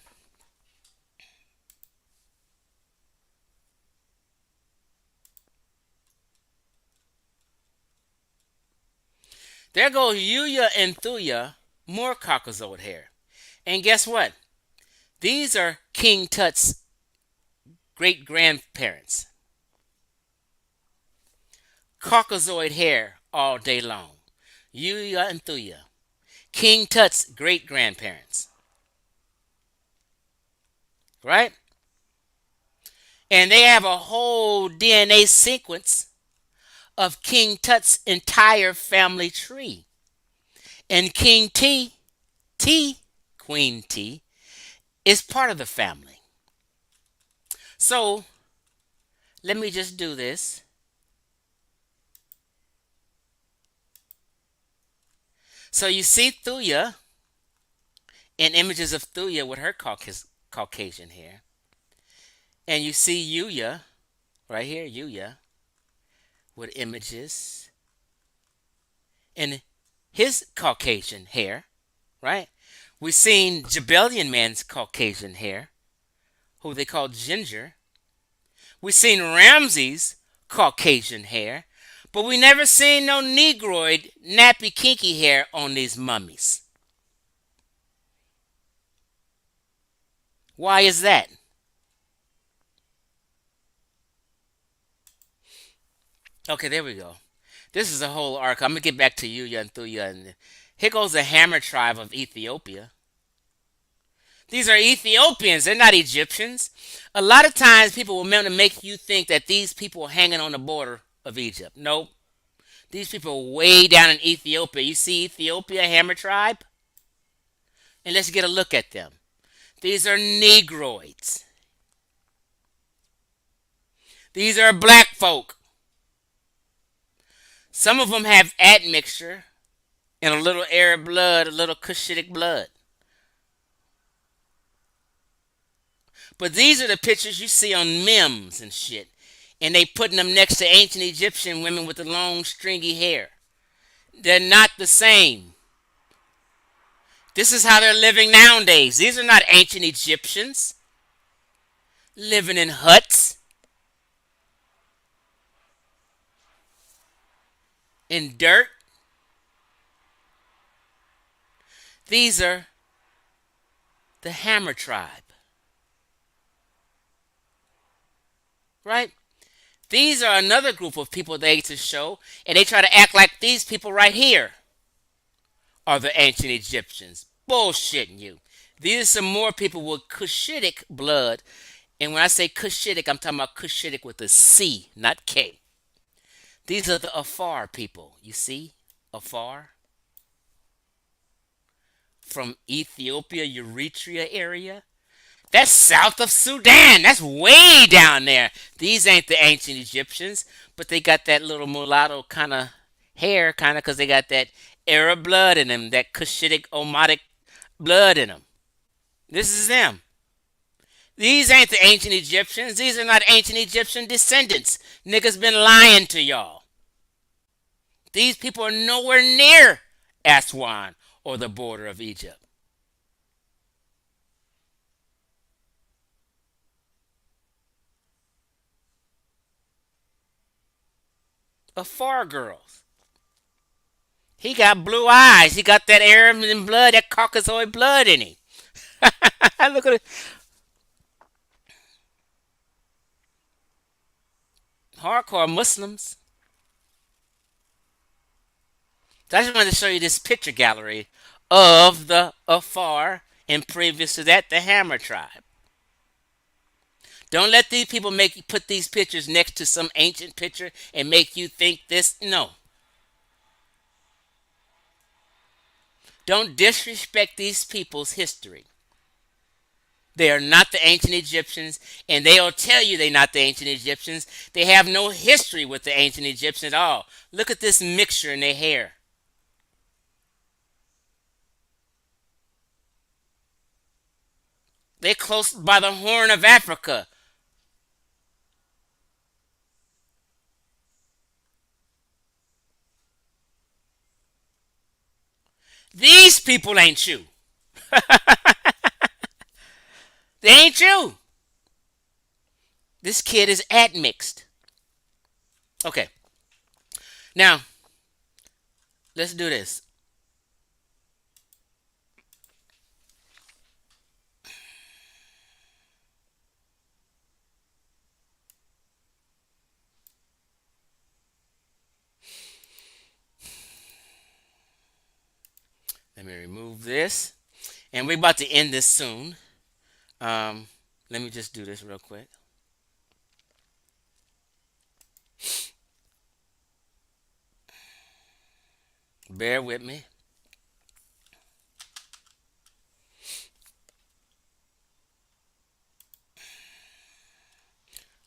There goes Yuya and Thuya, more Caucasoid hair. And guess what? These are King Tut's great grandparents. Caucasoid hair all day long. Yuya and Thuya. King Tut's great grandparents. Right? And they have a whole DNA sequence of King Tut's entire family tree. And King T, Queen T, is part of the family. So let me just do this. So you see Thuya and images of Thuya with her Caucasian hair. And you see Yuya, right here, Yuya, with images and his Caucasian hair, right? We've seen Jabellion Man's Caucasian hair, who they call Ginger. We've seen Ramses' Caucasian hair, but we never seen no negroid, nappy, kinky hair on these mummies. Why is that? Okay, there we go. This is a whole arc. I'm going to get back to Yuya and Thuya. And here goes the Hammer tribe of Ethiopia. These are Ethiopians. They're not Egyptians. A lot of times people will want to make you think that these people are hanging on the border of Egypt. Nope. These people are way down in Ethiopia. You see Ethiopia, Hammer tribe? And let's get a look at them. These are negroids. These are black folk. Some of them have admixture and a little Arab blood, a little Kushitic blood. But these are the pictures you see on memes and shit. And they putting them next to ancient Egyptian women with the long stringy hair. They're not the same. This is how they're living nowadays. These are not ancient Egyptians living in huts, in dirt. These are the Hammer tribe. Right? These are another group of people they to show, and they try to act like these people right here are the ancient Egyptians. Bullshitting you. These are some more people with Kushitic blood. And when I say Kushitic, I'm talking about Kushitic with a C, not K. These are the Afar people. You see? Afar. From Ethiopia, Eritrea area. That's south of Sudan. That's way down there. These ain't the ancient Egyptians, but they got that little mulatto kind of hair, kind of, because they got that Arab blood in them, that Cushitic, Omotic blood in them. This is them. These ain't the ancient Egyptians. These are not ancient Egyptian descendants. Niggas been lying to y'all. These people are nowhere near Aswan or the border of Egypt. Afar girls. He got blue eyes. He got that Arab blood, that Caucasoid blood in him. Look at it. Hardcore Muslims. So I just wanted to show you this picture gallery of the Afar, and previous to that, the Hammer tribe. Don't let these people make you put these pictures next to some ancient picture and make you think this. No. Don't disrespect these people's history. They are not the ancient Egyptians, and they'll tell you they're not the ancient Egyptians. They have no history with the ancient Egyptians at all. Look at this mixture in their hair. They're close by the Horn of Africa. These people ain't you. They ain't you. This kid is admixed. Okay, now let's do this. Let me remove this. And we're about to end this soon. Let me just do this real quick. Bear with me.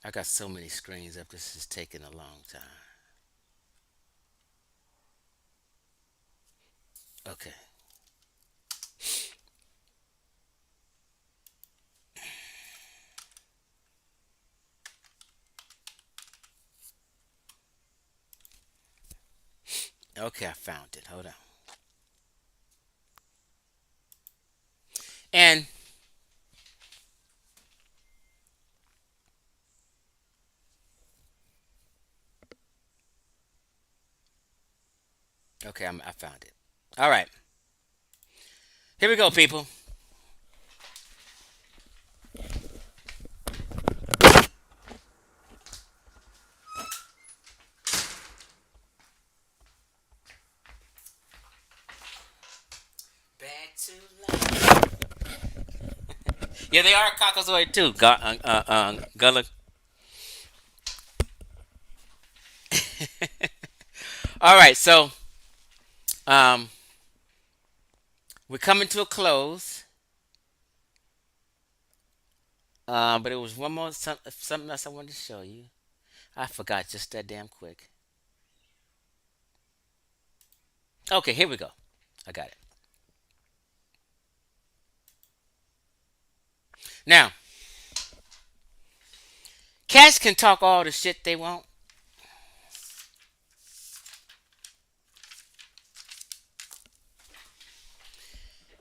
I got so many screens up. This is taking a long time. Okay. Okay, I found it. Hold on. And okay, I found it. All right. Here we go, people. Back to life. Yeah, they are Caucasoid too. Gullah. All right, so um, we're coming to a close. But it was one more something else I wanted to show you. I forgot just that damn quick. Okay, here we go. I got it. Now, cats can talk all the shit they want.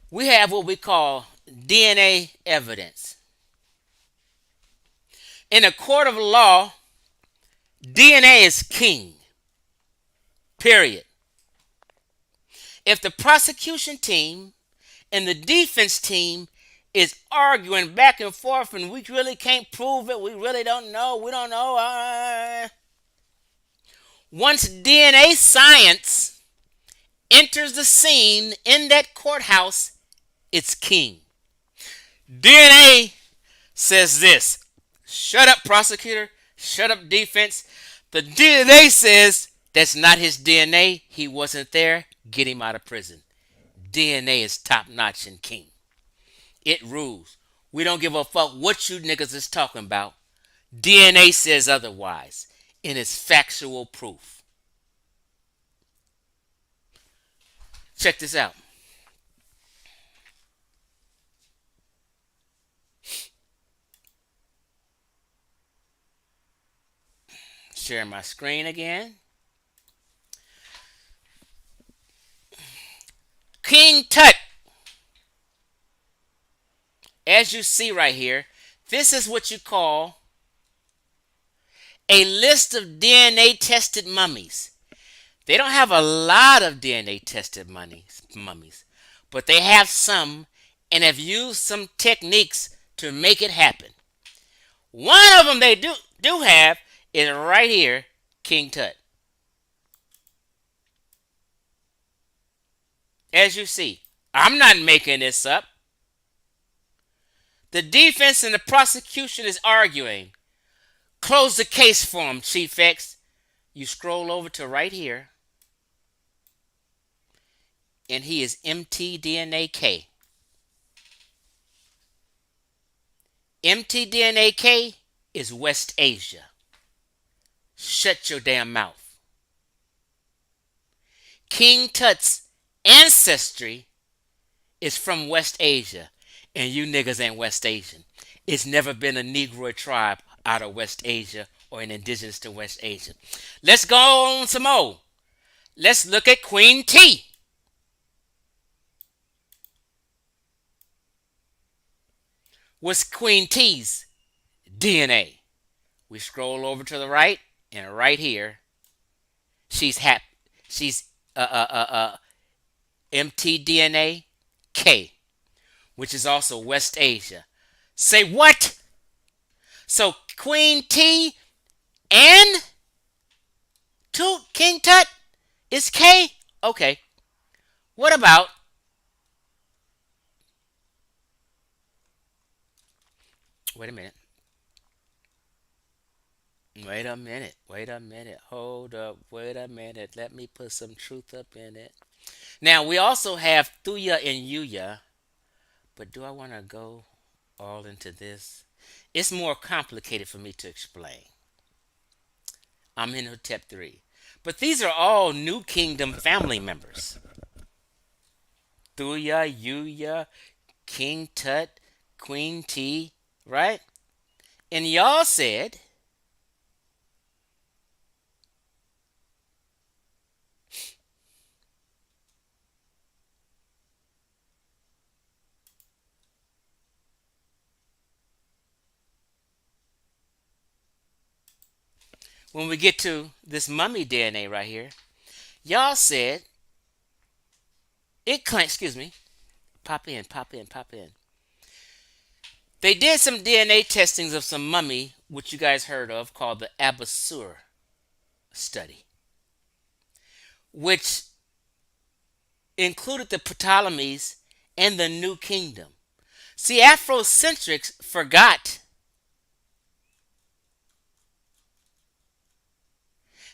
We have what we call DNA evidence. In a court of law, DNA is king. Period. If the prosecution team and the defense team is arguing back and forth and we really can't prove it, we really don't know, we don't know. Once DNA science enters the scene in that courthouse, it's king. DNA says this. Shut up, prosecutor. Shut up, defense. The DNA says that's not his DNA. He wasn't there. Get him out of prison. DNA is top notch and king. It rules. We don't give a fuck what you niggas is talking about. DNA says otherwise. And it's factual proof. Check this out. Share my screen again. King Tut. As you see right here, this is what you call a list of DNA tested mummies. They don't have a lot of DNA tested mummies, but they have some and have used some techniques to make it happen. One of them they do have is right here, King Tut. As you see, I'm not making this up. The defense and the prosecution is arguing. Close the case for him, Chief X. You scroll over to right here, and he is mtDNAK. mtDNAK is West Asia. Shut your damn mouth. King Tut's ancestry is from West Asia, and you niggas ain't West Asian. It's never been a negroid tribe out of West Asia or an indigenous to West Asia. Let's go on some more. Let's look at Queen T. What's Queen T's DNA? We scroll over to the right, and right here, she's mtDNA K, which is also West Asia. Say what? So Queen T and King Tut is K? Okay. What about wait a minute. Wait a minute. Wait a minute. Hold up. Wait a minute. Let me put some truth up in it. Now, we also have Thuya and Yuya, but do I want to go all into this? It's more complicated for me to explain. I'm in Hotep 3. But these are all New Kingdom family members. Thuya, Yuya, King Tut, Queen T, right? And y'all said when we get to this mummy DNA right here, y'all said it claims, excuse me, pop in. They did some DNA testings of some mummy, which you guys heard of, called the Abasur study, which included the Ptolemies and the New Kingdom. See, Afrocentrics forgot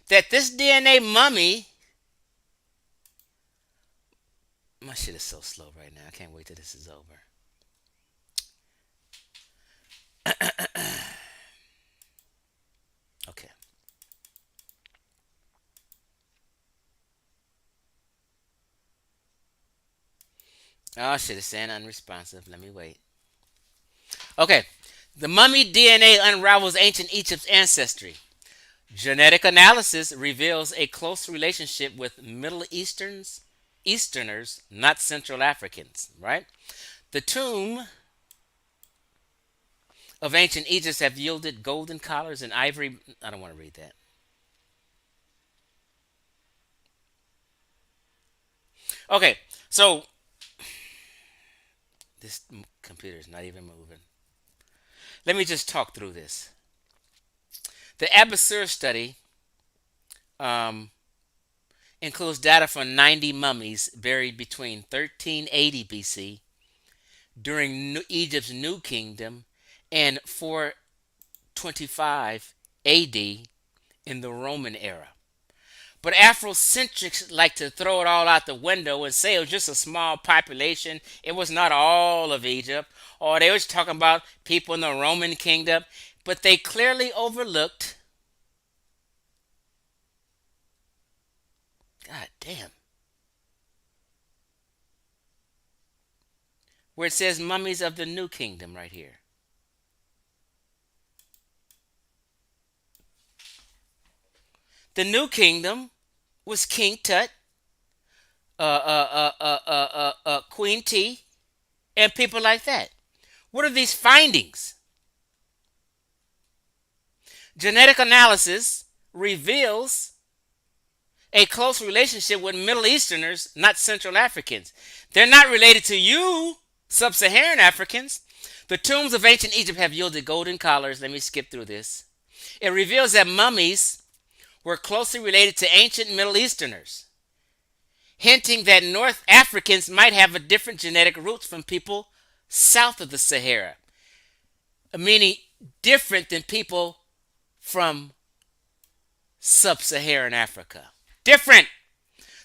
that this DNA mummy, my shit is so slow right now. I can't wait till this is over. Okay. Oh shit, it's saying unresponsive. Let me wait. Okay. The mummy DNA unravels ancient Egypt's ancestry. Genetic analysis reveals a close relationship with Middle Easterners, not Central Africans, right? The tomb of ancient Egypt have yielded golden collars and ivory. I don't want to read that. Okay, so this computer is not even moving. Let me just talk through this. The Abasur study includes data from 90 mummies buried between 1380 BC during Egypt's New Kingdom and 425 AD in the Roman era. But Afrocentrics like to throw it all out the window and say it was just a small population. It was not all of Egypt. Or they was talking about people in the Roman kingdom. But they clearly overlooked. God damn. Where it says mummies of the New Kingdom right here. The New Kingdom was King Tut, Queen T, and people like that. What are these findings? Genetic analysis reveals a close relationship with Middle Easterners, not Central Africans. They're not related to you, Sub-Saharan Africans. The tombs of ancient Egypt have yielded golden collars. Let me skip through this. It reveals that mummies were closely related to ancient Middle Easterners, hinting that North Africans might have a different genetic roots from people south of the Sahara, meaning different than people from Sub-Saharan Africa. Different.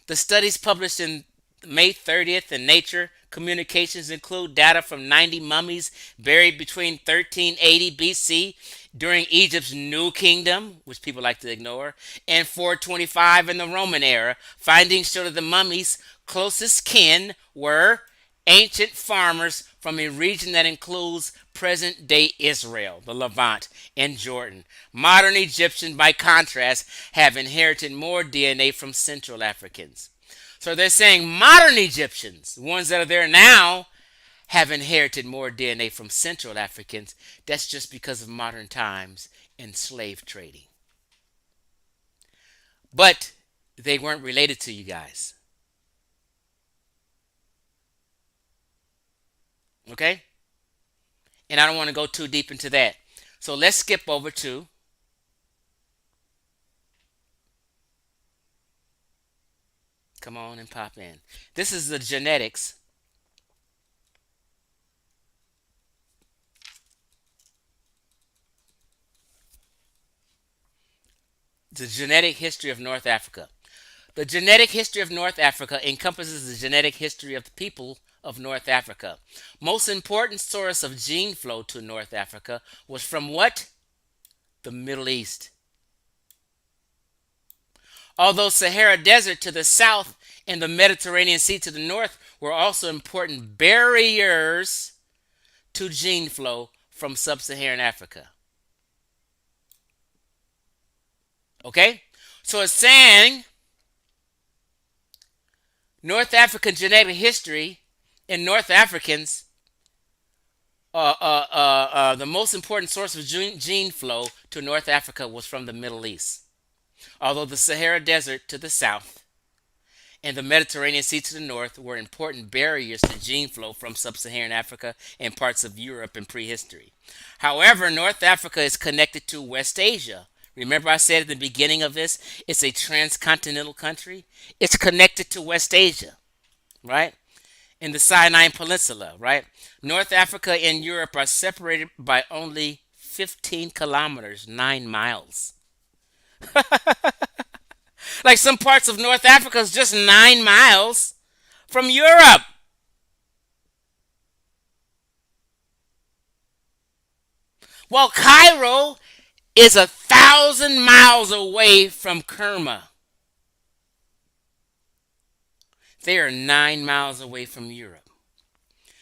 The studies published in May 30th in Nature communications include data from 90 mummies buried between 1380 BC during Egypt's New Kingdom, which people like to ignore, and 425 in the Roman era. Findings show that the mummies' closest kin were ancient farmers from a region that includes present day Israel, the Levant, and Jordan. Modern Egyptians, by contrast, have inherited more DNA from Central Africans. So they're saying modern Egyptians, ones that are there now, have inherited more DNA from Central Africans. That's just because of modern times and slave trading. But they weren't related to you guys. Okay? And I don't want to go too deep into that. So let's skip over to come on and pop in. This is the genetics. The genetic history of North Africa. The genetic history of North Africa encompasses the genetic history of the people of North Africa. Most important source of gene flow to North Africa was from what? The Middle East. Although Sahara Desert to the south and the Mediterranean Sea to the north were also important barriers to gene flow from Sub-Saharan Africa. Okay? So it's saying North African genetic history in North Africans, the most important source of gene flow to North Africa was from the Middle East. Although the Sahara Desert to the south and the Mediterranean Sea to the north were important barriers to gene flow from Sub-Saharan Africa and parts of Europe in prehistory. However, North Africa is connected to West Asia. Remember I said at the beginning of this, it's a transcontinental country. It's connected to West Asia, right? In the Sinai Peninsula, right? North Africa and Europe are separated by only 15 kilometers, 9 miles. Like some parts of North Africa is just 9 miles from Europe. While Cairo is 1,000 miles away from Kerma. They are 9 miles away from Europe.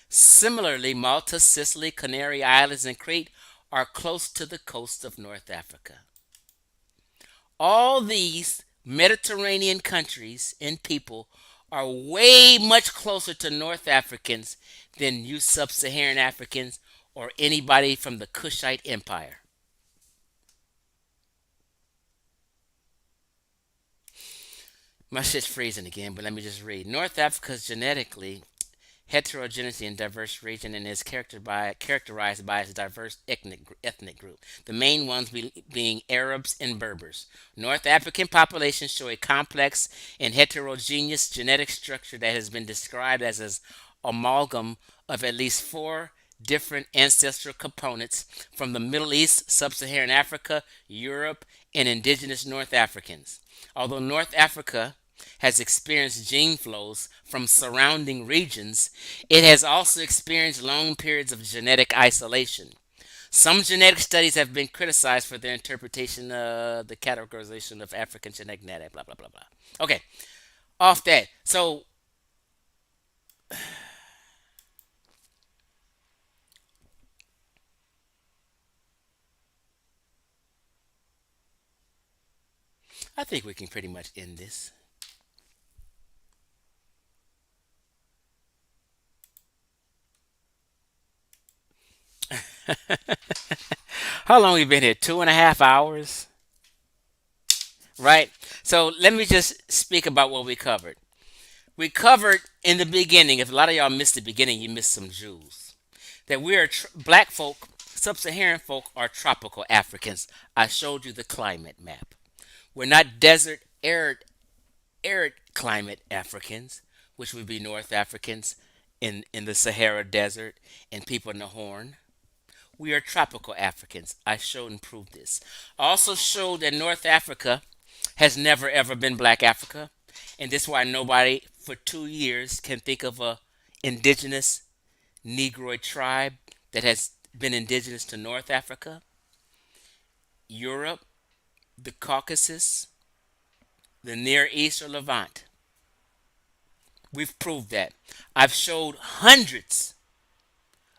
Similarly, Malta, Sicily, Canary Islands, and Crete are close to the coast of North Africa. All these Mediterranean countries and people are way much closer to North Africans than you Sub-Saharan Africans or anybody from the Kushite Empire. My shit's freezing again, but let me just read. North Africa is genetically heterogeneity and diverse region and is characterized by its diverse ethnic group. The main ones being Arabs and Berbers. North African populations show a complex and heterogeneous genetic structure that has been described as an amalgam of at least 4 different ancestral components from the Middle East, Sub-Saharan Africa, Europe, and indigenous North Africans. Although North Africa has experienced gene flows from surrounding regions, it has also experienced long periods of genetic isolation. Some genetic studies have been criticized for their interpretation of the categorization of African genetic data, blah, blah, blah, blah. Okay, off that. So, I think we can pretty much end this. How long we been here? 2.5 hours, right? So let me just speak about what we covered. We covered in the beginning. If a lot of y'all missed the beginning, you missed some jewels. That we are black folk, sub-Saharan folk are tropical Africans. I showed you the climate map. We're not desert, arid climate Africans, which would be North Africans in the Sahara Desert and people in the Horn. We are tropical Africans. I showed and proved this. I also showed that North Africa has never ever been Black Africa, and this is why nobody for 2 years can think of a indigenous negroid tribe that has been indigenous to North Africa, Europe, the Caucasus, the Near East, or Levant. We've proved that. I've showed hundreds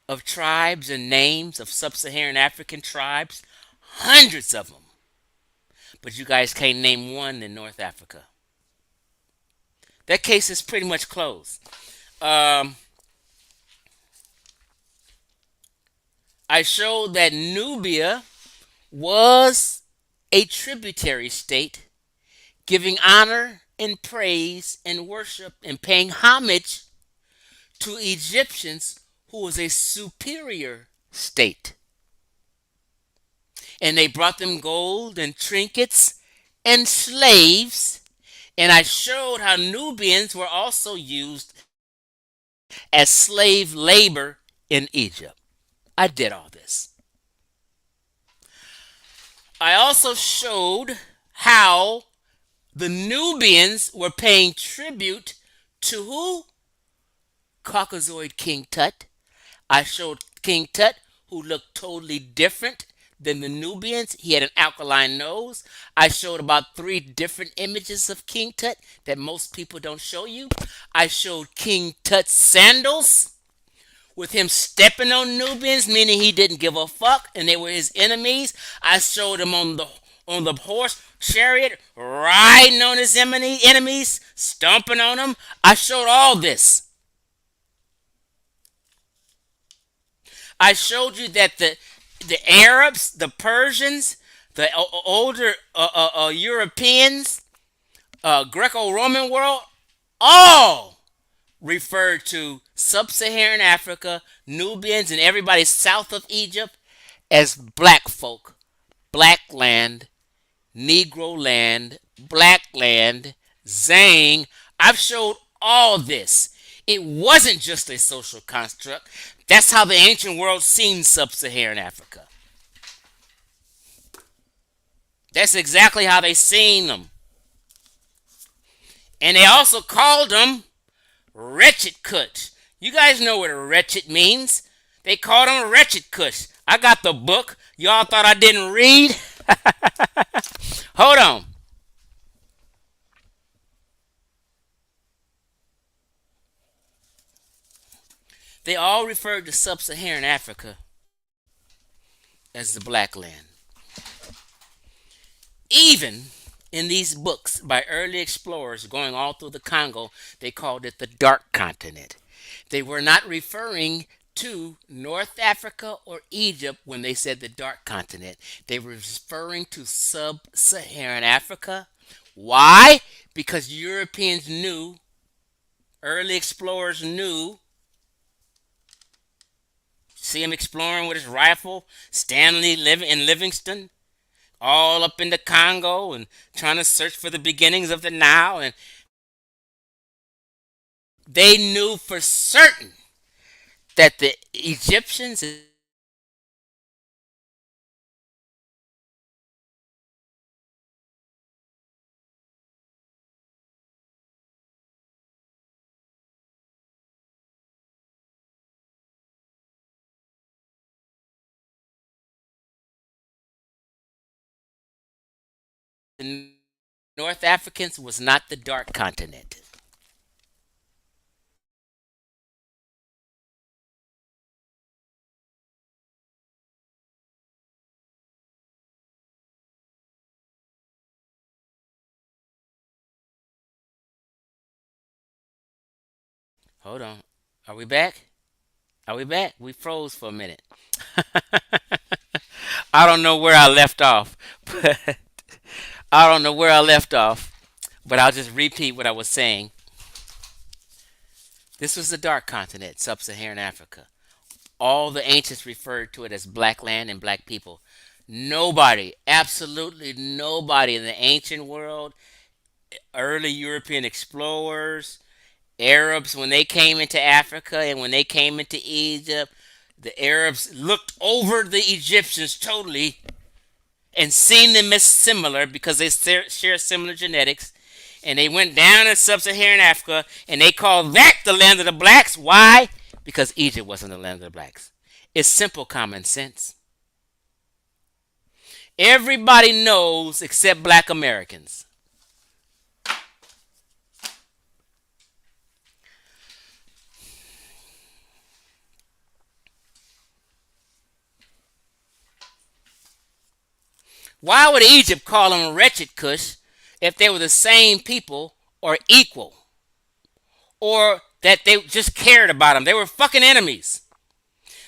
of tribes and names of sub-Saharan African tribes, hundreds of them. But you guys can't name one in North Africa. That case is pretty much closed. I showed that Nubia was a tributary state, giving honor and praise and worship and paying homage to Egyptians, who was a superior state. And they brought them gold and trinkets and slaves. And I showed how Nubians were also used as slave labor in Egypt. I did all this. I also showed how the Nubians were paying tribute to who? Caucasoid King Tut. I showed King Tut, who looked totally different than the Nubians. He had an alkaline nose. I showed about 3 different images of King Tut that most people don't show you. I showed King Tut's sandals with him stepping on Nubians, meaning he didn't give a fuck and they were his enemies. I showed him on the horse chariot riding on his enemies, stomping on them. I showed all this. I showed you that the Arabs, the Persians, the older Europeans, Greco-Roman world, all referred to Sub-Saharan Africa, Nubians, and everybody south of Egypt as black folk, black land, Negro land, black land, Zang. I've showed all this. It wasn't just a social construct. That's how the ancient world seen Sub-Saharan Africa. That's exactly how they seen them. And they also called them wretched Kush. You guys know what wretched means. They called them wretched Kush. I got the book. Y'all thought I didn't read? Hold on. They all referred to Sub-Saharan Africa as the Black Land. Even in these books by early explorers going all through the Congo, they called it the Dark Continent. They were not referring to North Africa or Egypt when they said the Dark Continent. They were referring to Sub-Saharan Africa. Why? Because Europeans knew, early explorers knew. See him exploring with his rifle, Stanley Livingston, all up in the Congo and trying to search for the beginnings of the Nile. And they knew for certain that the Egyptians the North Africans was not the Dark Continent. Hold on. Are we back? Are we back? We froze for a minute. I don't know where I left off, but I don't know where I left off, but I'll just repeat what I was saying. This was the Dark Continent, Sub-Saharan Africa. All the ancients referred to it as black land and black people. Nobody, absolutely nobody in the ancient world, early European explorers, Arabs, when they came into Africa and when they came into Egypt, the Arabs looked over the Egyptians totally and seen them as similar because they share similar genetics. And they went down in sub-Saharan Africa, and they called that the land of the blacks. Why? Because Egypt wasn't the land of the blacks. It's simple common sense. Everybody knows except black Americans. Why would Egypt call them wretched Kush if they were the same people or equal? Or that they just cared about them? They were fucking enemies.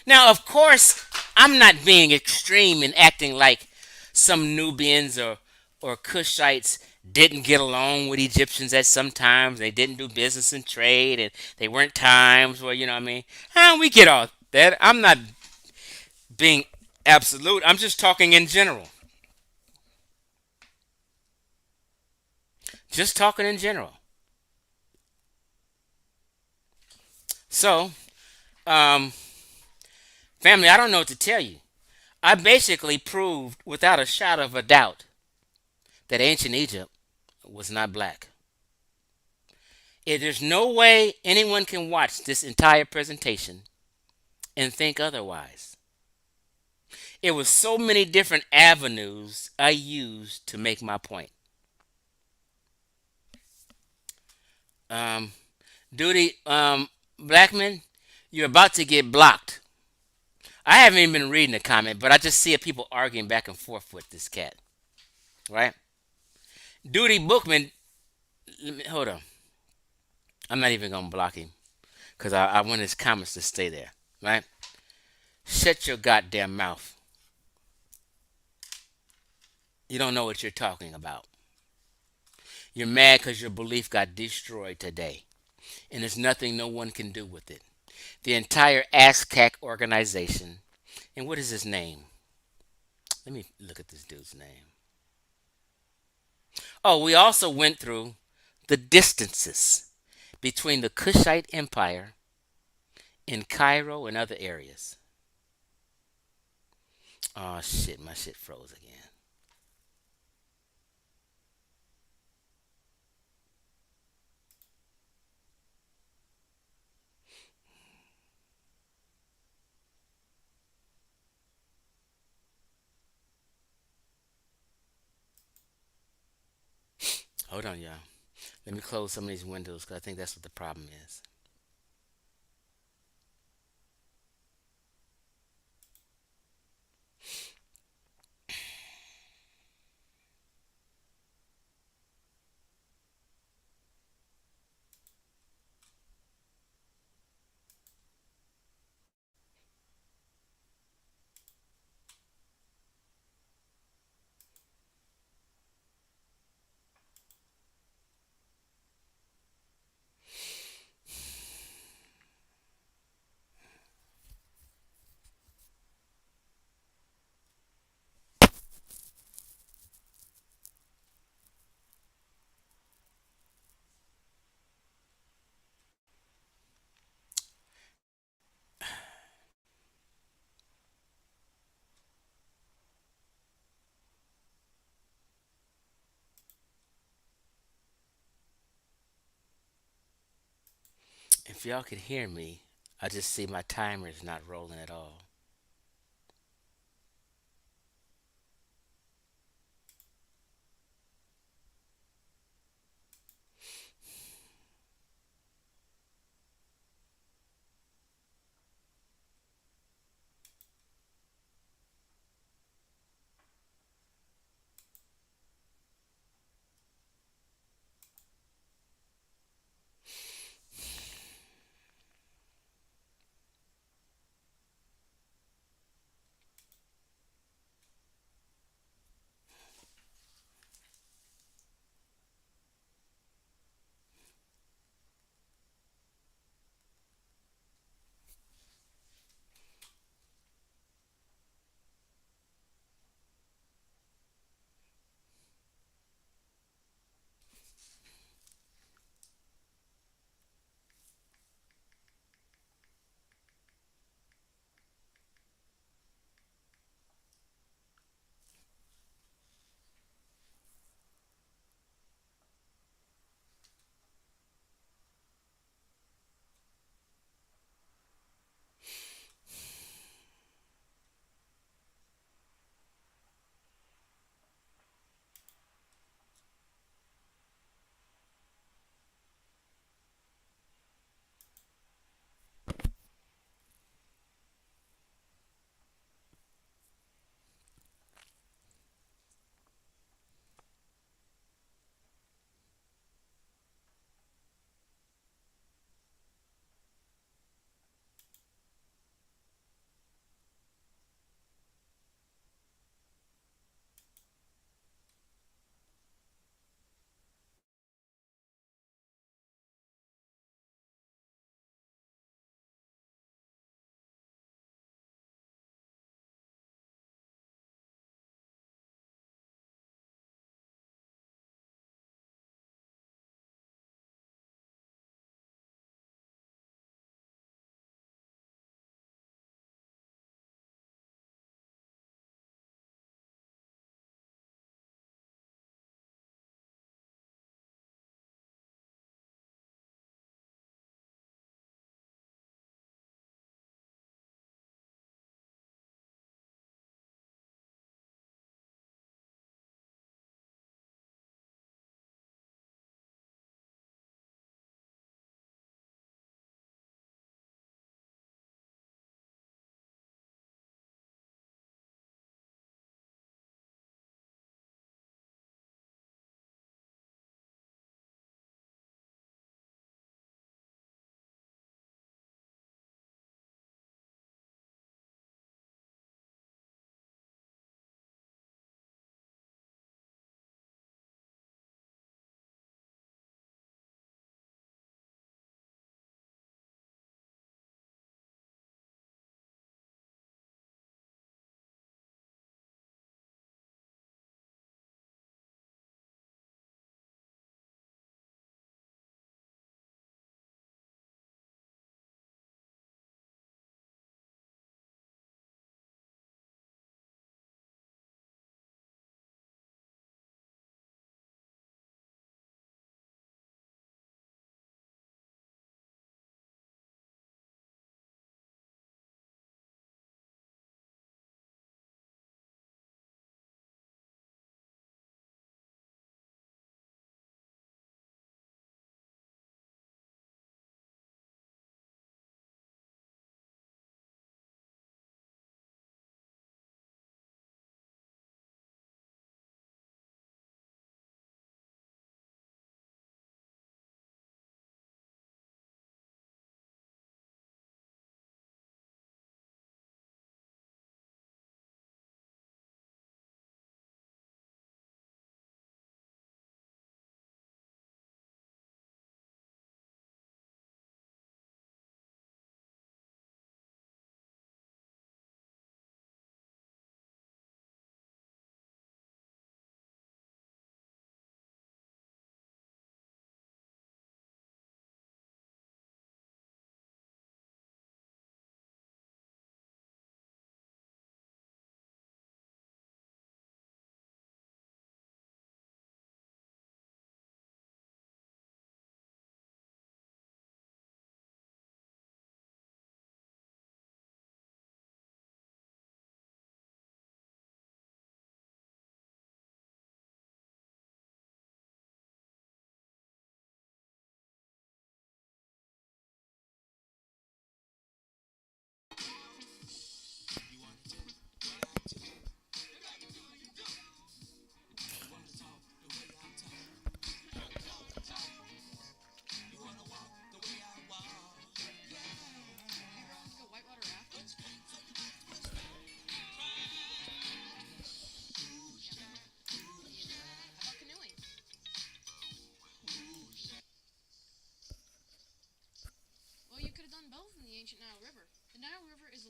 Now, of course, I'm not being extreme and acting like some Nubians or Kushites didn't get along with Egyptians at some times. They didn't do business and trade, and they weren't times where, you know what I mean? We get all that. I'm not being absolute. I'm just talking in general. Just talking in general. So, um, family, I don't know what to tell you. I basically proved without a shadow of a doubt that ancient Egypt was not black. There's no way anyone can watch this entire presentation and think otherwise. It was so many different avenues I used to make my point. Duty, Blackman, you're about to get blocked. I haven't even been reading the comment, but I just see people arguing back and forth with this cat. Right? Duty Bookman, hold on. I'm not even going to block him because I want his comments to stay there. Right? Shut your goddamn mouth. You don't know what you're talking about. You're mad because your belief got destroyed today. And there's nothing no one can do with it. The entire ASCAC organization. And what is his name? Let me look at this dude's name. Oh, we also went through the distances between the Kushite Empire in Cairo and other areas. Oh shit, my shit froze again. Hold on, y'all. Let me close some of these windows because I think that's what the problem is. If y'all could hear me, I just see my timer is not rolling at all.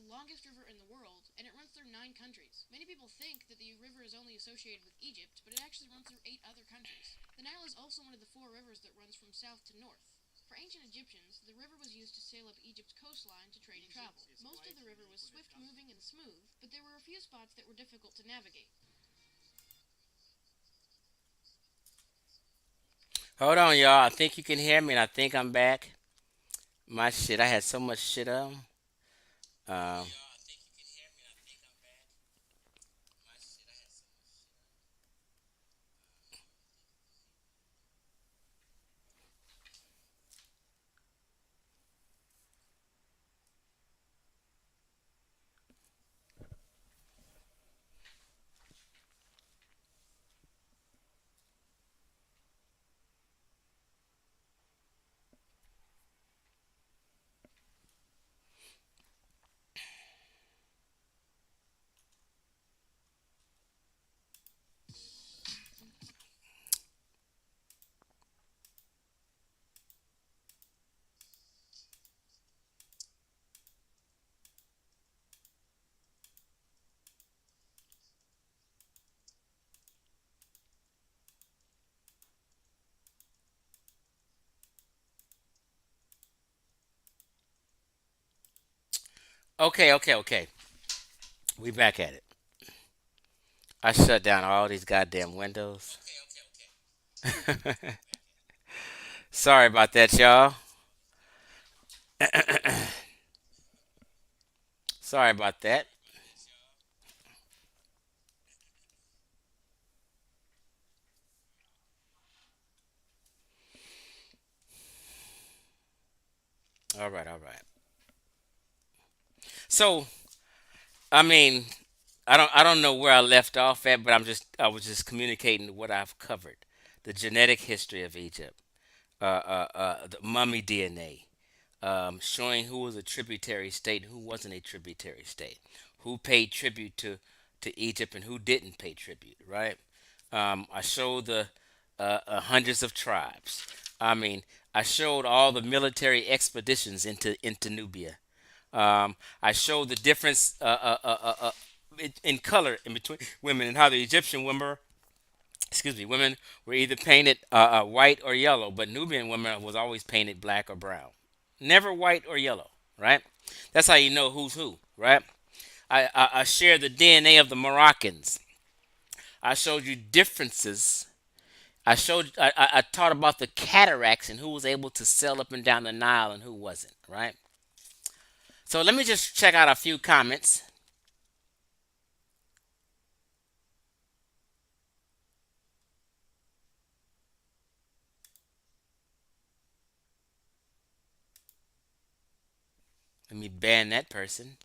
the longest river in the world, and it runs through 9 countries. Many people think that the river is only associated with Egypt, but it actually runs through 8 other countries. The Nile is also one of the 4 rivers that runs from south to north. For ancient Egyptians, the river was used to sail up Egypt's coastline to trade and travel. Most of the river was swift-moving and smooth, but there were a few spots that were difficult to navigate. Hold on, y'all. I think you can hear me, and I think I'm back. My shit, I had so much shit on. Um, okay, okay, okay. We back at it. I shut down all these goddamn windows. Sorry about that, y'all. Sorry about that. All right, all right. So, I mean, I don't know where I left off at, but I was just communicating what I've covered. The genetic history of Egypt, the mummy DNA, showing who was a tributary state and who wasn't a tributary state, who paid tribute to Egypt and who didn't pay tribute, right? I showed the hundreds of tribes. I mean, I showed all the military expeditions into Nubia. I showed the difference in color in between women and how the Egyptian women, excuse me, women were either painted white or yellow, but Nubian women was always painted black or brown, never white or yellow, right? That's how you know who's who, right? I shared the DNA of the Moroccans. I showed you differences. I taught about the cataracts and who was able to sail up and down the Nile and who wasn't, right? So let me just check out a few comments. Let me ban that person.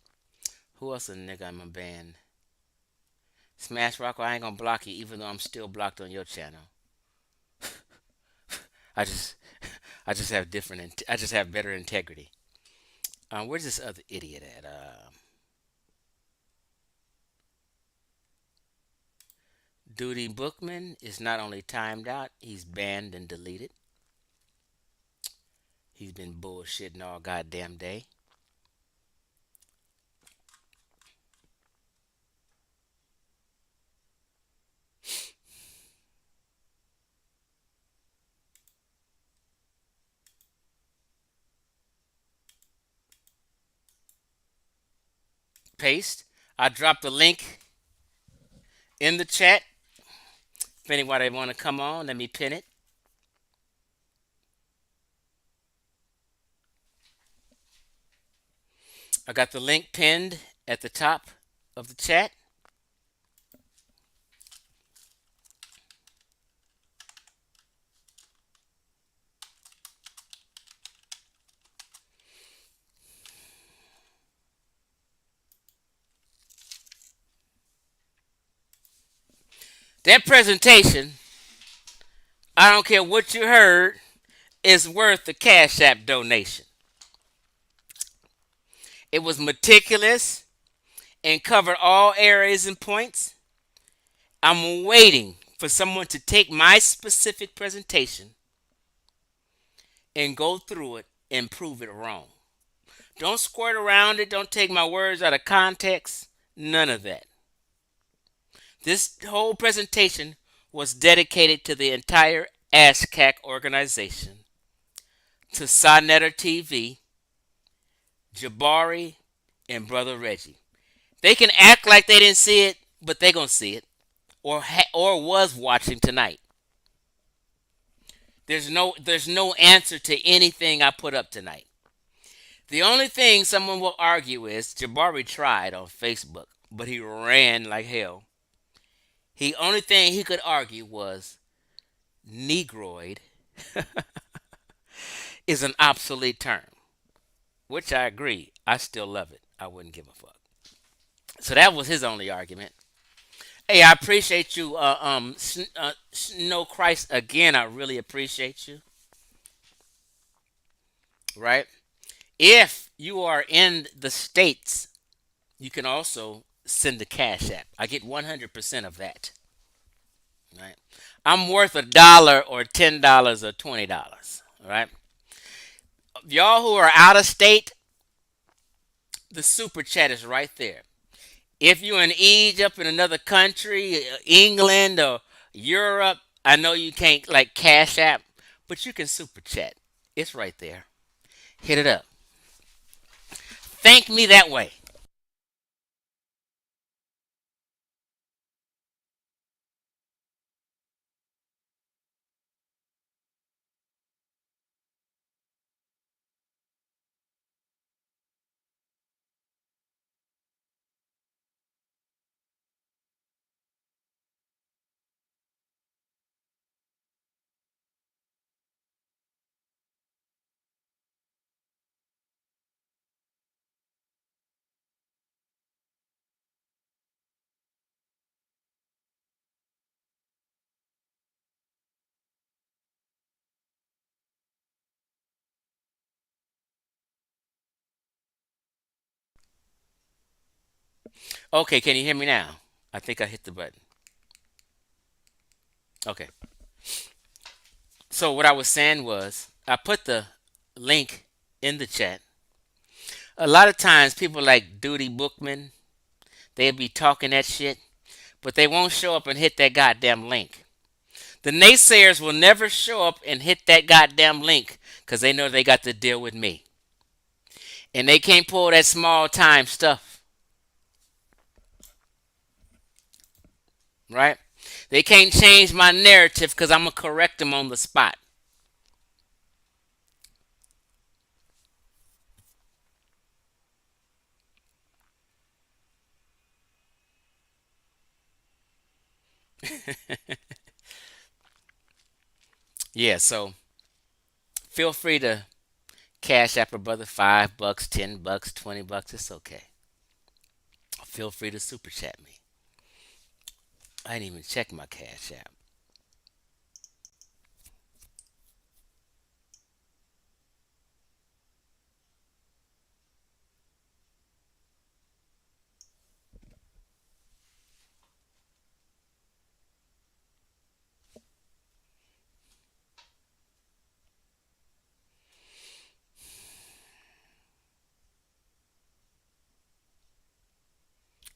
Who else a nigga I'm gonna ban? Smash Rock, I ain't gonna block you even though I'm still blocked on your channel. I just I just have I just have better integrity. Where's this other idiot at? Duty Bookman is not only timed out, he's banned and deleted. He's been bullshitting all goddamn day. Paste. I dropped the link in the chat. If anybody want to come on, let me pin it. I got the link pinned at the top of the chat. That presentation, I don't care what you heard, is worth the Cash App donation. It was meticulous and covered all areas and points. I'm waiting for someone to take my specific presentation and go through it and prove it wrong. Don't squirt around it. Don't take my words out of context. None of that. This whole presentation was dedicated to the entire ASCAC organization, to Sonetter TV, Jabari, and Brother Reggie. They can act like they didn't see it, but they gonna see it, or was watching tonight. There's no answer to anything I put up tonight. The only thing someone will argue is Jabari tried on Facebook, but he ran like hell. The only thing he could argue was negroid is an obsolete term, which I agree. I still love it. I wouldn't give a fuck. So that was his only argument. Hey, I appreciate you, Snow Christ. Again, I really appreciate you. Right? If you are in the States, you can also send the Cash App. I get 100% of that. Right? I'm worth $1 or $10 or $20. Right? Y'all who are out of state, the super chat is right there. If you're in Egypt, in another country, England or Europe, I know you can't like Cash App, but you can super chat. It's right there. Hit it up. Thank me that way. Okay, can you hear me now? I think I hit the button. Okay. So what I was saying was I put the link in the chat. A lot of times people like Duty Bookman, they'll be talking that shit, but they won't show up and hit that goddamn link. The naysayers will never show up and hit that goddamn link because they know they got to deal with me. And they can't pull that small time stuff. Right? They can't change my narrative because I'm going to correct them on the spot. Yeah, so feel free to cash app a brother $5, $10, $20. It's okay. Feel free to super chat me. I didn't even check my cash app.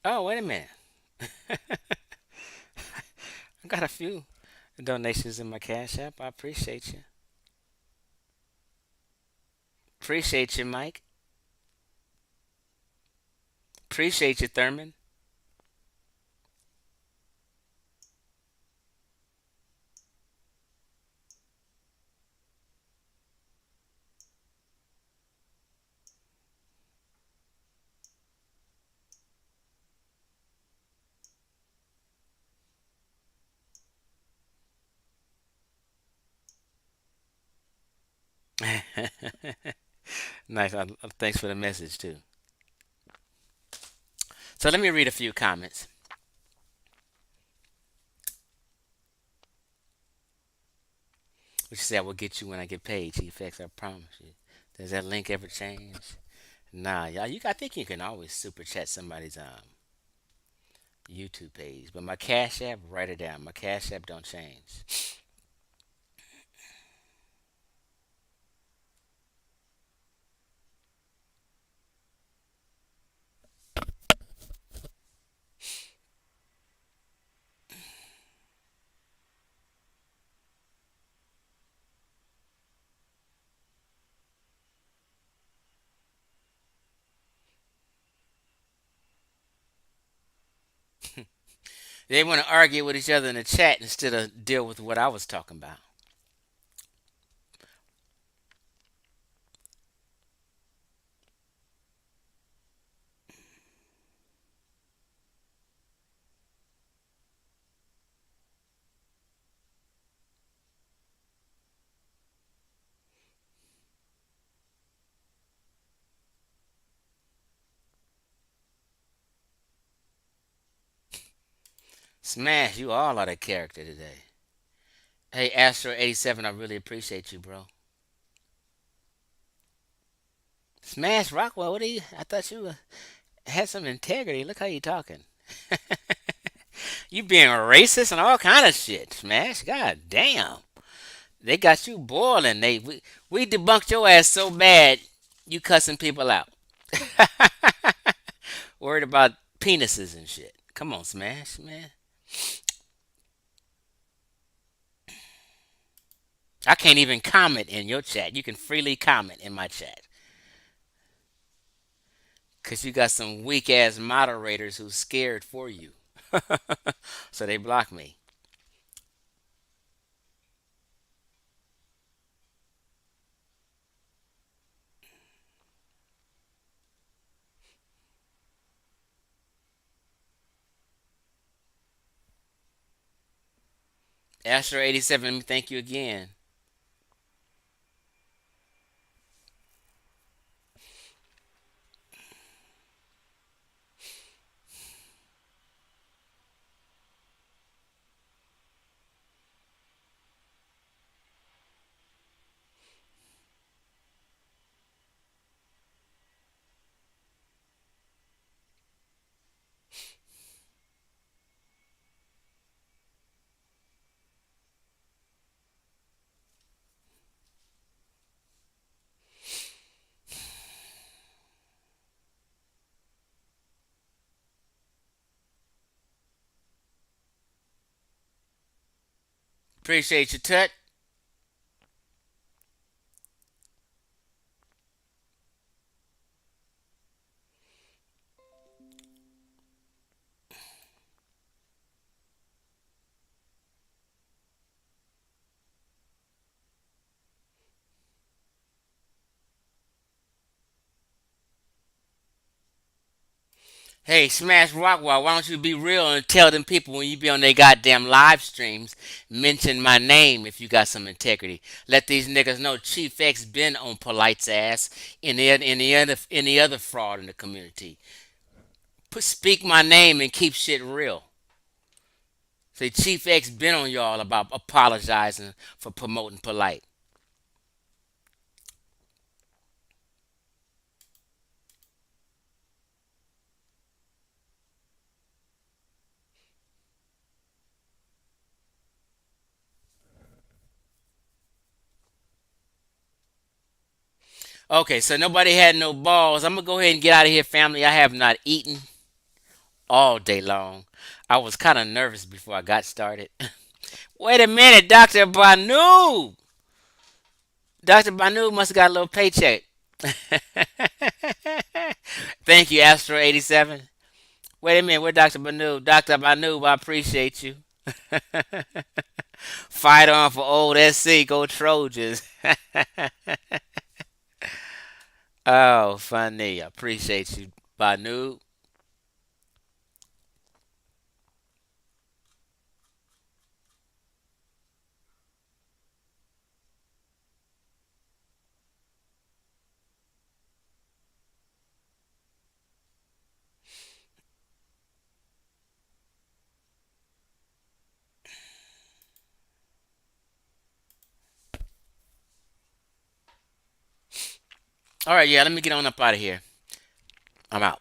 Oh, wait a minute. I got a few donations in my cash app. I appreciate you. Appreciate you, Mike. Appreciate you, Thurman. Nice. Thanks for the message, too. So let me read a few comments. Which said, I will get you when I get paid, GFX, I promise you. Does that link ever change? Nah, y'all. I think you can always super chat somebody's YouTube page. But my Cash App, write it down. My Cash App don't change. They want to argue with each other in the chat instead of deal with what I was talking about. Smash, you all out of character today. Hey, Astro87, I really appreciate you, bro. Smash Rockwell, what are you? I thought you had some integrity. Look how you talking. You being racist and all kind of shit, Smash. God damn. They got you boiling. We debunked your ass so bad, you cussing people out. Worried about penises and shit. Come on, Smash, man. I can't even comment in your chat. You can freely comment in my chat. Because you got some weak ass moderators who's scared for you. So they block me. Astro87, let me thank you again. Appreciate you, Tut. Hey, Smash Rockwell, why don't you be real and tell them people when you be on their goddamn live streams, mention my name if you got some integrity. Let these niggas know Chief X been on Polite's ass and any other fraud in the community. Speak my name and keep shit real. Say Chief X been on y'all about apologizing for promoting Polite. Okay, so nobody had no balls. I'm gonna go ahead and get out of here, family. I have not eaten all day long. I was kind of nervous before I got started. Wait a minute, Dr. Banu! Dr. Banu must have got a little paycheck. Thank you, Astro87. Wait a minute, where Dr. Banu? Dr. Banu, I appreciate you. Fight on for old SC, go Trojans. Oh, funny. I appreciate you, Banu. All right, yeah, let me get on up out of here. I'm out.